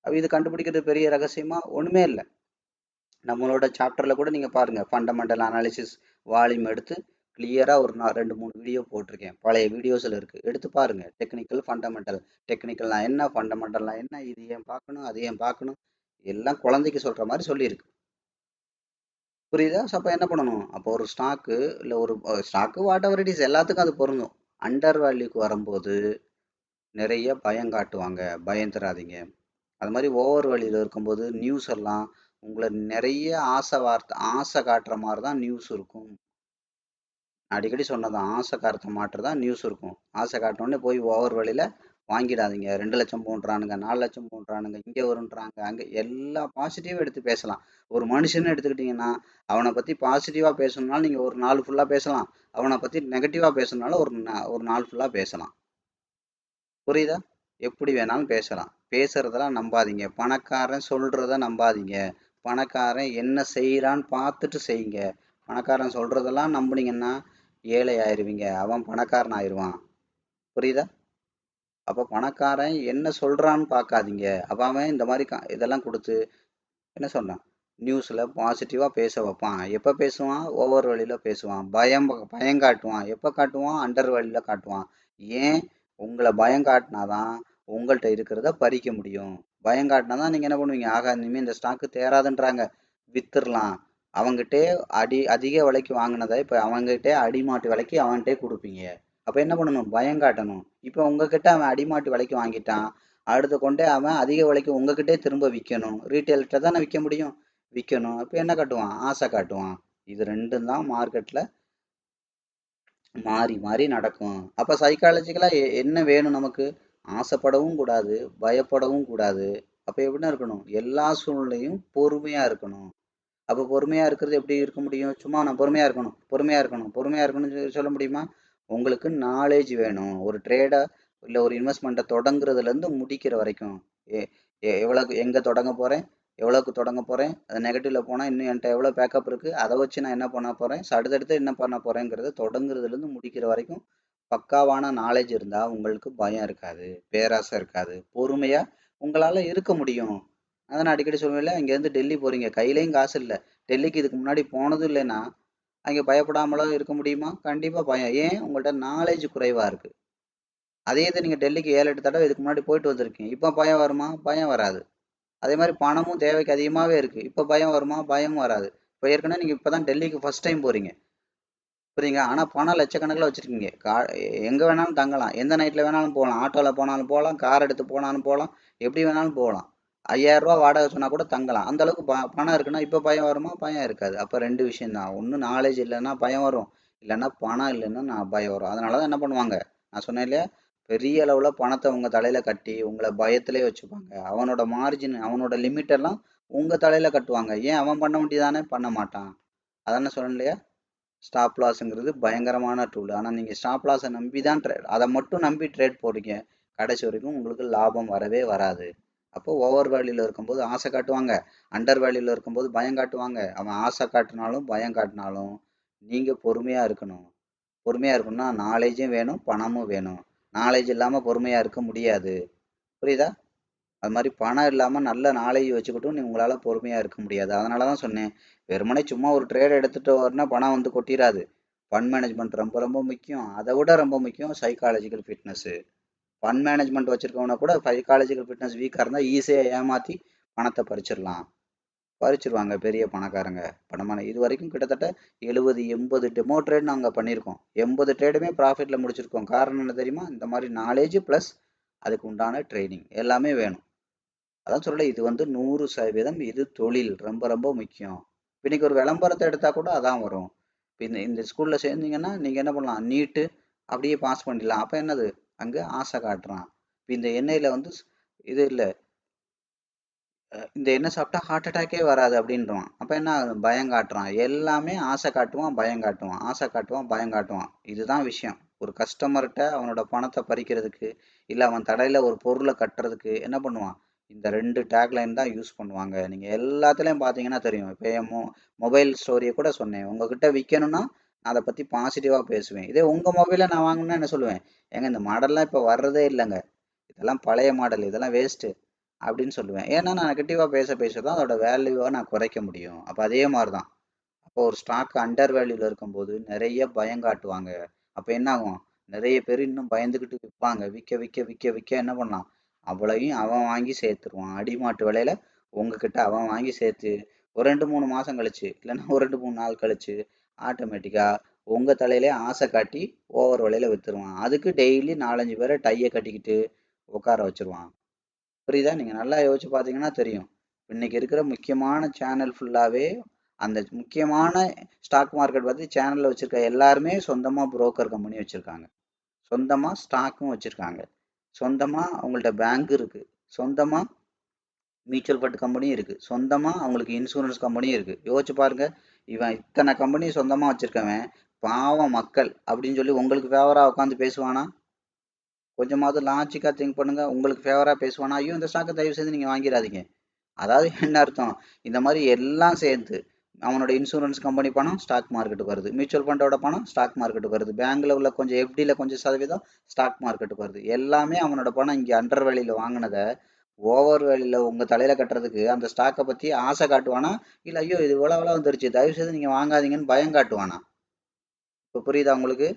அப்போ இது கண்டுபிடிக்கிறது பெரிய ரகசியமா ஒன்றுமே இல்லை. நம்மளோட சாப்டரில் கூட நீங்கள் பாருங்கள், ஃபண்டமெண்டல் அனாலிசிஸ் வால்யூம் எடுத்து கிளியராக ஒரு நான் 2 3 வீடியோ போட்டிருக்கேன், பழைய வீடியோஸில் இருக்குது, எடுத்து பாருங்கள். டெக்னிக்கல் ஃபண்டமெண்டல், டெக்னிக்கல்னா என்ன, ஃபண்டமெண்டல்னா என்ன, இது ஏன் பார்க்கணும் அது ஏன் பார்க்கணும், எல்லாம் குழந்தைக்கு சொல்கிற மாதிரி சொல்லியிருக்கு. புரியுதா? ஸோ அப்போ என்ன பண்ணணும்? அப்போ ஒரு ஸ்டாக்கு இல்லை ஒரு stock what ever it is எல்லாத்துக்கும் அது பொருந்தும். அண்டர் வேல்யூக்கு வரும்போது நிறைய பயம் காட்டுவாங்க, பயம் தராதீங்க. அது மாதிரி ஓவர் வேல்யூவில் இருக்கும்போது நியூஸ் எல்லாம் உங்களை நிறைய ஆசை காட்டுற மாதிரி தான் நியூஸ் இருக்கும். அடிக்கடி சொன்னதான், ஆசை காட்டுற மாட்டு தான் நியூஸ் இருக்கும். ஆசை காட்டினோடனே போய் ஓவர் வேலையில் வாங்கிடாதீங்க. 2 லட்சம் போன்றானுங்க, 4 லட்சம் போன்றானுங்க, இங்கே வருன்றாங்க, அங்கே எல்லா பாசிட்டிவும் எடுத்து பேசலாம். ஒரு மனுஷன்னு எடுத்துக்கிட்டிங்கன்னா அவனை பற்றி பாசிட்டிவாக பேசணும்னாலும் நீங்கள் ஒரு நாள் ஃபுல்லாக பேசலாம், அவனை பற்றி நெகட்டிவாக பேசணுனாலும் ஒரு நாள் ஃபுல்லாக பேசலாம். புரியுதா? எப்படி வேணாலும் பேசலாம். பேசுறதெல்லாம் நம்பாதீங்க. பணக்காரன் சொல்றத நம்பாதீங்க. பணக்காரன் என்ன செய்யறான்னு பார்த்துட்டு செய்யுங்க. பணக்காரன் சொல்றதெல்லாம் நம்புனீங்கன்னா ஏழை ஆயிருவீங்க. அவன் பணக்காரன் ஆயிருவான். புரியுதா? அப்ப பணக்காரன் என்ன சொல்றான்னு பார்க்காதீங்க. அப்ப அவன் இந்த மாதிரி இதெல்லாம் கொடுத்து என்ன சொன்னான்? நியூஸ்ல பாசிட்டிவா பேச வைப்பான். எப்ப பேசுவான்? ஓவர் வழியில பேசுவான். பயம் காட்டுவான். எப்ப காட்டுவான்? அண்டர் வழியில காட்டுவான். ஏன்? உங்களை பயம் காட்டினாதான் உங்கள்கிட்ட இருக்கிறத பறிக்க முடியும். பயம் காட்டினாதான் நீங்க என்ன பண்ணுவீங்க? ஆகா, இனிமே இந்த ஸ்டாக்கு தேராதுன்றாங்க, வித்துடலாம். அவங்ககிட்டே அதிக விலைக்கு வாங்கினதை இப்ப அவங்ககிட்டே அடிமாட்டு விலைக்கு அவன்கிட்டே கொடுப்பீங்க. அப்ப என்ன பண்ணணும்? பயம் காட்டணும். இப்ப உங்ககிட்ட அவன் அடிமாட்டு விலைக்கு வாங்கிட்டான், அடுத்து கொண்டே அவன் அதிக விலைக்கு உங்ககிட்டே திரும்ப விற்கணும். ரீட்டைல்கிட்ட தானே விற்க முடியும், விற்கணும். இப்போ என்ன காட்டுவான்? ஆசை காட்டுவான். இது ரெண்டும் தான் மார்க்கெட்டில் மாறி மாறி நடக்கும். அப்ப சைக்காலஜிக்கலா என்ன வேணும் நமக்கு? ஆசைப்படவும் கூடாது, பயப்படவும் கூடாது. அப்ப எப்படின்னா இருக்கணும்? எல்லா சூழ்நிலையும் பொறுமையா இருக்கணும். அப்ப பொறுமையா இருக்கிறது எப்படி இருக்க முடியும்? சும்மா நான் பொறுமையா இருக்கணும், பொறுமையா இருக்கணும், பொறுமையா இருக்கணும்னு சொல்ல முடியுமா? உங்களுக்கு நாலேட்ஜ் வேணும். ஒரு ட்ரேடா இல்ல ஒரு இன்வெஸ்ட்மெண்ட்ட தொடங்குறதுல இருந்து முடிக்கிற வரைக்கும். எ எவ்வளவுக்கு எங்க தொடங்க போறேன்? எவ்வளவுக்கு தொடங்க போறேன்? அது நெகட்டிவ்ல போனா இன்னும் என்ட்ட எவ்வளவு பேக்கப் இருக்கு? அத வச்சு நான் என்ன பண்ண போறேன்? அடுத்தடுத்து என்ன பண்ண போறேங்கிறத தொடங்குறதுல இருந்து முடிக்கிற வரைக்கும் பக்காவான நாலேட்ஜ் இருந்தா உங்களுக்கு பயம் இருக்காது, பேராசை இருக்காது. பொறுமையா உங்களால இருக்க முடியும். அதான் நான் அடிக்கடி சொல்லுவேன்ல, இங்கேருந்து டெல்லி போறீங்க. கையிலயும் காசு இல்ல. டெல்லிக்கு இதுக்கு முன்னாடி போனதும் இல்லைன்னா, அங்கே பயப்படாமலாம் இருக்க முடியுமா? கண்டிப்பா பயம். ஏன்? உங்கள்ட்ட நாலேட்ஜ் குறைவா இருக்கு. அதே இது நீங்க டெல்லிக்கு 7, 8 தடவை இதுக்கு முன்னாடி போயிட்டு வந்திருக்கீங்க. இப்ப பயம் வருமா? பயம் வராது. அதே மாரி பணமும் தேவைக்கு அதிகமாவே இருக்கு. இப்ப பயம் வருமா? பயமும் வராது. இப்ப ஏற்கனவே நீங்க இப்பதான் டெல்லிக்கு ஃபர்ஸ்ட் டைம் போறீங்க. புரியுங்க? ஆனா பணம் லட்சக்கணக்குல வச்சிருக்கீங்க. எங்க வேணாலும் தங்கலாம். எந்த நைட்ல வேணாலும் போலாம். ஆட்டோல போனாலும் போலாம், கார் எடுத்து போனாலும் போலாம், எப்படி வேணாலும் போகலாம். ரூ. 5000 வாடகை சொன்னா கூட தங்கலாம். அந்த அளவுக்கு பணம் இருக்குன்னா இப்ப பயம் வருமா? பயம் இருக்காது. அப்ப 2 விஷயம் தான். ஒண்ணு நாலேட்ஜ் இல்லைன்னா பயம் வரும். இல்லைன்னா பணம் இல்லைன்னா பயம் வரும். அதனாலதான் என்ன பண்ணுவாங்க? நான் சொன்னேன் இல்லையா? பெரிய அளவுல பணத்தை உங்க தலையில கட்டி உங்களை பயத்திலே வச்சுப்பாங்க. அவனோட மார்ஜின், அவனோட லிமிட் எல்லாம் உங்க தலையில கட்டுவாங்க. ஏன்? அவன் பண்ண வேண்டியதானே? பண்ண மாட்டான். அதானே சொன்னேன் இல்லையா? ஸ்டாப் லாஸ்ங்கிறது பயங்கரமான டூல். ஆனால் நீங்கள் ஸ்டாப் லாஸை நம்பி தான் அதை மட்டும் நம்பி ட்ரேட் போடுறீங்க. கடைசி வரைக்கும் உங்களுக்கு லாபம் வரவே வராது. அப்போ ஓவர் வேல்யூல இருக்கும்போது ஆசை காட்டுவாங்க, அண்டர் வேல்யூல இருக்கும்போது பயம் காட்டுவாங்க. அவன் ஆசை காட்டினாலும் பயம் காட்டினாலும் நீங்கள் பொறுமையாக இருக்கணும். பொறுமையாக இருக்கணும்னா நாலேஜும் வேணும், பணமும் வேணும். நாலேஜ் இல்லாமல் பொறுமையாக இருக்க முடியாது. புரியுதா? அது மாதிரி பணம் இல்லாமல் நல்ல நாலேஜ் வச்சுக்கிட்டும் நீ உங்களால் பொறுமையாக இருக்க முடியாது. அதனால தான் சொன்னேன், வெறுமனே சும்மா ஒரு ட்ரேட் எடுத்துகிட்டு வரனா பணம் வந்து கொட்டிடாது. ஃபண்ட் மேனேஜ்மெண்ட் ரொம்ப ரொம்ப முக்கியம். அதை விட ரொம்ப முக்கியம் சைக்காலஜிக்கல் ஃபிட்னஸ்ஸு. ஃபண்ட் மேனேஜ்மெண்ட் வச்சுருக்கவனை கூட சைக்காலஜிக்கல் ஃபிட்னஸ் வீக்காக இருந்தால் ஈஸியாக ஏமாற்றி பணத்தை பறிச்சிடலாம். பறிச்சிருவாங்க பெரிய பணக்காரங்க. பணமான இது வரைக்கும் கிட்டத்தட்ட 70, 80 டெமோ ட்ரேட் நாங்கள் பண்ணியிருக்கோம். 80 ட்ரேடுமே ப்ராஃபிட்டில் முடிச்சிருக்கோம். காரணம் என்ன தெரியுமா? இந்த மாதிரி நாலேஜ் ப்ளஸ் அதுக்கு உண்டான ட்ரைனிங் எல்லாமே வேணும். அதான் சொல்லல, இது வந்து 100% இது தொழில் ரொம்ப ரொம்ப முக்கியம். இன்னைக்கு ஒரு விளம்பரத்தை எடுத்தா கூட அதான் வரும். இப்ப இந்த இந்த ஸ்கூல்ல சேர்ந்தீங்கன்னா நீங்க என்ன பண்ணலாம்? நீட்டு அப்படியே பாஸ் பண்ணிடலாம். அப்ப என்னது? அங்க ஆசை காட்டுறான். இப்ப இந்த எண்ணெயில வந்து இது இல்ல, இந்த எண்ணெய் சாப்பிட்டா ஹார்ட் அட்டாக்கே வராது அப்படின்றான். அப்ப என்ன ஆகுது? பயம் காட்டுறான். எல்லாமே ஆசை காட்டுவான், பயம் காட்டுவான், ஆசை காட்டுவான், பயம் காட்டுவான். இதுதான் விஷயம். ஒரு கஸ்டமர்கிட்ட அவனோட பணத்தை பறிக்கிறதுக்கு, இல்ல அவன் தடையில ஒரு பொருளை கட்டுறதுக்கு என்ன பண்ணுவான்? இந்த 2 டேக்லைன் தான் யூஸ் பண்ணுவாங்க. நீங்க எல்லாத்துலயும் பாத்தீங்கன்னா தெரியும். இப்ப என் மொபைல் ஸ்டோரியை கூட சொன்னேன். உங்ககிட்ட விற்கணும்னா நான் அதை பத்தி பாசிட்டிவா பேசுவேன். இதே உங்க மொபைலை நான் வாங்கணும்னா என்ன சொல்லுவேன்? ஏங்க இந்த மாடல்லாம் இப்ப வர்றதே இல்லைங்க. இதெல்லாம் பழைய மாடல், இதெல்லாம் வேஸ்ட் அப்படின்னு சொல்லுவேன். ஏன்னா நான் நெகட்டிவா பேச பேச தான் அதோட வேல்யூவை நான் குறைக்க முடியும். அப்ப அதே மாதிரி தான். அப்போ ஒரு ஸ்டாக் அண்டர் வேல்யூல இருக்கும்போது நிறைய பயம் காட்டுவாங்க. அப்ப என்ன ஆகும்? நிறைய பேர் இன்னும் பயந்துகிட்டு விற்பாங்க. விற்க விற்க விற்க விற்க என்ன பண்ணலாம்? அவ்வளவையும் அவன் வாங்கி சேர்த்துருவான். அடிமாட்டு விலையில உங்ககிட்ட அவன் வாங்கி சேர்த்து ஒரு 2, 3 மாசம் கழிச்சு, இல்லைன்னா ஒரு 2, 3 நாள் கழிச்சு ஆட்டோமேட்டிக்கா உங்க தலையிலே ஆசை காட்டி ஓவர் விலையில வித்துருவான். அதுக்கு டெய்லி 4, 5 பேரை டைய கட்டிக்கிட்டு உட்கார வச்சிருவான். புரியுதா? நீங்க நல்லா யோசிச்சு பார்த்தீங்கன்னா தெரியும். இன்னைக்கு இருக்கிற முக்கியமான சேனல் ஃபுல்லாவே அந்த முக்கியமான ஸ்டாக் மார்க்கெட் பத்தி சேனல்ல வச்சிருக்க எல்லாருமே சொந்தமா புரோக்கர் கம்பெனி வச்சிருக்காங்க. சொந்தமா ஸ்டாக்கும் வச்சிருக்காங்க. சொந்தமா அவங்கள்ட்ட பேங்க் இருக்கு. சொந்தமா மியூச்சுவல் ஃபண்ட் கம்பெனியும் இருக்கு. சொந்தமா அவங்களுக்கு இன்சூரன்ஸ் கம்பெனியும் இருக்கு. யோசிச்சு பாருங்க. இவன் இத்தனை கம்பெனி சொந்தமா வச்சிருக்கவன் பாவம் மக்கள் அப்படின்னு சொல்லி உங்களுக்கு ஃபேவரா உட்காந்து பேசுவானா? கொஞ்சமாவது லாஜிக்கா திங்க் பண்ணுங்க. உங்களுக்கு ஃபேவரா பேசுவானா? ஐயோ இந்த ஸ்டாக்கை தயவு செய்து நீங்க வாங்கிடாதீங்க. அதாவது என்ன அர்த்தம்? இந்த மாதிரி எல்லாம் சேர்த்து அவனோட இன்சூரன்ஸ் கம்பெனி பணம் ஸ்டாக் மார்க்கெட்டுக்கு வருது, மியூச்சுவல் ஃபண்டோட பணம் ஸ்டாக் மார்க்கெட்டுக்கு வருது, பேங்க்ல உள்ள கொஞ்சம் எஃப்டியில் கொஞ்சம் சதவீதம் ஸ்டாக் மார்க்கெட்டுக்கு வருது. எல்லாமே அவனோட பணம் இங்கே அண்டர் வேல்யூல வாங்கினதை ஓவர் வேல்யூல உங்க தலையில கட்டுறதுக்கு அந்த ஸ்டாக்கை பத்தி ஆசை காட்டுவானா? இல்ல ஐயோ இது இவ்வளவு வந்துருச்சு தயவு செய்து நீங்க வாங்காதீங்கன்னு பயம் காட்டுவானா? இப்போ புரியுதா உங்களுக்கு?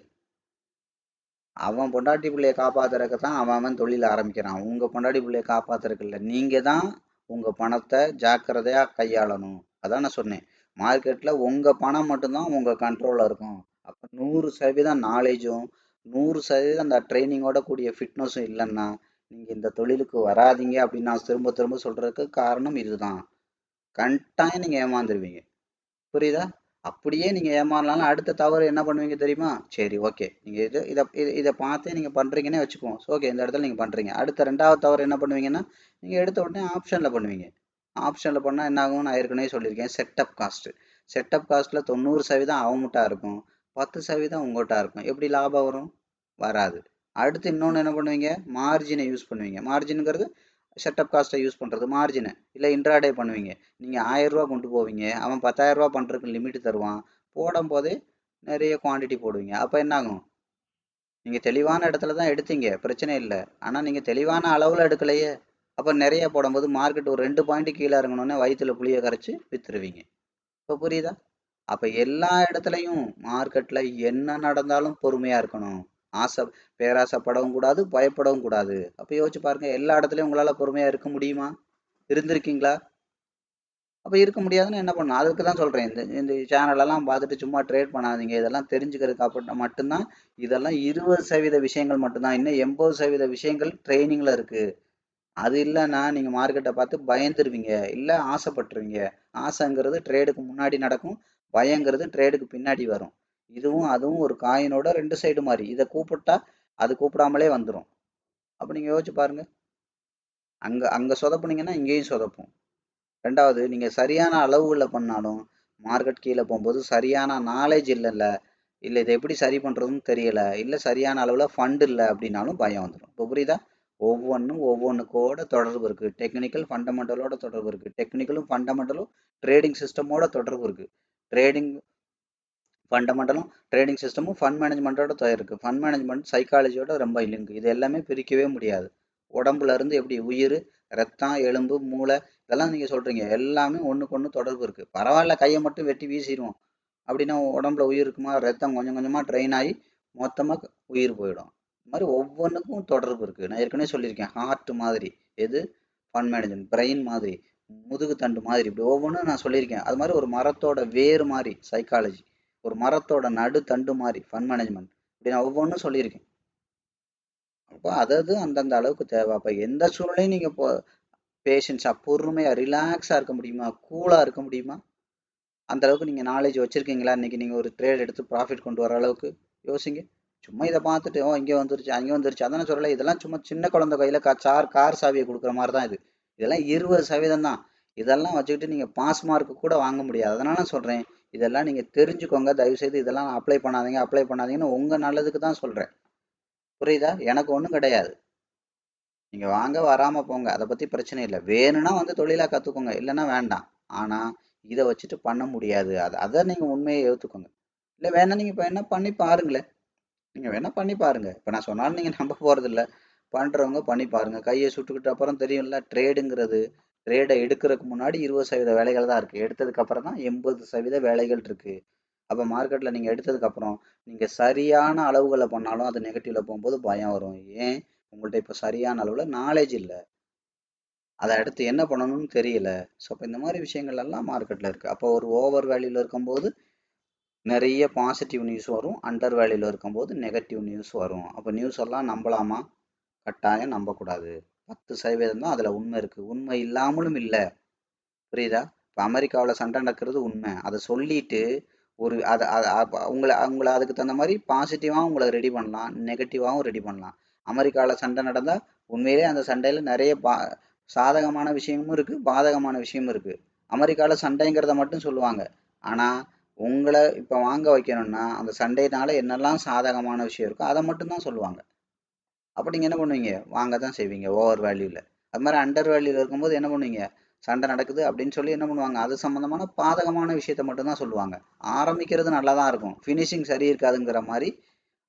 அவன் பொண்டாட்டி பிள்ளைய காப்பாத்துறதுக்கு தான் அவன் தொழில் ஆரம்பிக்கிறான். உங்க பொண்டாட்டி பிள்ளைய காப்பாத்துறதுக்கு இல்லை. நீங்க தான் உங்க பணத்தை ஜாக்கிரதையா கையாளணும். அதான் நான் சொன்னேன். மார்க்கெட்ல உங்க பணம் மட்டும்தான் உங்க கண்ட்ரோல்ல இருக்கும். அப்ப 100% நாலேஜும் 100% அந்த ட்ரைனிங்கோட கூடிய ஃபிட்னஸும் இல்லைன்னா நீங்க இந்த தொழிலுக்கு வராதீங்க அப்படின்னு நான் திரும்ப திரும்ப சொல்றதுக்கு காரணம் இதுதான். கட்டாயம் நீங்க ஏமாந்துருவீங்க. புரியுதா? அப்படியே நீங்க ஏமாறனாலும் அடுத்த தவறு என்ன பண்ணுவீங்க தெரியுமா? சரி, ஓகே. நீங்க இதை பார்த்து நீங்க பண்றீங்கன்னே வச்சுக்குவோம். ஓகே, இந்த இடத்துல நீங்க பண்றீங்க. அடுத்த 2வது தவறு என்ன பண்ணுவீங்கன்னா, நீங்க எடுத்த உடனே ஆப்ஷன்ல பண்ணுவீங்க. ஆப்ஷன்ல பண்ணா என்ன ஆகும்? நான் ஏற்கனவே சொல்லியிருக்கேன். Setup cost. செட்டப் காஸ்ட்ல 90% அவன்கிட்ட இருக்கும். 10% உங்ககிட்ட இருக்கும். எப்படி லாபம் வரும்? வராது. அடுத்து இன்னொன்று என்ன பண்ணுவீங்க? மார்ஜினை யூஸ் பண்ணுவீங்க. மார்ஜினுங்கிறது செட்டப் காஸ்ட்டை யூஸ் பண்ணுறது மார்ஜினை. இல்லை இன்ட்ராடே பண்ணுவீங்க. நீங்கள் 1000 ரூபா கொண்டு போவீங்க. அவன் 10,000 ரூபா பண்ணுறதுக்கு லிமிட் தருவான். போடும் போதே நிறைய குவாண்டிட்டி போடுவீங்க. அப்போ என்ன ஆகும்? நீங்கள் தெளிவான இடத்துல தான் எடுத்தீங்க, பிரச்சனை இல்லை. ஆனால் நீங்கள் தெளிவான அளவில் எடுக்கலையே. அப்போ நிறைய போடும்போது மார்க்கெட் ஒரு 2 பாயிண்ட் கீழே இறங்கணுன்னே வயிற்றுல புளியை கரைச்சி விற்றுருவீங்க. இப்போ புரியுதா? அப்ப எல்லா இடத்துலையும் மார்க்கெட்ல என்ன நடந்தாலும் பொறுமையா இருக்கணும். ஆசை பேராசைப்படவும் கூடாது, பயப்படவும் கூடாது. அப்ப யோசிச்சு பாருங்க, எல்லா இடத்துலயும் உங்களால பொறுமையா இருக்க முடியுமா? இருந்திருக்கீங்களா? அப்ப இருக்க முடியாதுன்னு என்ன பண்ணணும்? அதுக்கு தான் சொல்றேன். இந்த இந்த சேனல் எல்லாம் பார்த்துட்டு சும்மா ட்ரேட் பண்ணாதீங்க. இதெல்லாம் தெரிஞ்சுக்கிறதுக்கு அப்ப மட்டும்தான். இதெல்லாம் 20% விஷயங்கள் மட்டும்தான். இன்னும் 80% விஷயங்கள் ட்ரைனிங்ல இருக்கு. அது இல்லைன்னா நீங்க மார்க்கெட்டை பார்த்து பயந்துருவீங்க. இல்ல ஆசைப்பட்டுருவீங்க. ஆசைங்கிறது ட்ரேடுக்கு முன்னாடி நடக்கும். பயங்கிறது ட்ரேடுக்கு பின்னாடி வரும். இதுவும் அதுவும் ஒரு காயினோட 2 சைடு மாதிரி. இதை கூப்பிட்டா அது கூப்பிடாமலே வந்துடும். அப்ப நீங்க யோசிச்சு பாருங்க. அங்க அங்க சொதப்புனீங்கன்னா இங்கேயும் சொதப்பும். 2வது, நீங்க சரியான அளவுகள்ல பண்ணாலும் மார்க்கெட் கீழே போகும்போது சரியான நாலேஜ் இல்லைல்ல, இல்லை இதை எப்படி சரி பண்ணுறதுன்னு தெரியல, இல்லை சரியான அளவில் ஃபண்ட் இல்லை அப்படின்னாலும் பயம் வந்துடும். இப்போ புரியுதா? ஒவ்வொன்றும் ஒவ்வொன்றுக்கோட தொடர்பு இருக்குது. டெக்னிக்கல் ஃபண்டமெண்டலோட தொடர்பு இருக்குது. டெக்னிக்கலும் ஃபண்டமெண்டலும் ட்ரேடிங் சிஸ்டமோட தொடர்பு இருக்குது. ட்ரேடிங் ஃபண்டமெண்டலும் ட்ரேடிங் சிஸ்டமும் ஃபண்ட் மேனேஜ்மெண்ட்டோட இருக்குது. ஃபண்ட் மேனேஜ்மெண்ட் சைக்காலஜியோட ரொம்ப லிங்க். இது எல்லாமே பிரிக்கவே முடியாது. உடம்புல இருந்து எப்படி உயிர், ரத்தம், எலும்பு, மூளை, இதெல்லாம் நீங்கள் சொல்கிறீங்க எல்லாமே ஒன்றுக்கு ஒன்று தொடர்பு இருக்குது. பரவாயில்ல, கையை மட்டும் வெட்டி வீசிடுவோம் அப்படின்னா உடம்புல உயிர் இருக்குமா? ரத்தம் கொஞ்சம் கொஞ்சமாக ட்ரெயின் ஆகி மொத்தமாக உயிர் போயிடும். இது மாதிரி ஒவ்வொன்றுக்கும் தொடர்பு இருக்குது. நான் ஏற்கனவே சொல்லியிருக்கேன், ஹார்ட் மாதிரி எது? Fund management. பிரெயின் மாதிரி, முதுகு தண்டு மாதிரி, இப்படி ஒவ்வொன்றும் நான் சொல்லியிருக்கேன். அது மாதிரி ஒரு மரத்தோட வேறு மாதிரி சைக்காலஜி, ஒரு மரத்தோட நடு தண்டு மாதிரி ஃபண்ட் மேனேஜ்மெண்ட், இப்படி நான் ஒவ்வொன்றும் சொல்லியிருக்கேன். அப்போ அதாவது அந்தந்த அளவுக்கு தேவை. அப்போ எந்த சூழ்நிலையும் நீங்கள் இப்போ பேஷன்ஸாக பொறுமையாக ரிலாக்ஸாக இருக்க முடியுமா? கூலாக இருக்க முடியுமா? அந்த அளவுக்கு நீங்கள் நாலேஜ் வச்சுருக்கீங்களா? இன்றைக்கி நீங்கள் ஒரு ட்ரேட் எடுத்து ப்ராஃபிட் கொண்டு வர அளவுக்கு யோசிங்க. சும்மா இதை பார்த்துட்டு ஓ இங்கே வந்துருச்சு அங்கே வந்துருச்சு அதானே சொல்லலை. இதெல்லாம் சும்மா சின்ன குழந்தை கையில் கார் சாவியை கொடுக்குற மாதிரி தான் இது. இதெல்லாம் 20% தான். இதெல்லாம் வச்சுக்கிட்டு நீங்கள் பாஸ் மார்க்கு கூட வாங்க முடியாது. அதனால சொல்கிறேன், இதெல்லாம் நீங்கள் தெரிஞ்சுக்கோங்க. தயவுசெய்து இதெல்லாம் அப்ளை பண்ணாதீங்க, அப்ளை பண்ணாதீங்கன்னு உங்கள் நல்லதுக்கு தான் சொல்கிறேன். புரியுதா? எனக்கு ஒன்றும் கிடையாது. நீங்கள் வாங்க, வராமல் போங்க, அதை பற்றி பிரச்சனை இல்லை. வேணும்னா வந்து தொழிலாக கற்றுக்கோங்க, இல்லைன்னா வேண்டாம். ஆனால் இதை வச்சுட்டு பண்ண முடியாது. அதை நீங்கள் உண்மையை ஏற்றுக்கோங்க. இல்லை வேணா நீங்கள் இப்போ என்ன பண்ணி பாருங்களேன். நீங்கள் வேணால் பண்ணி பாருங்கள். இப்போ நான் சொன்னாலும் நீங்கள் நம்ப போகிறதில்ல. பண்ணுறவங்க பண்ணி பாருங்கள். கையை சுட்டுக்கிட்ட அப்புறம் தெரியும்ல, ட்ரேடுங்கிறது ட்ரேடை எடுக்கிறதுக்கு முன்னாடி 20% வேலைகள் தான் இருக்குது. எடுத்ததுக்கப்புறம் தான் 80% வேலைகள் இருக்குது. அப்போ மார்க்கெட்டில் நீங்கள் எடுத்ததுக்கப்புறம் நீங்கள் சரியான அளவுகளை பண்ணாலும் அது நெகட்டிவில் போகும்போது பயம் வரும். ஏன்? உங்கள்கிட்ட இப்போ சரியான அளவில் நாலேஜ் இல்லை. அதை அடுத்து என்ன பண்ணணும்னு தெரியல. ஸோ அப்போ இந்த மாதிரி விஷயங்கள் எல்லாம் மார்க்கெட்டில் இருக்குது. அப்போ ஒரு ஓவர் வேல்யூவில் இருக்கும்போது நிறைய பாசிட்டிவ் நியூஸ் வரும். அண்டர் வேல்யூவில் இருக்கும்போது நெகட்டிவ் நியூஸ் வரும். அப்போ நியூஸ் எல்லாம் நம்பலாமா? கட்டாயம் நம்பக்கூடாது. 10% தான் அதில் உண்மை இருக்குது. உண்மை இல்லாமலும் இல்லை. புரியுதா? இப்போ அமெரிக்காவில் சண்டை நடக்கிறது உண்மை. அதை சொல்லிட்டு ஒரு அதை உங்களை உங்களை அதுக்கு தகுந்த மாதிரி பாசிட்டிவாகவும் உங்களை ரெடி பண்ணலாம், நெகட்டிவாகவும் ரெடி பண்ணலாம். அமெரிக்காவில் சண்டை நடந்தால் உண்மையிலே அந்த சண்டையில் நிறைய சாதகமான விஷயமும் இருக்குது, பாதகமான விஷயமும் இருக்குது. அமெரிக்காவில் சண்டைங்கிறத மட்டும் சொல்லுவாங்க. ஆனால் உங்களை இப்போ வாங்க வைக்கணும்னா அந்த சண்டையினால என்னெல்லாம் சாதகமான விஷயம் இருக்கோ அதை மட்டும்தான் சொல்லுவாங்க. அப்போ நீங்கள் என்ன பண்ணுவீங்க? வாங்க தான் செய்வீங்க ஓவர் வேல்யூவில். அது மாதிரி அண்டர் வேல்யூவில் இருக்கும்போது என்ன பண்ணுவீங்க? சண்டை நடக்குது அப்படின்னு சொல்லி என்ன பண்ணுவாங்க? அது சம்மந்தமான பாதகமான விஷயத்த மட்டும்தான் சொல்லுவாங்க. ஆரம்பிக்கிறது நல்லா தான் இருக்கும், ஃபினிஷிங் சரி இருக்காதுங்கிற மாதிரி.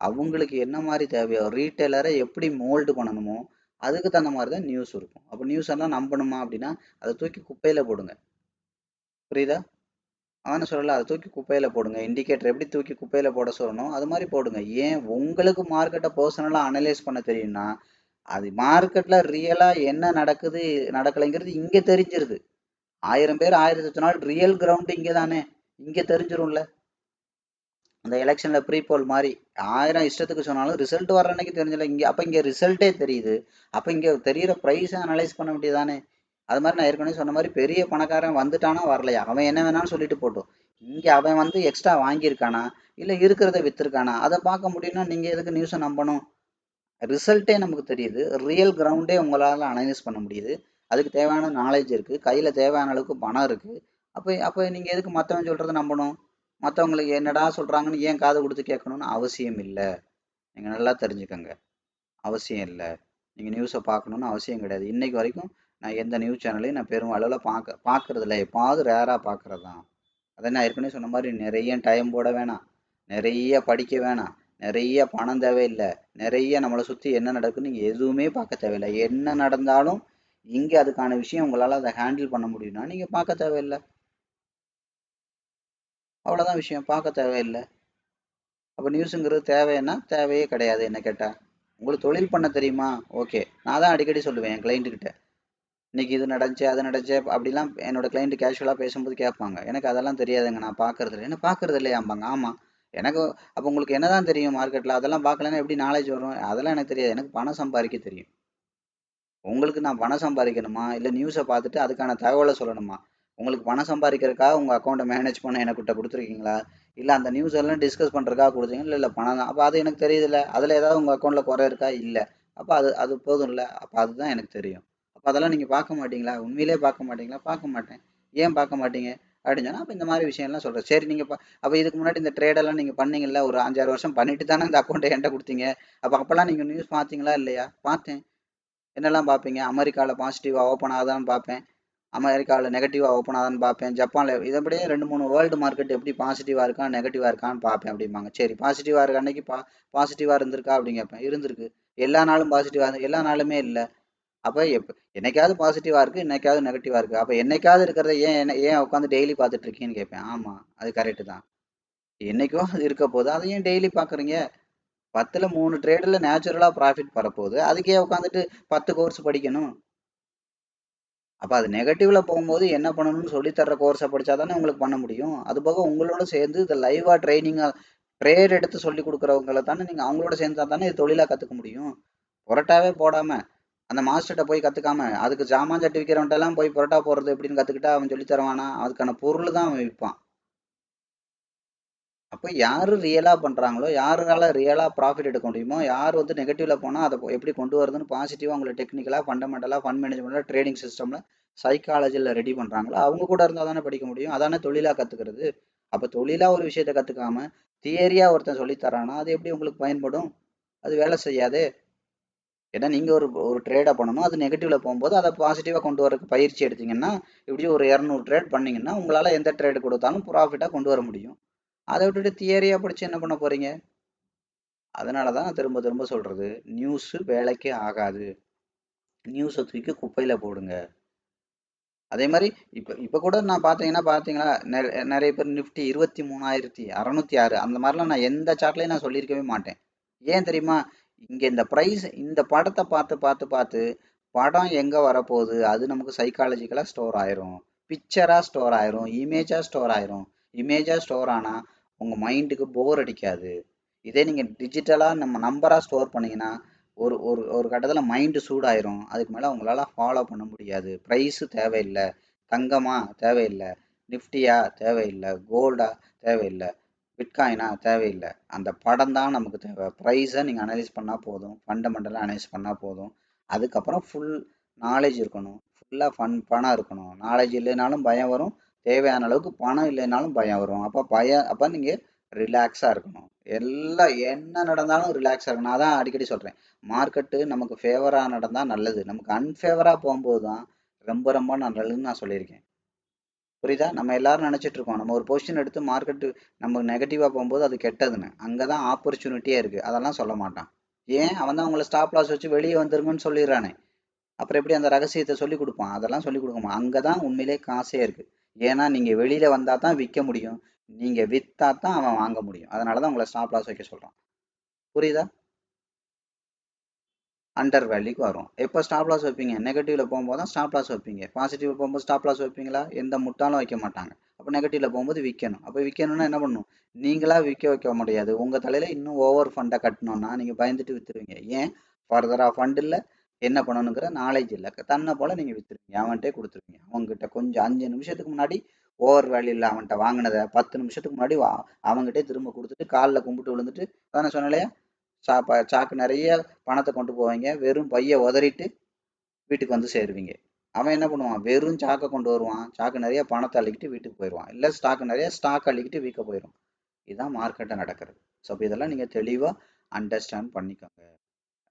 அவங்களுக்கு என்ன மாதிரி தேவையோ, ரீட்டைலரை எப்படி மோல்டு பண்ணணுமோ அதுக்கு தகுந்த மாதிரி தான் நியூஸ் இருக்கும். அப்போ நியூஸ் எல்லாம் நம்பணுமா அப்படின்னா அதை தூக்கி குப்பையில் போடுங்க. புரியுதா? அவனை சொல்லல, அதை தூக்கி குப்பையில் போடுங்க. இண்டிகேட்டர் எப்படி தூக்கி குப்பையில் போட சொல்லணும் அது மாதிரி போடுங்க. ஏன்? உங்களுக்கு மார்க்கெட்டை பர்சனலாக அனலைஸ் பண்ண தெரியும்னா அது மார்க்கெட்டில் ரியலாக என்ன நடக்குது நடக்கலைங்கிறது இங்கே தெரிஞ்சிருது. 1000 பேர் 1008 நாள் ரியல் கிரவுண்டு இங்கே தானே, இங்கே தெரிஞ்சிரும்ல. அந்த எலெக்ஷனில் ப்ரீ போல் மாதிரி 1000 இஷ்டத்துக்கு சொன்னாலும் ரிசல்ட் வர அன்னைக்கு தெரிஞ்சல இங்கே. அப்போ இங்கே ரிசல்ட்டே தெரியுது. அப்போ இங்கே தெரிகிற ப்ரைஸை அனலைஸ் பண்ண வேண்டியதானே. அது மாதிரி நான் ஏற்கனவே சொன்ன மாதிரி பெரிய பணக்காரன் வந்துட்டானா வரலையா, அவன் என்ன வேணாலும் சொல்லிட்டு போட்டோம். இங்கே அவன் வந்து எக்ஸ்ட்ரா வாங்கியிருக்கானா இல்லை இருக்கிறத விற்றுருக்கானா அதை பார்க்க முடியும்னா நீங்கள் எதுக்கு நியூஸை நம்பணும்? ரிசல்ட்டே நமக்கு தெரியுது. ரியல் கிரவுண்டே உங்களால் அனலைஸ் பண்ண முடியுது. அதுக்கு தேவையான நாலேஜ் இருக்குது, கையில் தேவையான அளவுக்கு பணம் இருக்குது. அப்போ அப்போ நீங்கள் எதுக்கு மற்றவன் சொல்கிறத நம்பணும்? மற்றவங்களுக்கு என்னடா சொல்கிறாங்கன்னு ஏன் காது கொடுத்து கேட்கணும்னு அவசியம் இல்லை. நீங்கள் நல்லா தெரிஞ்சுக்கங்க. அவசியம் இல்லை. நீங்கள் நியூஸை பார்க்கணுன்னு அவசியம் கிடையாது. இன்னைக்கு வரைக்கும் நான் எந்த நியூஸ் சேனலையும் நான் பெரும் அளவில் பார்க்கறதில்ல. எப்பாவது ரேராக பார்க்கறது தான். அதை நான் ஏற்கனவே சொன்ன மாதிரி நிறைய டைம் போட வேணாம், நிறைய படிக்க வேணாம், நிறைய பணம் தேவையில்லை, நிறைய நம்மளை சுற்றி என்ன நடக்குன்னு நீங்கள் எதுவுமே பார்க்க தேவையில்லை. என்ன நடந்தாலும் இங்கே அதுக்கான விஷயம் உங்களால் அதை ஹேண்டில் பண்ண முடியும்னா நீங்கள் பார்க்க தேவையில்லை. அவ்வளோதான் விஷயம். பார்க்க தேவையில்லை. அப்போ நியூஸுங்கிறது தேவைன்னா தேவையே கிடையாது என்ன கேட்டால். உங்களுக்கு தொழில் பண்ண தெரியுமா? ஓகே. நான் தான் அடிக்கடி சொல்லுவேன் என் கிளைண்ட்டுக்கிட்ட, இன்னைக்கு இது நடந்துச்சு அது நடந்துச்சு அப்படிலாம் என்னோட கிளைண்ட் கேஷுவலாக பேசும்போது கேட்பாங்க. எனக்கு அதெல்லாம் தெரியாதுங்க, நான் பார்க்கறது இல்லை. என்ன பார்க்கறது இல்லையாம்பாங்க. ஆமாம். எனக்கு அப்போ உங்களுக்கு என்ன தான் தெரியும் மார்க்கெட்டில்? அதெல்லாம் பார்க்கலன்னா எப்படி நாலேஜ் வரும்? அதெல்லாம் எனக்கு தெரியாது. எனக்கு பணம் சம்பாதிக்க தெரியும். உங்களுக்கு நான் பணம் சம்பாதிக்கணுமா இல்லை நியூஸை பார்த்துட்டு அதுக்கான தகவலை சொல்லணுமா? உங்களுக்கு பணம் சம்பாதிக்கிறதுக்காக உங்கள் அக்கௌண்ட்டை மேனேஜ் பண்ண எனக்கிட்ட கொடுத்துருக்கீங்களா? இல்லை அந்த நியூஸ் எல்லாம் டிஸ்கஸ் பண்ணுறதுக்காக கொடுத்தீங்க? இல்லை இல்லை பணம் தான். அப்போ அது எனக்கு தெரியுதுல்ல. அதில் ஏதாவது உங்கள் அக்கௌண்ட்டில் குறை இருக்கா? இல்லை. அப்போ அது அது போதும்ல. அப்போ அதுதான் எனக்கு தெரியும். அப்போ அதெல்லாம் நீங்கள் பார்க்க மாட்டீங்களா? உண்மையிலே பார்க்க மாட்டீங்களா? பார்க்க மாட்டேன். ஏன் பார்க்க மாட்டீங்க அப்படின்னு சொன்னால், அப்போ இந்த மாதிரி விஷயம்லாம் சொல்கிறேன். சரி நீங்கள் அப்போ இதுக்கு முன்னாடி இந்த ட்ரேடெல்லாம் நீங்கள் பண்ணீங்கல்ல, ஒரு 5-6 வருஷம் பண்ணிட்டு தானே இந்த அக்கௌண்ட்டை என்கிட்ட கொடுத்தீங்க. அப்போல்லாம் நீங்கள் நியூஸ் பார்த்தீங்களா இல்லையா? பார்த்தேன். என்னெல்லாம் பார்ப்பீங்க? அமெரிக்காவில் பாசிட்டிவாக ஓப்பன் ஆகுதான்னு பார்ப்பேன், அமெரிக்காவில் நெகட்டிவாக ஓப்பன் ஆகுதான்னு பார்ப்பேன், ஜப்பானில் இதப்படியே 2-3 வேர்ல்டு மார்க்கெட் எப்படி பாசிட்டிவாக இருக்கா நெகட்டிவாக இருக்கான்னு பார்ப்பேன் அப்படிம்பாங்க. சரி பாசிட்டிவாக இருக்க அன்னைக்கு பாசிட்டிவாக இருந்திருக்கா அப்படின்னு கேட்பேன். இருந்திருக்கு. எல்லா நாளும் பாசிட்டிவாக இருந்து எல்லா நாளுமே இல்லை. அப்போ என்னைக்காவது பாசிட்டிவாக இருக்குது, என்னைக்காவது நெகட்டிவாக இருக்குது. அப்போ என்னைக்காவது இருக்கிறத ஏன் உட்காந்து டெய்லி பார்த்துட்டு இருக்கீங்கன்னு கேட்பேன். ஆமாம், அது கரெக்டு தான். என்னைக்கோ அது இருக்க போது அதை ஏன் டெய்லி பார்க்குறீங்க? 10ல் 3 ட்ரேடில் நேச்சுரலாக ப்ராஃபிட் வரப்போகுது. அதுக்கே உட்காந்துட்டு 10 கோர்ஸ் படிக்கணும். அப்போ அது நெகட்டிவ்ல போகும்போது என்ன பண்ணணும்னு சொல்லி தர்ற கோர்ஸை படித்தா தானே உங்களுக்கு பண்ண முடியும். அதுபோக உங்களோட சேர்ந்து இதை லைவாக ட்ரேட் எடுத்து சொல்லி கொடுக்குறவங்கள தானே நீங்கள் அவங்களோட சேர்ந்தா தானே இது தொழிலாக கற்றுக்க முடியும். புரட்டாவே போடாமல் அந்த மாஸ்டர்கிட்ட போய் கற்றுக்காம அதுக்கு ஜாமான் சட்டி விற்கிறவன்ட்டெல்லாம் போய் புரட்டா போடுறது எப்படின்னு கற்றுக்கிட்டா அவன் சொல்லி தருவானா? அதுக்கான பொருள் தான் அவன் விற்பான். அப்போ யாரு ரியலா பண்றாங்களோ, யாரால ரியலா ப்ராஃபிட் எடுக்க முடியுமோ, யார் வந்து நெகட்டிவ்ல போனா அத எப்படி கொண்டு வரதுன்னு பாசிட்டிவா உங்கள டெக்னிக்கலா, ஃபண்டமெண்டலா, ஃபண்ட் மேனேஜ்மென்ட்ல, ட்ரேடிங் சிஸ்டம்ல, சைக்காலஜில ரெடி பண்றாங்களோ, அவங்க கூட இருந்தா தானே படிக்க முடியும். அதானே தொழிலா கத்துக்கிறது. அப்ப தொழிலா ஒரு விஷயத்த கத்துக்காம, தியரியா ஒருத்தன் சொல்லி தரானா, அது எப்படி உங்களுக்கு பயன்படும்? அது வேலை செய்யாதே. ஏன்னா நீங்க ஒரு ஒரு ட்ரேட பண்ணணும். அது நெகட்டிவ்ல போகும்போது அத பாசிட்டிவா கொண்டு வரதுக்கு பயிற்சி எடுத்தீங்கன்னா, இப்படி ஒரு 200 ட்ரேட் பண்ணீங்கன்னா, உங்களால எந்த ட்ரேட் கொடுத்தாலும் ப்ராஃபிட்டா கொண்டு வர முடியும். அத விட்டுட்டு தியரியா படிச்சு என்ன பண்ண போறீங்க? அதனால தான் நான் திரும்ப திரும்ப சொல்றது, நியூஸு வேலைக்கே ஆகாது. நியூஸ தூக்கி குப்பையில போடுங்க. அதே மாரி இப்ப கூட நான் பார்த்தீங்களா, நெறைய பேர் நிஃப்டி 23,606 அந்த மாரிலாம் நான் எந்த சார்ட்லயும் நான் சொல்லியிருக்கவே மாட்டேன். ஏன் தெரியுமா? இங்க இந்த பிரைஸ் இந்த படத்த பார்த்து பார்த்து பார்த்து படம் எங்க வரப்போகுது? அது நமக்கு சைக்காலஜிக்கலா ஸ்டோர் ஆயிரும். பிக்சரா ஸ்டோர் ஆயிரும். இமேஜா ஸ்டோர் ஆயிரும். இமேஜா ஸ்டோர் ஆனா உங்க மைண்டுக்கு போர் அடிக்காது. இதே நீங்க டிஜிட்டலா நம்ம நம்பரா ஸ்டோர் பண்ணீங்கன்னா, ஒரு ஒரு ஒரு கட்டத்துல மைண்டு சூடாயிரும். அதுக்கு மேல உங்களால ஃபாலோ பண்ண முடியாது. பிரைஸு தேவையில்ல. தங்கமா? தேவையில்ல. நிஃப்டியா? தேவையில்ல. கோல்டா? தேவையில்ல. பிட்காயினா? தேவையில்ல. அந்த படம் தான் நமக்கு தேவை. ப்ரைஸை நீங்கள் அனலைஸ் பண்ணால் போதும். ஃபண்டமெண்டலாக அனலைஸ் பண்ணால் போதும். அதுக்கப்புறம் ஃபுல் நாலேஜ் இருக்கணும். ஃபுல்லாக பணம் இருக்கணும். நாலேஜ் இல்லைனாலும் பயம் வரும். தேவையான அளவுக்கு பணம் இல்லைனாலும் பயம் வரும். அப்போ நீங்கள் ரிலாக்ஸாக இருக்கணும். எல்லாம் என்ன நடந்தாலும் ரிலாக்ஸாக இருக்கணும். அதான் அடிக்கடி சொல்கிறேன். மார்க்கெட்டு நமக்கு ஃபேவராக நடந்தால் நல்லது. நமக்கு அன்ஃபேவராக போகும்போது தான் ரொம்ப ரொம்ப நல்லதுன்னு நான் சொல்லியிருக்கேன். புரியுதா? நம்ம எல்லாரும் நினைச்சிட்டு இருக்கோம். நம்ம ஒரு பொசிஷன் எடுத்து மார்க்கெட் நம்ம நெகட்டிவா போகும்போது அது கெட்டதுன்னு. அங்கதான் ஆப்பர்ச்சுனிட்டியே இருக்கு. அதெல்லாம் சொல்ல மாட்டான். ஏன்? அவன் தான் உங்களை ஸ்டாப் லாஸ் வச்சு வெளியே வந்துருங்கன்னு சொல்லிடுறானே. அப்புறம் எப்படி அந்த ரகசியத்தை சொல்லி கொடுப்பான்? அதெல்லாம் சொல்லி கொடுக்க மாட்டான். அங்கதான் உண்மையிலே காசே இருக்கு. ஏன்னா நீங்க வெளியில வந்தா தான் விற்க முடியும். நீங்க வித்தா தான் அவன் வாங்க முடியும். அதனாலதான் உங்களை ஸ்டாப் லாஸ் வைக்க சொல்றான். புரியுதா? அண்டர் வேல்யூக்கு வரும். எப்போ ஸ்டாப் லாஸ் வைப்பீங்க? நெகட்டிவ்ல போகும்போது தான் ஸ்டாப் லாஸ் வைப்பீங்க. பாசிட்டிவ்ல போகும்போது ஸ்டாப் லாஸ் வைப்பீங்களா? எந்த முட்டாளும் வைக்க மாட்டாங்க. அப்போ நெகட்டிவ்ல போகும்போது விற்கணும். அப்போ விற்கணும்னா என்ன பண்ணணும்? நீங்களா விற்க வைக்க முடியாது. உங்க தலையில இன்னும் ஓவர் ஃபண்டை கட்டணும்னா நீங்க பயந்துட்டு வித்துருவீங்க. ஏன்? ஃபர்தரா ஃபண்ட் இல்ல. என்ன பண்ணணுங்கிற நாலேஜ் இல்ல. தன்னை போல நீங்க வித்துருவீங்க. அவன்கிட்டே கொடுத்துருவீங்க. அவங்ககிட்ட கொஞ்சம் 5 நிமிஷத்துக்கு முன்னாடி ஓவர் வேல்யூல அவன்கிட்ட வாங்கினதை 10 நிமிஷத்துக்கு முன்னாடி அவங்ககிட்டே திரும்ப கொடுத்துட்டு காலில் கும்பிட்டு விழுந்துட்டு தானே சொன்னேன் இல்லையா? சாக்கு நிறைய பணத்தை கொண்டு போவீங்க, வெறும் பைய உதறிட்டு வீட்டுக்கு வந்து சேருவீங்க. அவன் என்ன பண்ணுவான்? வெறும் சாக்கை கொண்டு வருவான், சாக்கு நிறைய பணத்தை அள்ளிக்கிட்டு வீட்டுக்கு போயிடுவான், இல்லை ஸ்டாக் அள்ளிக்கிட்டு வீக்க போயிடும். இதுதான் மார்க்கெட்டை நடக்கிறது. ஸோ அப்போ இதெல்லாம் நீங்கள் தெளிவாக அண்டர்ஸ்டாண்ட் பண்ணிக்கோங்க.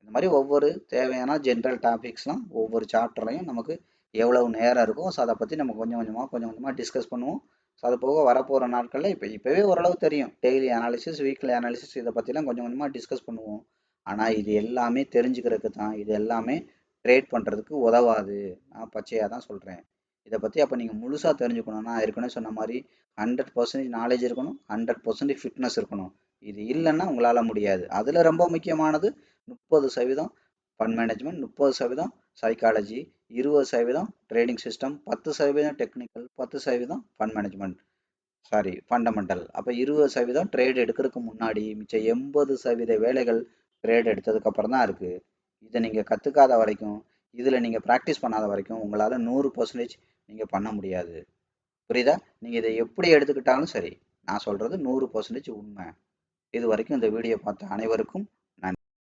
இந்த மாதிரி ஒவ்வொரு தேவையான ஜென்ரல் டாபிக்ஸ்லாம் ஒவ்வொரு சாப்டர்லையும் நமக்கு எவ்வளவு நேரம் இருக்கும், ஸோ அதை பற்றி நம்ம கொஞ்சம் கொஞ்சமாக டிஸ்கஸ் பண்ணுவோம். ஸோ அது போக வரப்போகிற நாட்களில் இப்போவே ஓரளவு தெரியும், டெய்லி அனாலிசிஸ், வீக்லி அனாலிசிஸ், இதை பற்றிலாம் கொஞ்சம் கொஞ்சமாக டிஸ்கஸ் பண்ணுவோம். ஆனால் இது எல்லாமே தெரிஞ்சுக்கிறதுக்கு தான், இது எல்லாமே ட்ரேட் பண்ணுறதுக்கு உதவாது. நான் பச்சையாக தான் சொல்கிறேன். இதை பற்றி அப்போ நீங்கள் முழுசாக தெரிஞ்சுக்கணும்னா ஏற்கனவே சொன்ன மாதிரி 100% நாலேஜ் இருக்கணும், 100% ஃபிட்னஸ் இருக்கணும். இது இல்லைன்னா உங்களால் முடியாது. அதில் ரொம்ப முக்கியமானது 30% fund management, 30% psychology, 20% trading system, 10% technical, 10% fund management, sorry fundamental. அப்போ 20% ட்ரேட் எடுக்கிறதுக்கு முன்னாடி, மிச்சம் 80% வேலைகள் ட்ரேட் எடுத்ததுக்கப்புறம் தான் இருக்குது. இதை நீங்கள் கற்றுக்காத வரைக்கும், இதில் நீங்கள் ப்ராக்டிஸ் பண்ணாத வரைக்கும் உங்களால் 100% நீங்கள் பண்ண முடியாது. புரியுதா? நீங்கள் இதை எப்படி எடுத்துக்கிட்டாலும் சரி, நான் சொல்கிறது 100% உண்மை. இது வரைக்கும் இந்த வீடியோ பார்த்த அனைவருக்கும்